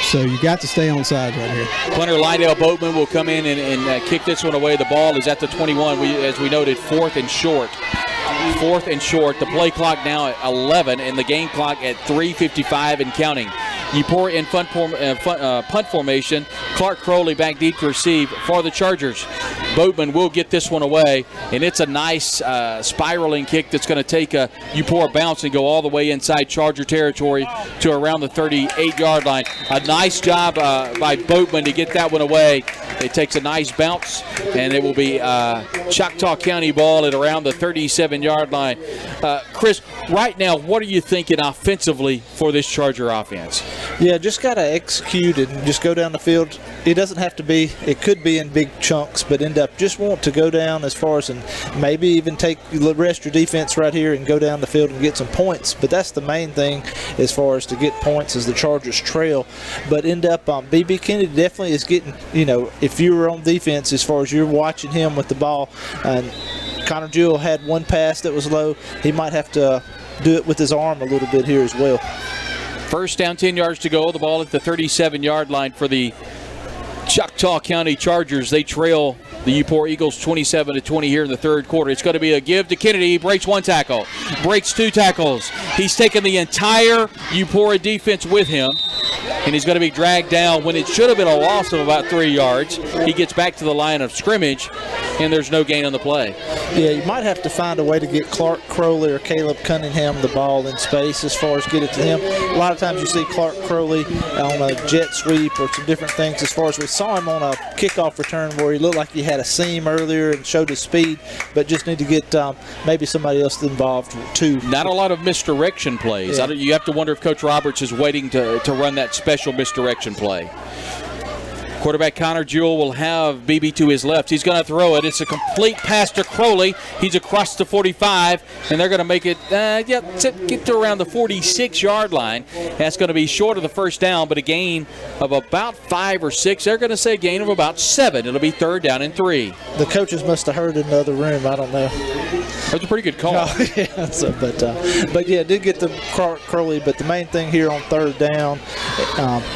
So you got to stay on sides right here. Punter Lydell Boatman will come in and kick this one away. The ball is at the 21. As we noted, 4th and short. 4th and short. The play clock now at 11 and the game clock at 3:55 and counting. Eupora in punt formation. Clark Crowley back deep to receive for the Chargers. Boatman will get this one away, and it's a nice spiraling kick that's going to take a Eupora bounce and go all the way inside Charger territory to around the 38-yard line. A nice job by Boatman to get that one away. It takes a nice bounce, and it will be Choctaw County ball at around the 37-yard line. Chris, right now, what are you thinking offensively for this Charger offense? Yeah, just got to execute and just go down the field. It doesn't have to be, it could be in big chunks, but end up just want to go down as far as, and maybe even take the rest of your defense right here and go down the field and get some points. But that's the main thing as far as to get points as the Chargers trail. But end up, B.B. Kennedy definitely is getting, if you were on defense as far as you're watching him with the ball, and Connor Jewell had one pass that was low, he might have to do it with his arm a little bit here as well. First down, 10 yards to go. The ball at the 37-yard line for the Choctaw County Chargers. They trail the Eupora Eagles 27-20 here in the third quarter. It's going to be a give to Kennedy. He breaks 1 tackle, breaks 2 tackles. He's taken the entire Eupora defense with him, and he's going to be dragged down when it should have been a loss of about 3 yards. He gets back to the line of scrimmage, and there's no gain on the play. Yeah, you might have to find a way to get Clark Crowley or Caleb Cunningham the ball in space as far as get it to him. A lot of times you see Clark Crowley on a jet sweep or some different things as far as we saw him on a kickoff return where he looked like he had a seam earlier and showed his speed, but just need to get maybe somebody else involved too. Not a lot of misdirection plays. Yeah. You have to wonder if Coach Roberts is waiting to run that special misdirection play. Quarterback Connor Jewell will have BB to his left. He's going to throw it. It's a complete pass to Crowley. He's across the 45, and they're going to make it get to around the 46-yard line. That's going to be short of the first down, but a gain of about 5 or 6. They're going to say a gain of about 7. It'll be 3rd down and 3. The coaches must have heard in the other room. I don't know. That's a pretty good call. Yeah, but yeah, did get the Crowley. But the main thing here on 3rd down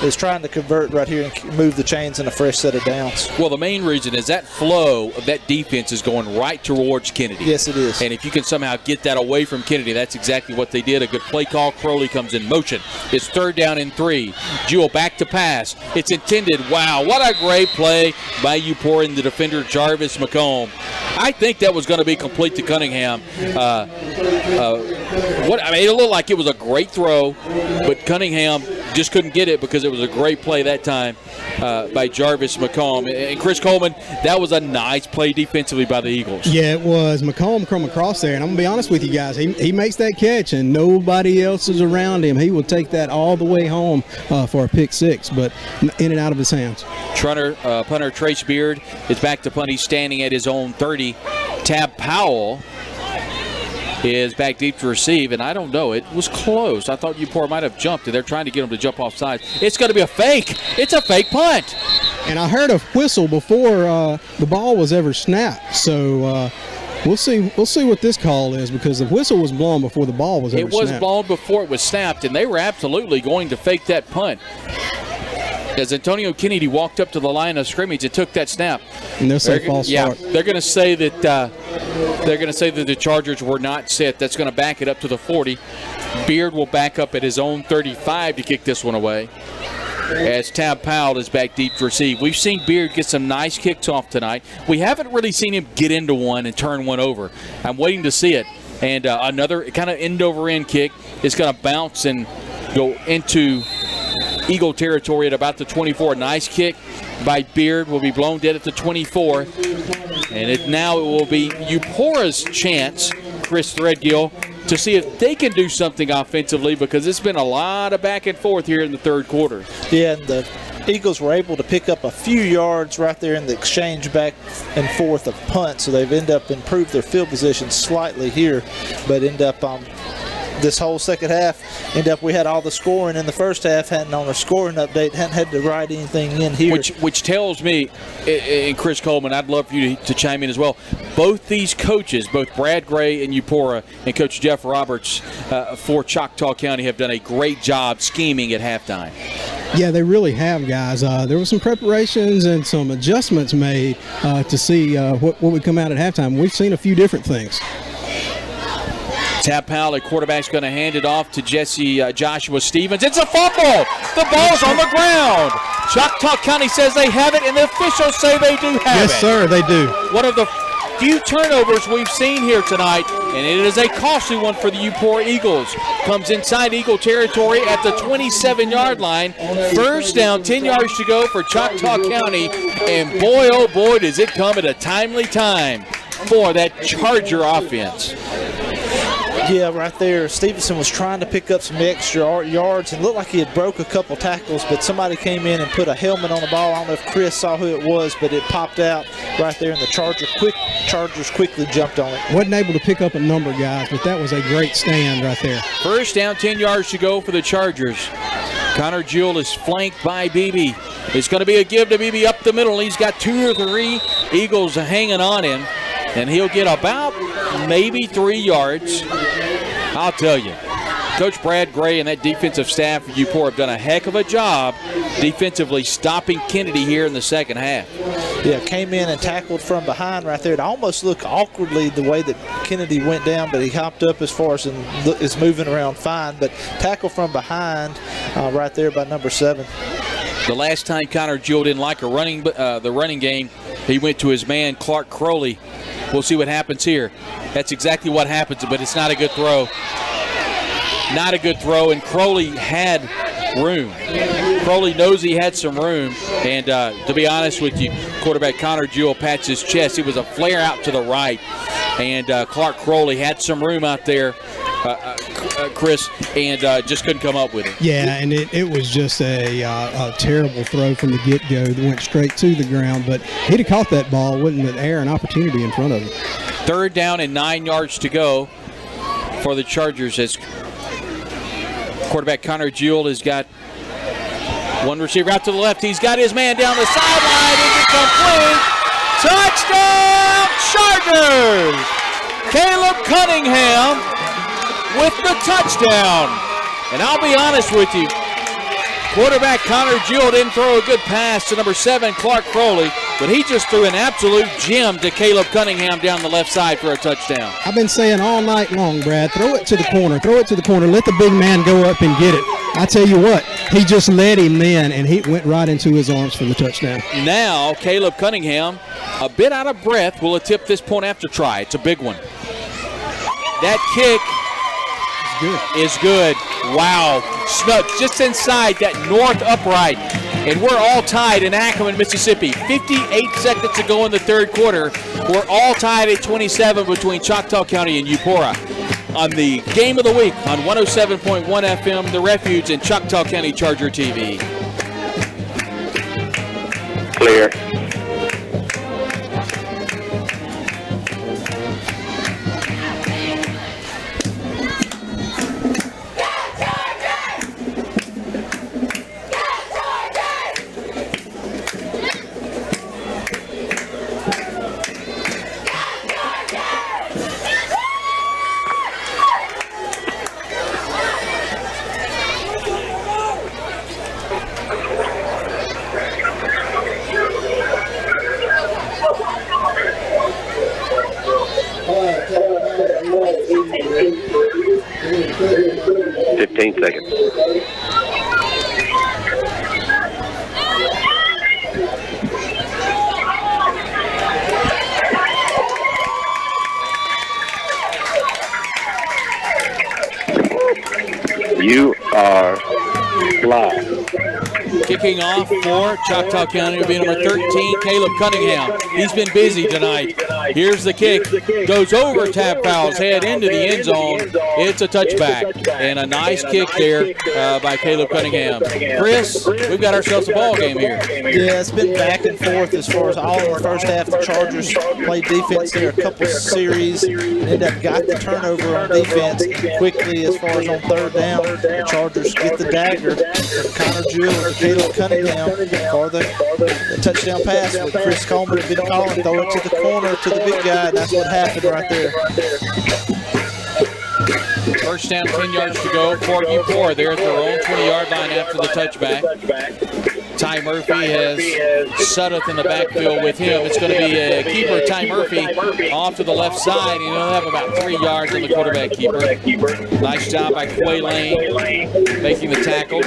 is trying to convert right here and move the chains and a fresh set of downs. Well, the main reason is that flow of that defense is going right towards Kennedy. Yes, it is. And if you can somehow get that away from Kennedy, that's exactly what they did. A good play call. Crowley comes in motion. It's 3rd down and 3. Jewell back to pass. It's intended. Wow, what a great play by Eupora and the defender Jarvis McComb. I think that was going to be complete to Cunningham. It looked like it was a great throw, but Cunningham just couldn't get it because it was a great play that time by Jarvis McComb. And Chris Coleman, that was a nice play defensively by the Eagles. Yeah, it was. McComb come across there, and I'm going to be honest with you guys. He makes that catch, and nobody else is around him. He will take that all the way home for a pick 6, but in and out of his hands. Punter Trace Beard is back to punt. He's standing at his own 30. Tab Powell is back deep to receive, and I don't know. It was close. I thought Eupora might have jumped, and they're trying to get him to jump off sides. It's going to be a fake. It's a fake punt. And I heard a whistle before the ball was ever snapped. So we'll see what this call is, because the whistle was blown before the ball was ever snapped. It was blown before it was snapped, and they were absolutely going to fake that punt. As Antonio Kennedy walked up to the line of scrimmage, it took that snap. And they'll say false start. They're going to say that the Chargers were not set. That's going to back it up to the 40. Beard will back up at his own 35 to kick this one away, as Tab Powell is back deep to receive. We've seen Beard get some nice kicks off tonight. We haven't really seen him get into one and turn one over. I'm waiting to see it. And another kind of end-over-end kick is going to bounce and go into Eagle territory at about the 24. Nice kick by Beard, will be blown dead at the 24. And now it will be Eupora's chance, Chris Threadgill, to see if they can do something offensively, because it's been a lot of back and forth here in the 3rd quarter. Yeah, and the Eagles were able to pick up a few yards right there in the exchange back and forth of punt, so they've ended up improved their field position slightly here, but end up this whole second half, we had all the scoring in the first half, hadn't on our scoring update, hadn't had to write anything in here. Which tells me, and Chris Coleman, I'd love for you to chime in as well, both these coaches, both Brad Gray and Eupora and Coach Jeff Roberts for Choctaw County, have done a great job scheming at halftime. Yeah, they really have, guys. There were some preparations and some adjustments made to see what would come out at halftime. We've seen a few different things. Tab Powell, the quarterback's going to hand it off to Joshua Stevens. It's a fumble. The ball's on the ground. Choctaw County says they have it, and the officials say they do have it. Yes, sir, they do. One of the few turnovers we've seen here tonight, and it is a costly one for the Eupora Eagles. Comes inside Eagle territory at the 27-yard line. 1st down, 10 yards to go for Choctaw County, and boy, oh boy, does it come at a timely time for that Charger offense. Yeah, right there, Stevenson was trying to pick up some extra yards and looked like he had broke a couple tackles, but somebody came in and put a helmet on the ball. I don't know if Chris saw who it was, but it popped out right there, and the Chargers quickly jumped on it. Wasn't able to pick up a number, guys, but that was a great stand right there. 1st down, 10 yards to go for the Chargers. Connor Jewell is flanked by Beebe. It's going to be a give to Beebe up the middle. He's got 2 or 3 Eagles hanging on him, and he'll get about maybe 3 yards. I'll tell you, Coach Brad Gray and that defensive staff at Eupora have done a heck of a job defensively stopping Kennedy here in the second half. Yeah, came in and tackled from behind right there. It almost looked awkwardly the way that Kennedy went down, but he hopped up as far as and is moving around fine. But tackle from behind right there by number 7. The last time Connor Jewell didn't like the running game, he went to his man Clark Crowley. We'll see what happens here. That's exactly what happens, but it's not a good throw. Not a good throw, and Crowley had room. Crowley knows he had some room, and to be honest with you, quarterback Connor Jewell pats his chest. It was a flare out to the right, and Clark Crowley had some room out there, Chris, and just couldn't come up with it. Yeah, and it was just a terrible throw from the get-go that went straight to the ground, but he'd have caught that ball, wouldn't it air an opportunity in front of him. 3rd down and 9 yards to go for the Chargers, as quarterback Connor Jewell has got one receiver out to the left. He's got his man down the sideline. Incomplete. Touchdown, Chargers! Caleb Cunningham with the touchdown. And I'll be honest with you, Quarterback Connor Jewell didn't throw a good pass to number 7, Clark Crowley, but he just threw an absolute gem to Caleb Cunningham down the left side for a touchdown. I've been saying all night long, Brad, throw it to the corner, throw it to the corner, let the big man go up and get it. I tell you what, he just led him in, and he went right into his arms for the touchdown. Now, Caleb Cunningham, a bit out of breath, will attempt this point after try. It's a big one. That kick is good. Wow. Snuck just inside that north upright. And we're all tied in Ackerman, Mississippi. 58 seconds to go in the third quarter. We're all tied at 27 between Choctaw County and Eupora. On the Game of the Week on 107.1 FM, The Refuge, and Choctaw County Charger TV. Clear. Seconds. You are fly. Kicking off for Choctaw County will be number 13, Caleb Cunningham. He's been busy tonight. Here's the kick. Goes over Tab Powell's head into the end zone. It's a touchback. And a nice kick there by Caleb Cunningham. Chris, we've got ourselves a ball game here. Yeah, it's been back and forth as far as all in the first half. The Chargers played defense there a couple series. Ended up got the turnover on defense quickly as far as on third down. The Chargers get the dagger from Connor Jewell and Caleb Cunningham for the touchdown pass with Chris Coleman had been calling. Throw it to the corner to the big guy, and that's what happened right there. First down, 10 yards to go for Eupora. They're at their own 20-yard line after the touchback. Ty Murphy has Sudduth in the backfield with him. It's going to be a keeper, Ty Murphy, off to the left side, and he'll have about 3 yards on the quarterback keeper. Nice job by Quay Lane making the tackle,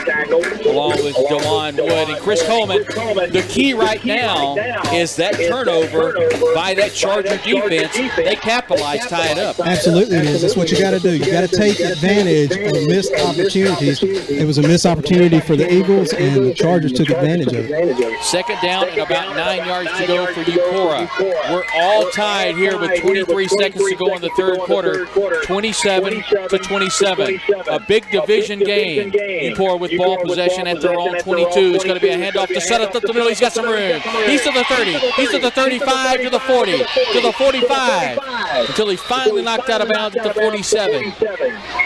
along with Dewan Wood and Chris Coleman. The key right now is that turnover by that Charger defense. They capitalize, tie it up. Absolutely it is. That's what you got to do. You got to take advantage of missed opportunities. It was a missed opportunity for the Eagles, and the Chargers took advantage of it. Second down and about 9 yards to go for Eupora. We're all tied here with 23 seconds to go in the third quarter. 27-27. A big division game. Eupora with ball possession at their own 22. It's going to be a handoff to Sudduth up the middle. He's got some room. He's to the 30. He's to the 35, to the 40, to the 45, until he's finally knocked out of bounds at the 47.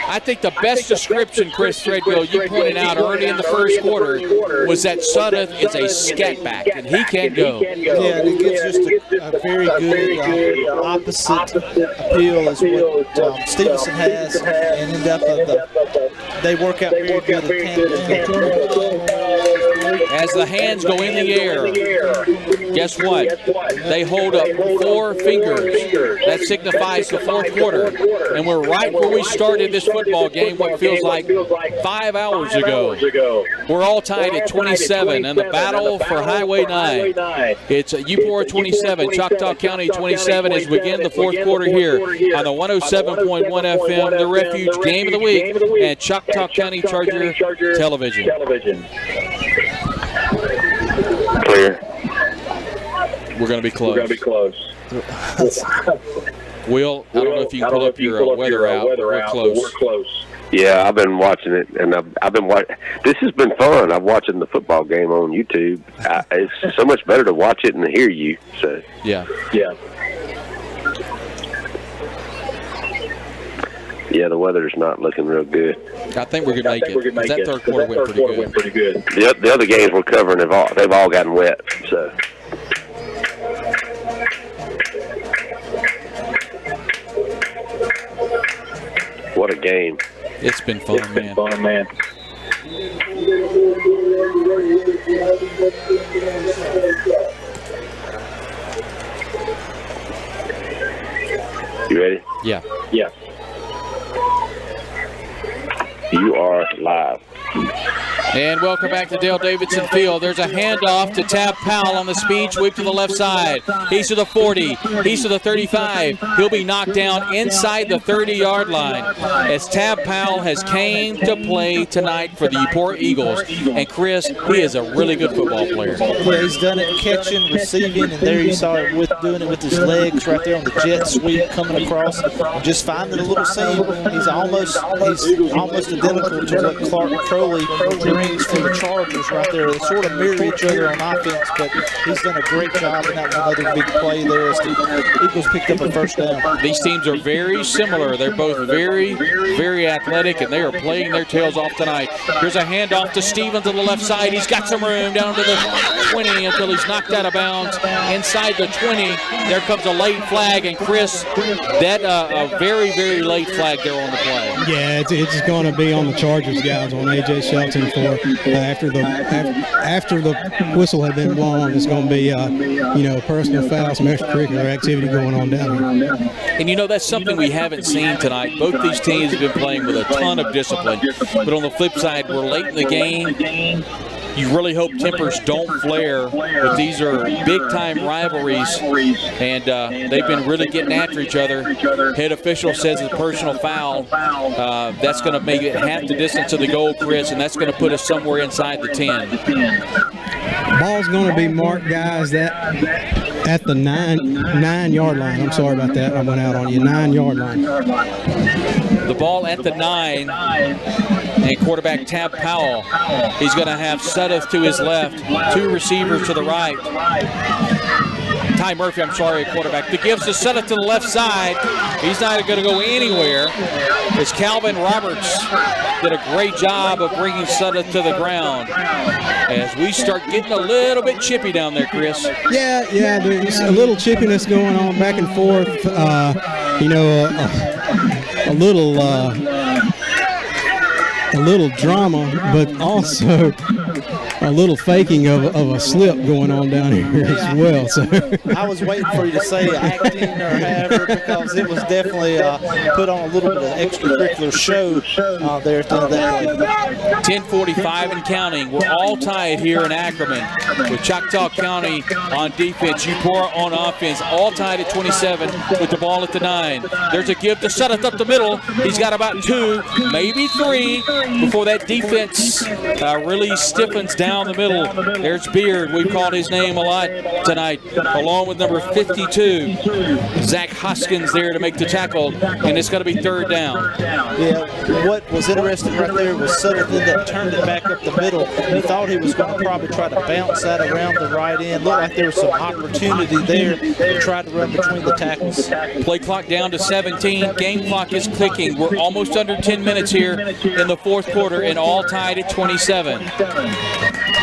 I think the best description, Chris Threadgill, you pointed out early in the first quarter, was that Sudduth is a scat back, and he can't go. Yeah, and it gives just a very good opposite appeal as what Stevenson has, and end up they work out very good at tandem. As the hands go in the air, guess what? They hold up 4 fingers. That signifies the fourth quarter. And we're right where we started this football game, what feels like 5 hours ago. We're all tied at 27 in the battle for Highway 9. It's Eupora 27, Choctaw County 27 as we begin the fourth quarter here on the 107.1 FM, The Refuge Game of the Week, and Choctaw County Charger Television. Clear. We're going to be close. Will, I don't know if you can pull up your weather out. We're close. Yeah, I've been watching it, and I've been watching. This has been fun. I'm watching the football game on YouTube. It's so much better to watch it and hear you. So yeah. Yeah, the weather's not looking real good. I think we're going to make it. That third quarter went pretty good. The other games we're covering, they've all gotten wet. So. What a game. It's been fun, man. You ready? Yeah. Yeah. You are live. And welcome back to Dale Davidson Field. There's a handoff to Tab Powell on the speed sweep to the left side. He's to the 40. He's to the 35. He'll be knocked down inside the 30-yard line as Tab Powell has came to play tonight for the Eupora Eagles. And Chris, he is a really good football player. Yeah, he's done it catching, receiving, and there you saw it with doing it with his legs right there on the jet sweep coming across, just finding a little seam. He's almost identical to what Clark Crowley brings for the Chargers right there. They sort of mirror each other on offense, but he's done a great job in that one other big play there as the Eagles picked up a first down. These teams are very similar. They're both very, very athletic, and they are playing their tails off tonight. Here's a handoff to Stevens on the left side. He's got some room down to the 20 until he's knocked out of bounds. Inside the 20, there comes a late flag, and Chris, that a very, very late flag there on the play. Yeah, it's going to be on the Chargers guys, on A.J. Shelton for after the whistle had been blown. It's going to be personal foul, some extracurricular activity going on down here. And that's something we haven't seen tonight. Both these teams have been playing with a ton of discipline. But on the flip side, we're late in the game. You really hope tempers don't flare, but these are big-time rivalries, and they've been really getting after each other. Head official says it's a personal foul. That's going to make it half the distance of the goal, Chris, and that's going to put us somewhere inside the 10. Ball's going to be marked, guys, at the 9-yard line. I'm sorry about that. I went out on you. 9-yard line. The ball at the 9. And quarterback Tab Powell, he's going to have Suddeth to his left, 2 receivers to the right. Ty Murphy, quarterback. The gives to Suddeth to the left side. He's not going to go anywhere. As Calvin Roberts did a great job of bringing Suddeth to the ground. As we start getting a little bit chippy down there, Chris. Yeah, there's a little chippiness going on back and forth. A little drama, but also a little faking of a slip going on down here as well. So I was waiting for you to say acting or however, because it was definitely put on a little bit of extracurricular show there at the end of that play. 10:45 and counting. We're all tied here in Ackerman with Choctaw County on defense, Eupora on offense, all tied at 27 with the ball at the 9. There's a give to Suddeth up the middle. He's got about 2, maybe 3 before that defense really stiffens down the middle. There's Beard. We've called his name a lot tonight, along with number 52. Zach Hoskins there to make the tackle, and it's going to be 3rd down. Yeah, what was interesting right there was Suddeth ended up turning it back up the middle. He thought he was going to probably try to bounce that around the right end. Looked like there was some opportunity there to try to run between the tackles. Play clock down to 17. Game clock is clicking. We're almost under 10 minutes here in the 4th quarter, and all tied at 27.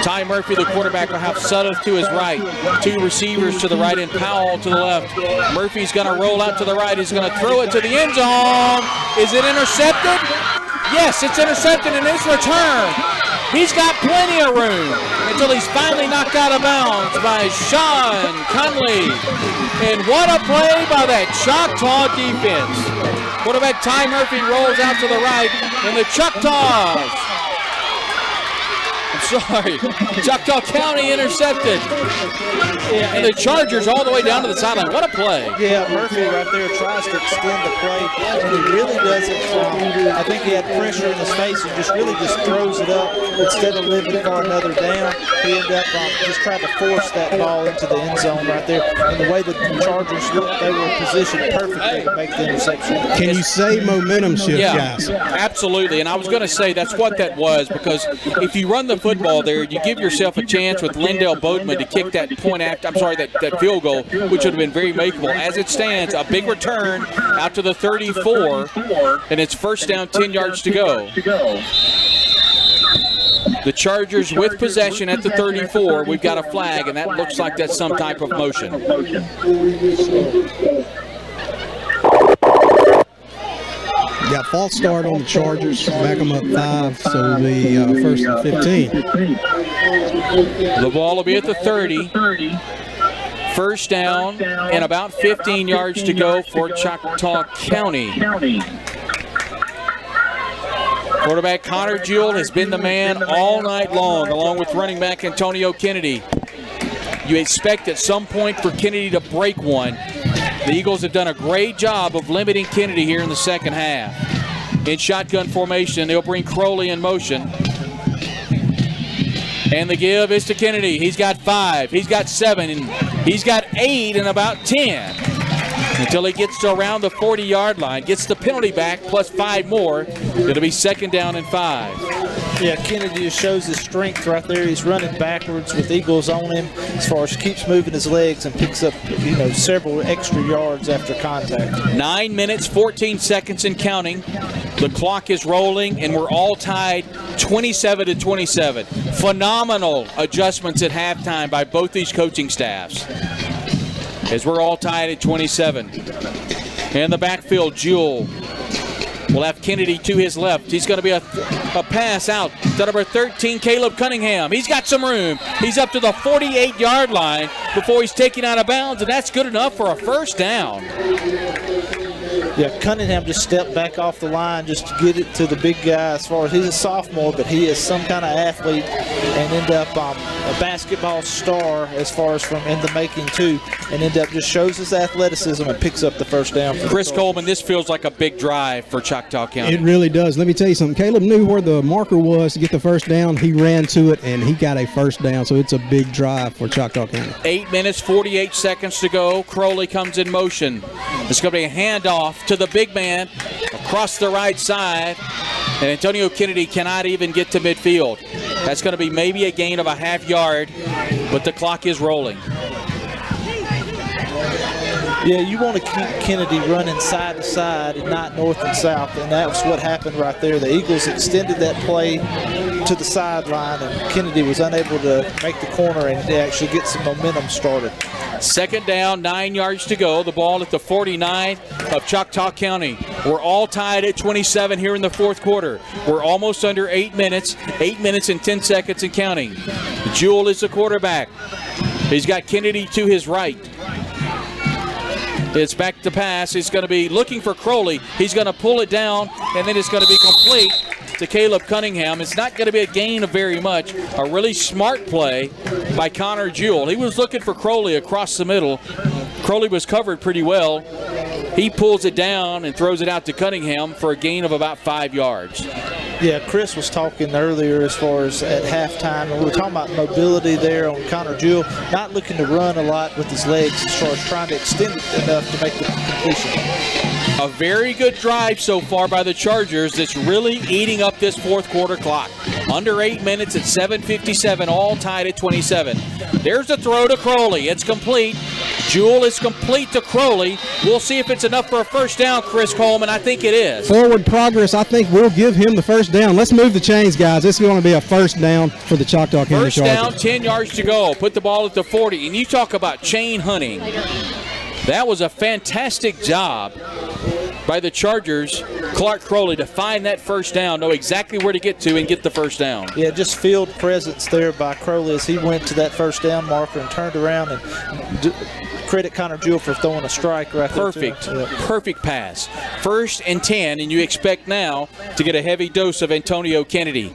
Ty Murphy, the quarterback, will have Suddeth to his right. 2 receivers to the right and Powell to the left. Murphy's going to roll out to the right. He's going to throw it to the end zone. Is it intercepted? Yes, it's intercepted, and it's returned. He's got plenty of room until he's finally knocked out of bounds by Sean Conley. And what a play by that Choctaw defense. Quarterback Ty Murphy rolls out to the right, and the Choctaws, Choctaw County intercepted. And the Chargers all the way down to the sideline. What a play. Yeah, Murphy right there tries to extend the play, and he really does it from, I think he had pressure in his face and just throws it up instead of living for another down. He ended up just trying to force that ball into the end zone right there. And the way the Chargers looked, they were positioned perfectly to make the interception. Can you say momentum shift, guys? Absolutely. And I was going to say that's what that was, because if you run the football there, you give yourself a chance with Lindell Boatman to kick that that field goal, which would have been very makeable. As it stands, a big return out to the 34, and it's 1st down, 10 yards to go. The Chargers with possession at the 34. We've got a flag, and that looks like that's some type of motion. Got false start on the Chargers. Back them up 5, so it'll be 1st and 15. The ball will be at the 30. First down and about 15 yards to go for Choctaw County. Quarterback Connor Jewell has been the man all night long, along with running back Antonio Kennedy. You expect at some point for Kennedy to break one. The Eagles have done a great job of limiting Kennedy here in the second half. In shotgun formation, they'll bring Crowley in motion. And the give is to Kennedy. He's got 5, he's got 7, and he's got 8 and about 10. Until he gets to around the 40-yard line, gets the penalty back plus 5 more. It'll be second down and 5. Yeah, Kennedy just shows his strength right there. He's running backwards with Eagles on him as far as keeps moving his legs and picks up, several extra yards after contact. 9 minutes, 14 seconds and counting. The clock is rolling, and we're all tied 27-27. Phenomenal adjustments at halftime by both these coaching staffs, as we're all tied at 27. In the backfield, Jewell will have Kennedy to his left. He's going to be a pass out to number 13, Caleb Cunningham. He's got some room. He's up to the 48-yard line before he's taken out of bounds, and that's good enough for a first down. Yeah, Cunningham just stepped back off the line just to get it to the big guy. As far as he's a sophomore, but he is some kind of athlete and end up a basketball star as far as from in the making too, and end up just shows his athleticism and picks up the first down. Chris Coleman, this feels like a big drive for Choctaw County. It really does. Let me tell you something. Caleb knew where the marker was to get the first down. He ran to it, and he got a first down, so it's a big drive for Choctaw County. 8 minutes, 48 seconds to go. Crowley comes in motion. It's going to be a handoff to the big man across the right side, and Antonio Kennedy cannot even get to midfield. That's going to be maybe a gain of a half yard, but the clock is rolling. Yeah, you want to keep Kennedy running side to side and not north and south, and that was what happened right there. The Eagles extended that play to the sideline, and Kennedy was unable to make the corner and actually get some momentum started. Second down, 9 yards to go. The ball at the 49 of Choctaw County. We're all tied at 27 here in the fourth quarter. We're almost under 8 minutes, 8 minutes and 10 seconds and counting. Jewell is the quarterback. He's got Kennedy to his right. It's back to pass. He's going to be looking for Crowley. He's going to pull it down, and then it's going to be complete to Caleb Cunningham. It's not going to be a gain of very much. A really smart play by Connor Jewell. He was looking for Crowley across the middle. Crowley was covered pretty well. He pulls it down and throws it out to Cunningham for a gain of about 5 yards. Yeah, Chris was talking earlier as far as at halftime, and we were talking about mobility there on Connor Jewell, not looking to run a lot with his legs as far as trying to extend it enough to make the completion. A very good drive so far by the Chargers that's really eating up this fourth quarter clock. Under 8 minutes at 7:57, all tied at 27. There's a throw to Crowley. It's complete. Jewell is complete to Crowley. We'll see if it's enough for a first down, Chris Coleman. I think it is. Forward progress, I think we'll give him the first down. Let's move the chains, guys. This is going to be a first down for the Choctaw County Chargers. First down, 10 yards to go. Put the ball at the 40. And you talk about chain hunting. That was a fantastic job by the Chargers, Clark Crowley, to find that first down, know exactly where to get to and get the first down. Yeah, just field presence there by Crowley as he went to that first down marker and turned around, and credit Connor Jewell for throwing a strike right there. Perfect, perfect pass. 1st and 10, and you expect now to get a heavy dose of Antonio Kennedy.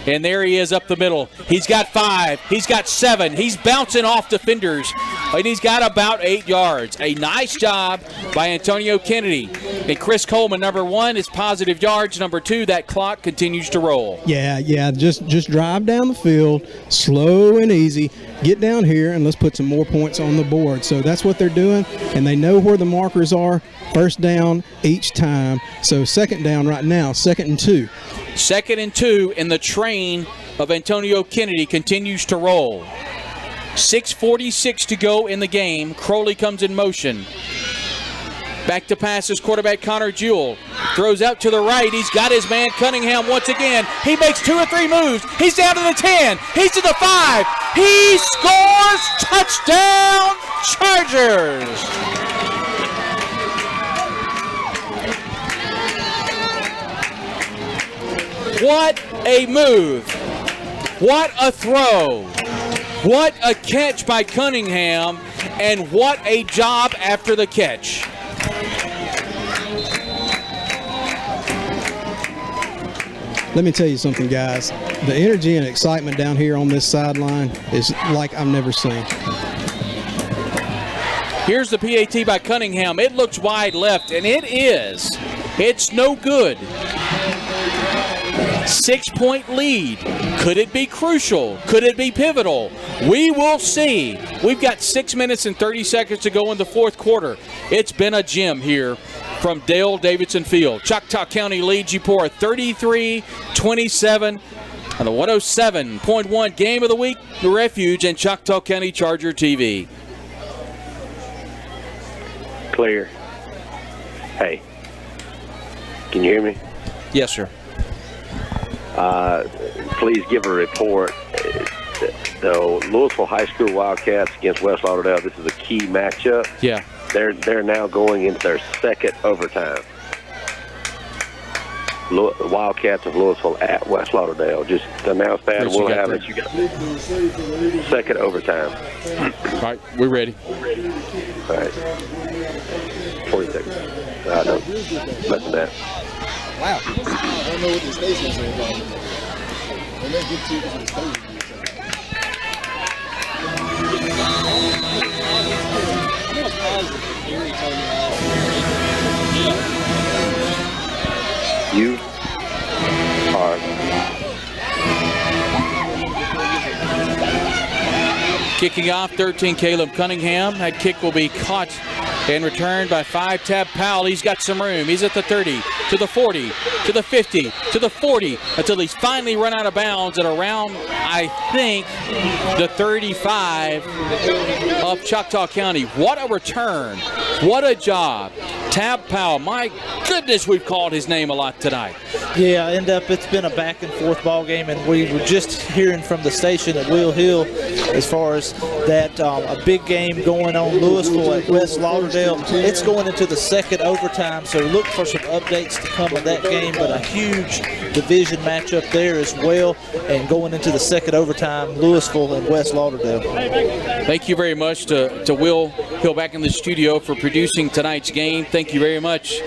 And there he is up the middle. He's got 5, he's got 7, he's bouncing off defenders, and he's got about 8 yards. A nice job by Antonio Kennedy. And Chris Coleman, number 1 is positive yards. Number 2, that clock continues to roll. Yeah, just drive down the field, slow and easy. Get down here and let's put some more points on the board. So that's what they're doing, and they know where the markers are. First down each time. So second down right now, 2nd and 2. 2nd and 2, and the train of Antonio Kennedy continues to roll. 6:46 to go in the game. Crowley comes in motion. Back to pass is quarterback Connor Jewell. Throws out to the right. He's got his man Cunningham once again. He makes 2 or 3 moves. He's down to the 10. He's to the 5. He scores! Touchdown, Chargers! What a move What a throw. What a catch by Cunningham, and what a job after the catch. Let me tell you something, guys. The energy and excitement down here on this sideline is like I've never seen. Here's the PAT by Cunningham. It looks wide left, and it is. It's no good. 6-point lead. Could it be crucial? Could it be pivotal? We will see. We've got 6 minutes and 30 seconds to go in the fourth quarter. It's been a gem here from Dale Davidson Field. Choctaw County leads Eupora 33-27 on the 107.1 Game of the Week, The Refuge, and Choctaw County Charger TV. Clear. Hey, can you hear me? Yes, sir. Please give a report. The Louisville High School Wildcats against West Lauderdale. This is a key matchup. Yeah. They're now going into their second overtime. Wildcats of Louisville at West Lauderdale. Just announce that. We'll have it. You got second overtime. All right, we're ready. All right. 40 seconds. No, less than that. Wow. I don't know what the station is about it. When they get to the station, You are kicking off 13, Caleb Cunningham. That kick will be caught and returned by 5, Tab Powell. He's got some room. He's at the 30, to the 40, to the 50, to the 40, until he's finally run out of bounds at around, I think, the 35 of Choctaw County. What a return. What a job. Tab Powell, my goodness, we've called his name a lot tonight. Yeah, it's been a back and forth ball game, and we were just hearing from the station at Will Hill as far as that a big game going on Louisville at West Lauderdale. It's going into the second overtime, so look for some updates to come in that game, but a huge division matchup there as well, and going into the second overtime, Louisville and West Lauderdale. Thank you very much to Will Hill back in the studio for producing tonight's game. Thank you very much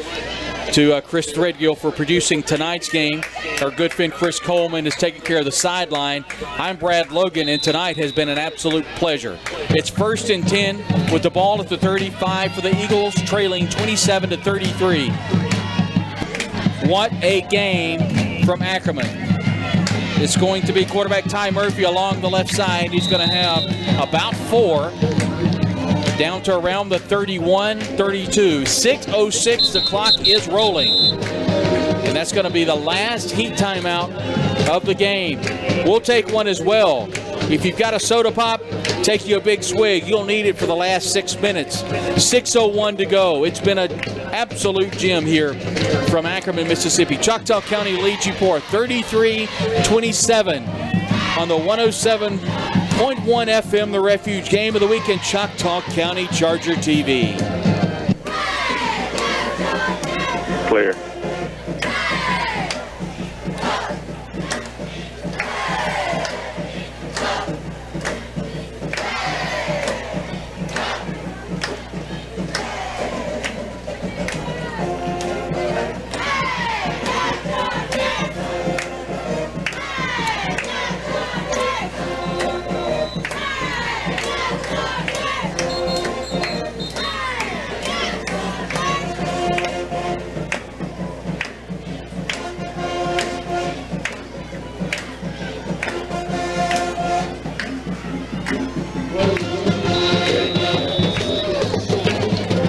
to Chris Threadgill for producing tonight's game. Our good friend Chris Coleman is taking care of the sideline. I'm Brad Logan, and tonight has been an absolute pleasure. It's 1st and 10 with the ball at the 35 for the Eagles, trailing 27-33. What a game from Ackerman. It's going to be quarterback Ty Murphy along the left side. He's going to have about 4. Down to around the 31, 32. 6:06, the clock is rolling. And that's going to be the last heat timeout of the game. We'll take one as well. If you've got a soda pop, take you a big swig. You'll need it for the last 6 minutes. 6:01 to go. It's been an absolute gem here from Ackerman, Mississippi. Choctaw County leads Eupora 33-27 on the 107.1 FM, The Refuge, Game of the Week in Choctaw County Charger TV. clear.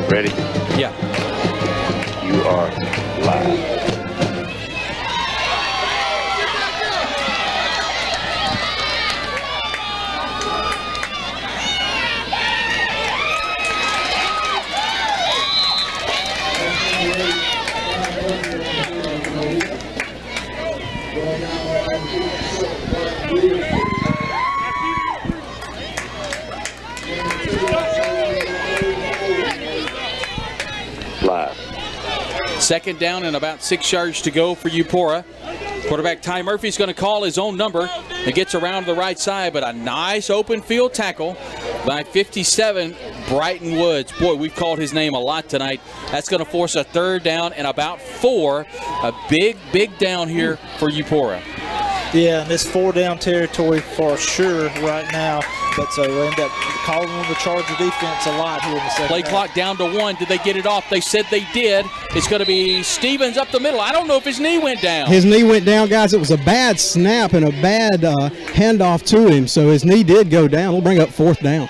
Ready? Yeah. You are live. Second down and about 6 yards to go for Eupora. Quarterback Ty Murphy's going to call his own number. It gets around to the right side, but a nice open field tackle by 57, Brighton Woods. Boy, we've called his name a lot tonight. That's going to force a 3rd down and about 4. A big down here for Eupora. Yeah, and this 4-down territory for sure right now. But so we'll end up calling on the Charger defense a lot here in the second Play half. clock down to 1. Did they get it off? They said they did. It's going to be Stevens up the middle. I don't know if his knee went down. His knee went down, guys. It was a bad snap and a bad handoff to him, so his knee did go down. We'll bring up 4th down.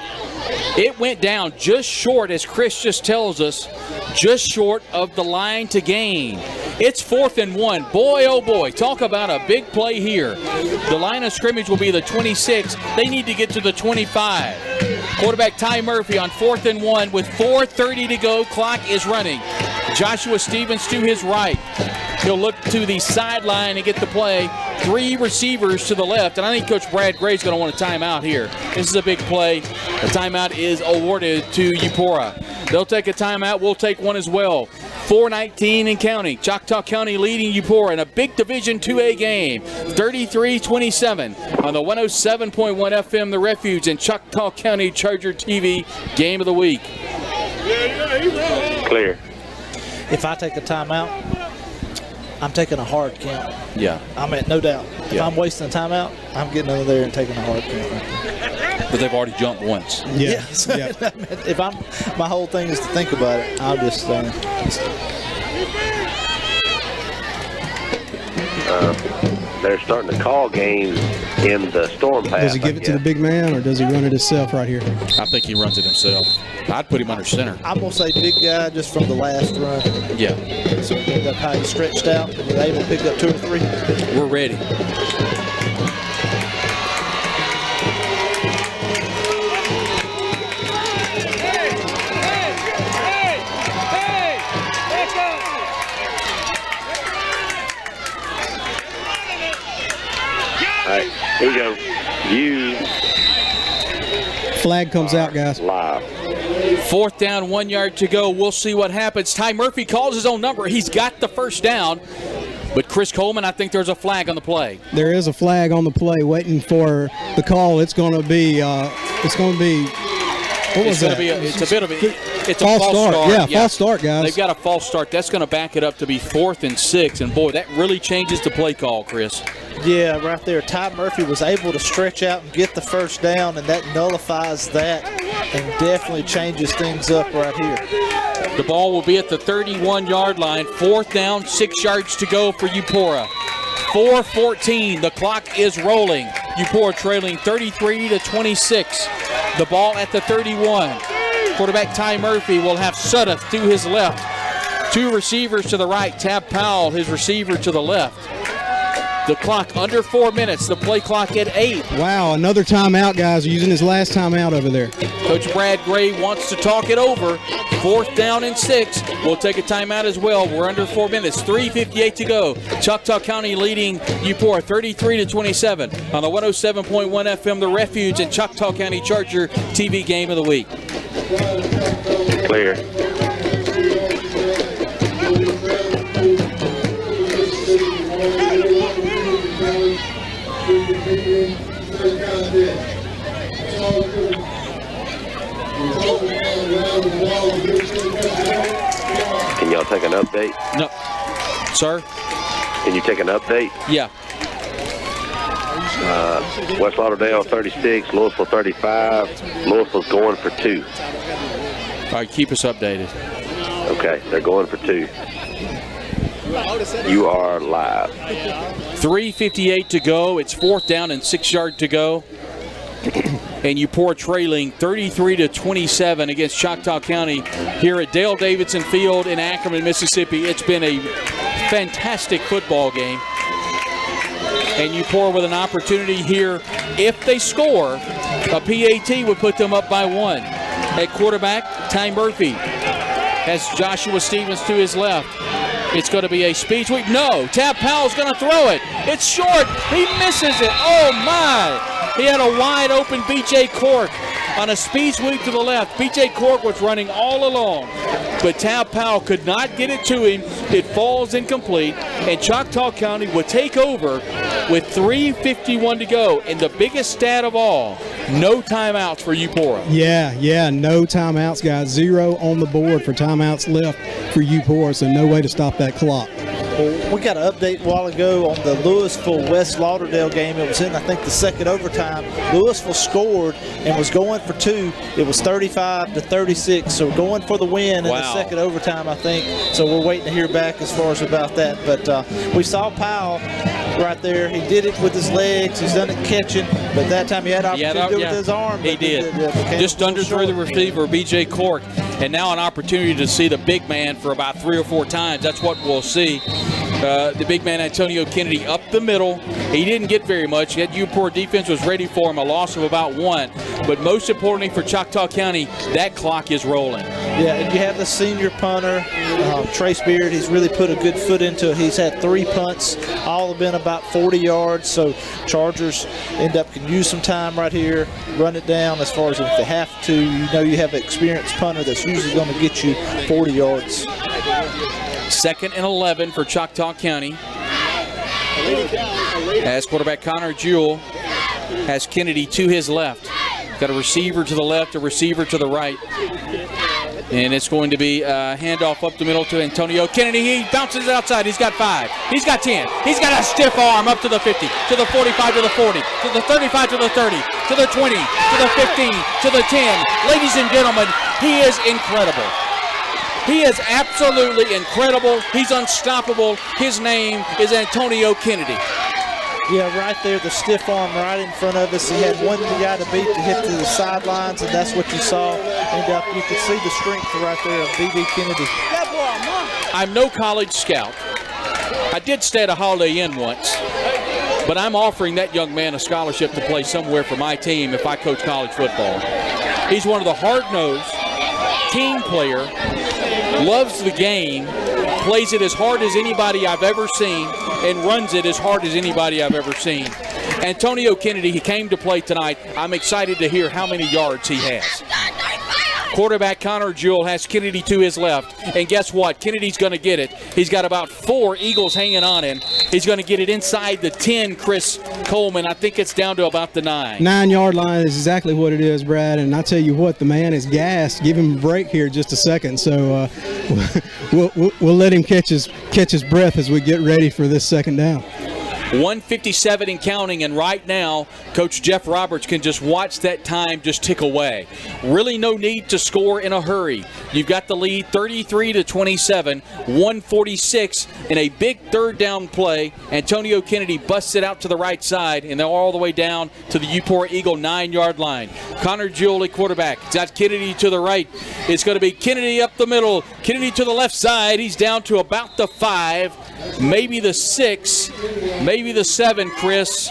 It went down just short, as Chris just tells us, just short of the line to gain. It's 4th and 1. Boy, oh boy, talk about a big play here. The line of scrimmage will be the 26. They need to get to the 25. Quarterback Ty Murphy on 4th and 1 with 4:30 to go. Clock is running. Joshua Stevens to his right. He'll look to the sideline and get the play. 3 receivers to the left, and I think Coach Brad Gray's going to want a timeout here. This is a big play. The timeout is awarded to Eupora. They'll take a timeout. We'll take one as well. 4:19 in counting. Choctaw County leading Eupora in a big Division 2A game. 33-27 on the 107.1 FM The Refuge and Choctaw County Charger TV Game of the Week. Clear. If I take a timeout, I'm taking a hard count. Yeah. I mean, no doubt. If Yeah. I'm wasting a timeout, I'm getting over there and taking a hard count. But they've already jumped once. Yeah. If my whole thing is to think about it, I'll just They're starting to call games in the storm path. Does he give it to the big man, or does he run it himself right here? I think he runs it himself. I'd put him under center. I'm going to say big guy just from the last run. Yeah. So we end up how he stretched out and was able to pick up 2 or 3. We're ready. All right, here we go. Flag comes out, guys. Live. 4th down, 1 yard to go. We'll see what happens. Ty Murphy calls his own number. He's got the 1st down. But Chris Coleman, I think there's a flag on the play. There is a flag on the play waiting for the call. It's going to be what was that? It's a false start. Yeah, false start, guys. They've got a false start. That's going to back it up to be 4th and 6. And boy, that really changes the play call, Chris. Yeah, right there. Ty Murphy was able to stretch out and get the 1st down, and that nullifies that and definitely changes things up right here. The ball will be at the 31-yard line. 4th down, 6 yards to go for Eupora. 4:14. The clock is rolling. Eupora trailing 33-26. The ball at the 31. Quarterback Ty Murphy will have Sudduth to his left. 2 receivers to the right. Tab Powell, his receiver, to the left. The clock under 4 minutes. The play clock at 8. Wow, another timeout, guys. Using his last timeout over there. Coach Brad Gray wants to talk it over. 4th down and 6. We'll take a timeout as well. We're under 4 minutes. 3:58 to go. Choctaw County leading Eupora 33-27 on the 107.1 FM The Refuge and Choctaw County Charger TV Game of the Week. Clear. Can y'all take an update? No. Sir? Can you take an update? Yeah. West Lauderdale 36, Louisville 35. Louisville's going for 2. All right, keep us updated. Okay, they're going for 2. You are live. 3:58 to go. It's 4th down and 6 yards to go. And Eupora trailing 33-27 against Choctaw County here at Dale Davidson Field in Ackerman, Mississippi. It's been a fantastic football game. And Eupora with an opportunity here. If they score, a PAT would put them up by 1. At quarterback, Ty Murphy has Joshua Stevens to his left. It's going to be a speed sweep. No, Tab Powell's going to throw it. It's short. He misses it. Oh, my. He had a wide open B.J. Cork. On a speed sweep to the left, B.J. Cork was running all along, but Tab Powell could not get it to him. It falls incomplete, and Choctaw County would take over with 3:51 to go. And the biggest stat of all, no timeouts for Eupora. Yeah, no timeouts, guys. 0 on the board for timeouts left for Eupora, so no way to stop that clock. Well, we got an update a while ago on the Louisville-West Lauderdale game. It was in, I think, the second overtime. Louisville scored and was going for 2. It was 35-36, so going for the win in the second overtime, I think. So we're waiting to hear back as far as about that. But we saw Powell right there. He did it with his legs. He's done it catching, but that time he had opportunity to do it with his arm. He did. Just underthrew the receiver, B.J. Cork. And now an opportunity to see the big man for about 3 or 4 times. That's what we'll see. The big man, Antonio Kennedy, up the middle. He didn't get very much. That Eupora defense was ready for him, a loss of about 1. But most importantly for Choctaw County, that clock is rolling. Yeah, and you have the senior punter, Trace Beard. He's really put a good foot into it. He's had 3 punts, all have been about 40 yards. So Chargers can use some time right here, run it down as far as if they have to. You know you have an experienced punter that's usually going to get you 40 yards. 2nd and 11 for Choctaw County. As quarterback Connor Jewell has Kennedy to his left. Got a receiver to the left, a receiver to the right. And it's going to be a handoff up the middle to Antonio Kennedy. He bounces it outside. He's got 5. He's got 10. He's got a stiff arm up to the 50, to the 45, to the 40, to the 35, to the 30, to the 20, to the 15, to the 10. Ladies and gentlemen, he is incredible. He is absolutely incredible. He's unstoppable. His name is Antonio Kennedy. Yeah, right there, the stiff arm right in front of us. He had one guy to beat to hit to the sidelines, and that's what you saw. And you could see the strength right there of B.B. Kennedy. I'm no college scout. I did stay at a Holiday Inn once, but I'm offering that young man a scholarship to play somewhere for my team if I coach college football. He's one of the hard-nosed, team player, loves the game, plays it as hard as anybody I've ever seen, and runs it as hard as anybody I've ever seen. Antonio Kennedy, he came to play tonight. I'm excited to hear how many yards he has. Quarterback Connor Jewell has Kennedy to his left, and guess what? Kennedy's going to get it. He's got about 4 Eagles hanging on him. He's going to get it inside the 10, Chris Coleman. I think it's down to about the 9. 9-yard line is exactly what it is, Brad. And I tell you what, the man is gassed. Give him a break here just a second. So we'll let him catch his breath as we get ready for this second down. 1:57 and counting, and right now Coach Jeff Roberts can just watch that time just tick away. Really no need to score in a hurry. You've got the lead 33-27, 1:46 in a big third down play. Antonio Kennedy busts it out to the right side, and they're all the way down to the Eupora Eagle 9-yard line. Connor Jewell at quarterback. He's got Kennedy to the right. It's going to be Kennedy up the middle. Kennedy to the left side. He's down to about the 5, maybe the 6, maybe the 7, Chris.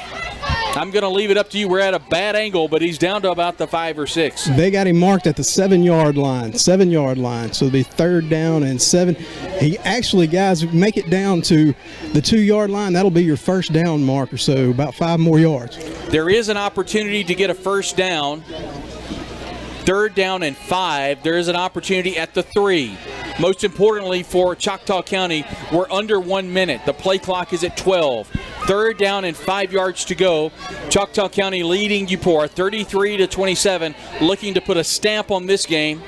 I'm going to leave it up to you. We're at a bad angle, but he's down to about the 5 or 6. They got him marked at the 7-yard line. 7-yard line. So it'll be 3rd down and 7. He actually, guys, make it down to the 2-yard line. That'll be your first down marker. So about 5 more yards. There is an opportunity to get a first down. 3rd down and 5. There is an opportunity at the 3. Most importantly for Choctaw County, we're under 1 minute. The play clock is at 12. 3rd down and 5 yards to go. Choctaw County leading Eupora 33-27. Looking to put a stamp on this game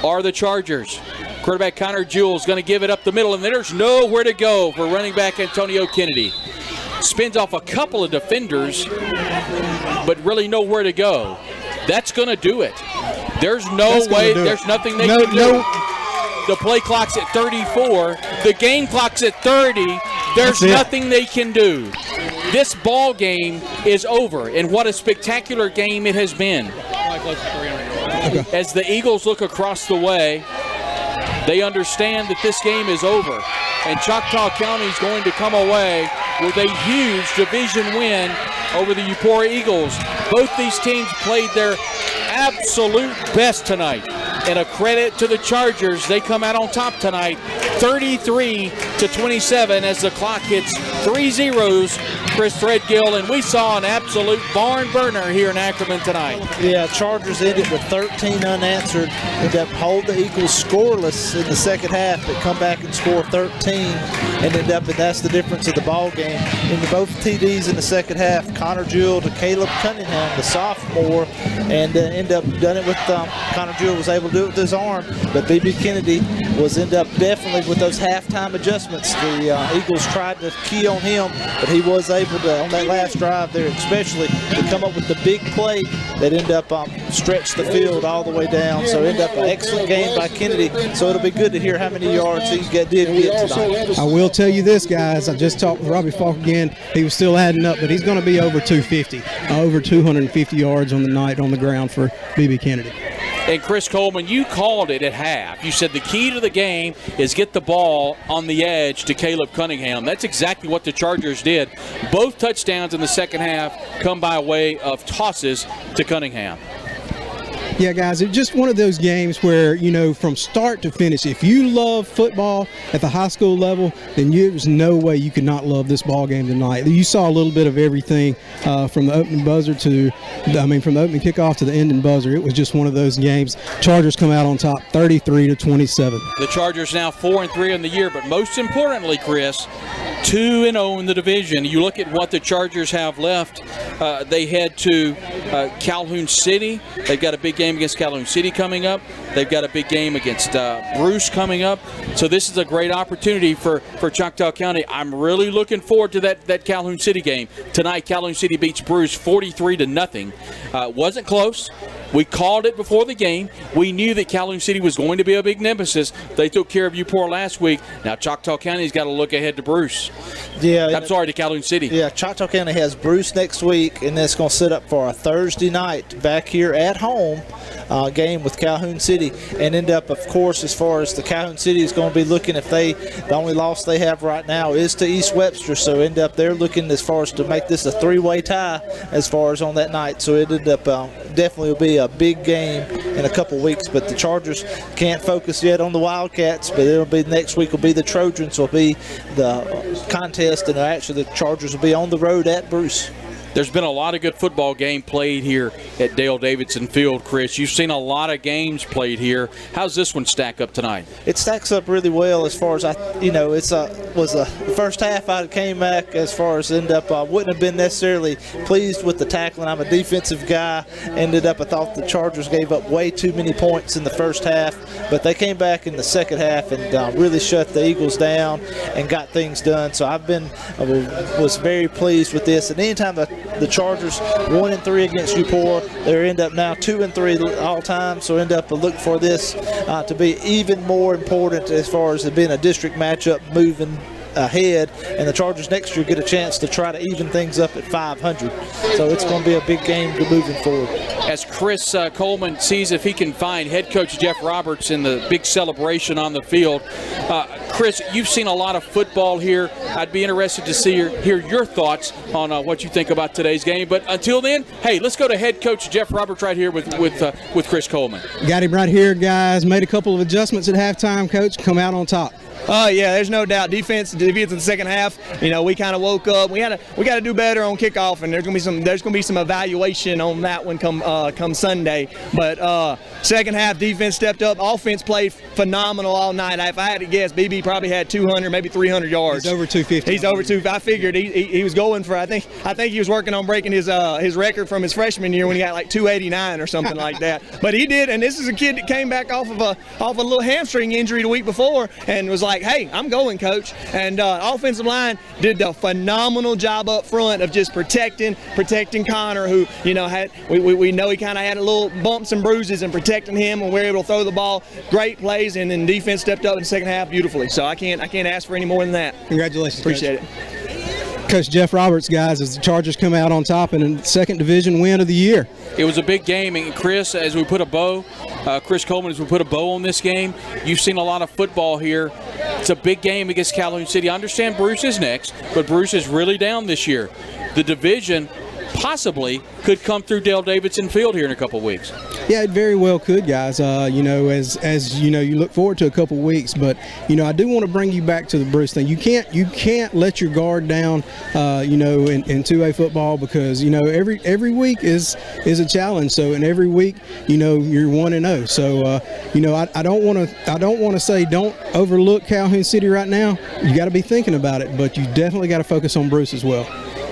are the Chargers. Quarterback Connor Jewell is going to give it up the middle, and there's nowhere to go for running back Antonio Kennedy. Spins off a couple of defenders, but really nowhere to go. That's going to do it. There's no way. There's nothing they can do. The play clock's at 34. The game clock's at 30. There's nothing they can do. This ball game is over, and what a spectacular game it has been. As the Eagles look across the way, they understand that this game is over, and Choctaw County is going to come away with a huge division win over the Eupora Eagles. Both these teams played their absolute best tonight, and a credit to the Chargers. They come out on top tonight, 33-27, as the clock hits 3 zeros Chris Threadgill, and we saw an absolute barn burner here in Ackerman tonight. Yeah, Chargers ended with 13 unanswered. Ended up hold the Eagles scoreless in the second half, but come back and score 13, and end up, and that's the difference of the ball game. In both TDs in the second half, Connor Jewell to Caleb Cunningham, the sophomore, and end up done it with Connor Jewell was able to do it with his arm, but B.B. Kennedy was end up definitely with those halftime adjustments. The Eagles tried to key on him, but he was able to, on that last drive there especially, to come up with the big play that end up stretch the field all the way down. So end up an excellent game by Kennedy. So it'll be good to hear how many yards he did get tonight. I will tell you this, guys. I just talked with Robbie Falk again. He was still adding up, but he's going to be over 250, over 250 yards on the night on the ground for B.B. Kennedy. And Chris Coleman, you called it at half. You said the key to the game is get the ball on the edge to Caleb Cunningham. That's exactly what the Chargers did. Both touchdowns in the second half come by way of tosses to Cunningham. Yeah, guys, it's just one of those games where, you know, from start to finish, if you love football at the high school level, then there's no way you could not love this ball game tonight. You saw a little bit of everything from the opening buzzer to, from the opening kickoff to the ending buzzer. It was just one of those games. Chargers come out on top 33-27. The Chargers now 4-3 in the year, but most importantly, Chris, 2-0 in the division. You look at what the Chargers have left. They head to Calhoun City. They've got a big game against Calhoun City coming up. They've got a big game against Bruce coming up. So this is a great opportunity for Choctaw County. I'm really looking forward to that Calhoun City game. Tonight, Calhoun City beats Bruce 43-0. Wasn't close. We called it before the game. We knew that Calhoun City was going to be a big nemesis. They took care of Eupora last week. Now Choctaw County's got to look ahead to Bruce. To Calhoun City. Yeah, Choctaw County has Bruce next week, and that's going to set up for a Thursday night back here at home game with Calhoun City, and end up, of course, as far as the Calhoun City is going to be looking, if the only loss they have right now is to East Webster, so end up they're looking as far as to make this a three-way tie as far as on that night. So it ended up definitely will be a big game in a couple weeks, but the Chargers can't focus yet on the Wildcats, but it'll be next week will be the Trojans will be the contest, and actually the Chargers will be on the road at Bruce. There's been a lot of good football game played here at Dale Davidson Field, Chris. You've seen a lot of games played here. How's this one stack up tonight? It stacks up really well as far as the first half I came back as far as end up wouldn't have been necessarily pleased with the tackling. I'm a defensive guy. Ended up I thought the Chargers gave up way too many points in the first half, but they came back in the second half and really shut the Eagles down and got things done. So I was very pleased with this. And anytime the Chargers 1-3 against Eupora, they end up now 2-3 all time. So end up to look for this to be even more important as far as it being a district matchup moving ahead, and the Chargers next year get a chance to try to even things up at 500. So it's going to be a big game moving forward. As Chris Coleman sees if he can find head coach Jeff Roberts in the big celebration on the field. Chris, you've seen a lot of football here. I'd be interested to hear your thoughts on what you think about today's game. But until then, hey, let's go to head coach Jeff Roberts right here with Chris Coleman. Got him right here, guys. Made a couple of adjustments at halftime, coach. Come out on top. Yeah, there's no doubt. Defense in the second half, we kind of woke up. We got to do better on kickoff, and there's gonna be some evaluation on that one come Sunday. But second half, defense stepped up. Offense played phenomenal all night. If I had to guess, BB probably had 200, maybe 300 yards. He's over 250. He's over 250. I figured he was going for. I think he was working on breaking his record from his freshman year when he got like 289 or something like that. But he did, and this is a kid that came back off of a little hamstring injury the week before and was like, hey, I'm going, coach. And offensive line did a phenomenal job up front of just protecting Connor, who we know he kind of had a little bumps and bruises, and protecting him, and we were able to throw the ball. Great plays, and then defense stepped up in the second half beautifully. So I can't ask for any more than that. Congratulations, appreciate Coach. Coach Jeff Roberts, guys, as the Chargers come out on top in a second division win of the year. It was a big game, and Chris, as we put a bow, Chris Coleman, as we put a bow on this game, you've seen a lot of football here. It's a big game against Calhoun City. I understand Bruce is next, but Bruce is really down this year. The division possibly could come through Dale Davidson Field here in a couple weeks. Yeah, it very well could, guys. As you know, you look forward to a couple weeks, but I do want to bring you back to the Bruce thing. You can't let your guard down, in 2A football, because every week is a challenge. So, and every week, you're 1-0. So, I don't want to say don't overlook Calhoun City right now. You got to be thinking about it, but you definitely got to focus on Bruce as well.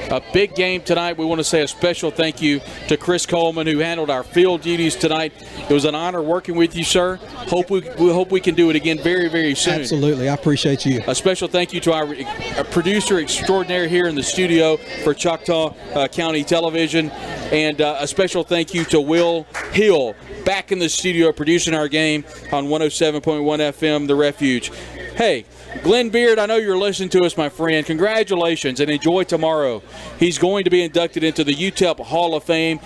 A big game tonight. We want to say a special thank you to Chris Coleman, who handled our field duties tonight. It was an honor working with you, sir. We hope we can do it again very, very soon. Absolutely. I appreciate you. A special thank you to our producer extraordinaire here in the studio for Choctaw County Television. And a special thank you to Will Hill, back in the studio producing our game on 107.1 FM, The Refuge. Hey, Glenn Beard, I know you're listening to us, my friend. Congratulations and enjoy tomorrow. He's going to be inducted into the UTEP Hall of Fame,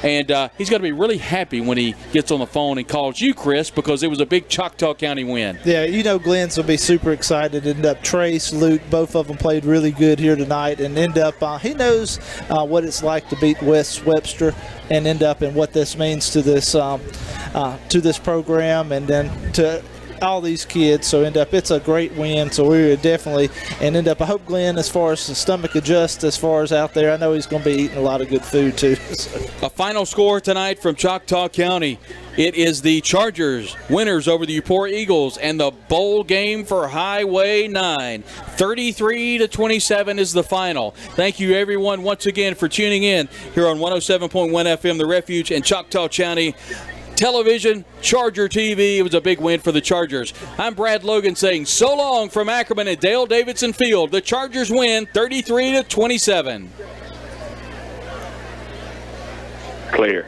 and he's going to be really happy when he gets on the phone and calls you, Chris, because it was a big Choctaw County win. Yeah, Glenn's will be super excited. End up Trace, Luke, both of them played really good here tonight, and end up he knows what it's like to beat West Webster, and end up and what this means to this program, and then to all these kids. So it's a great win. So we would definitely, and I hope Glenn, as far as the stomach adjusts as far as out there, I know he's going to be eating a lot of good food too. A final score tonight from Choctaw County. It is the Chargers winners over the Eupora Eagles, and the bowl game for Highway 9. 33-27 is the final. Thank you, everyone, once again for tuning in here on 107.1 FM, The Refuge, and Choctaw County Television, Charger TV. It was a big win for the Chargers. I'm Brad Logan saying so long from Ackerman at Dale Davidson Field. The Chargers win 33-27. Clear.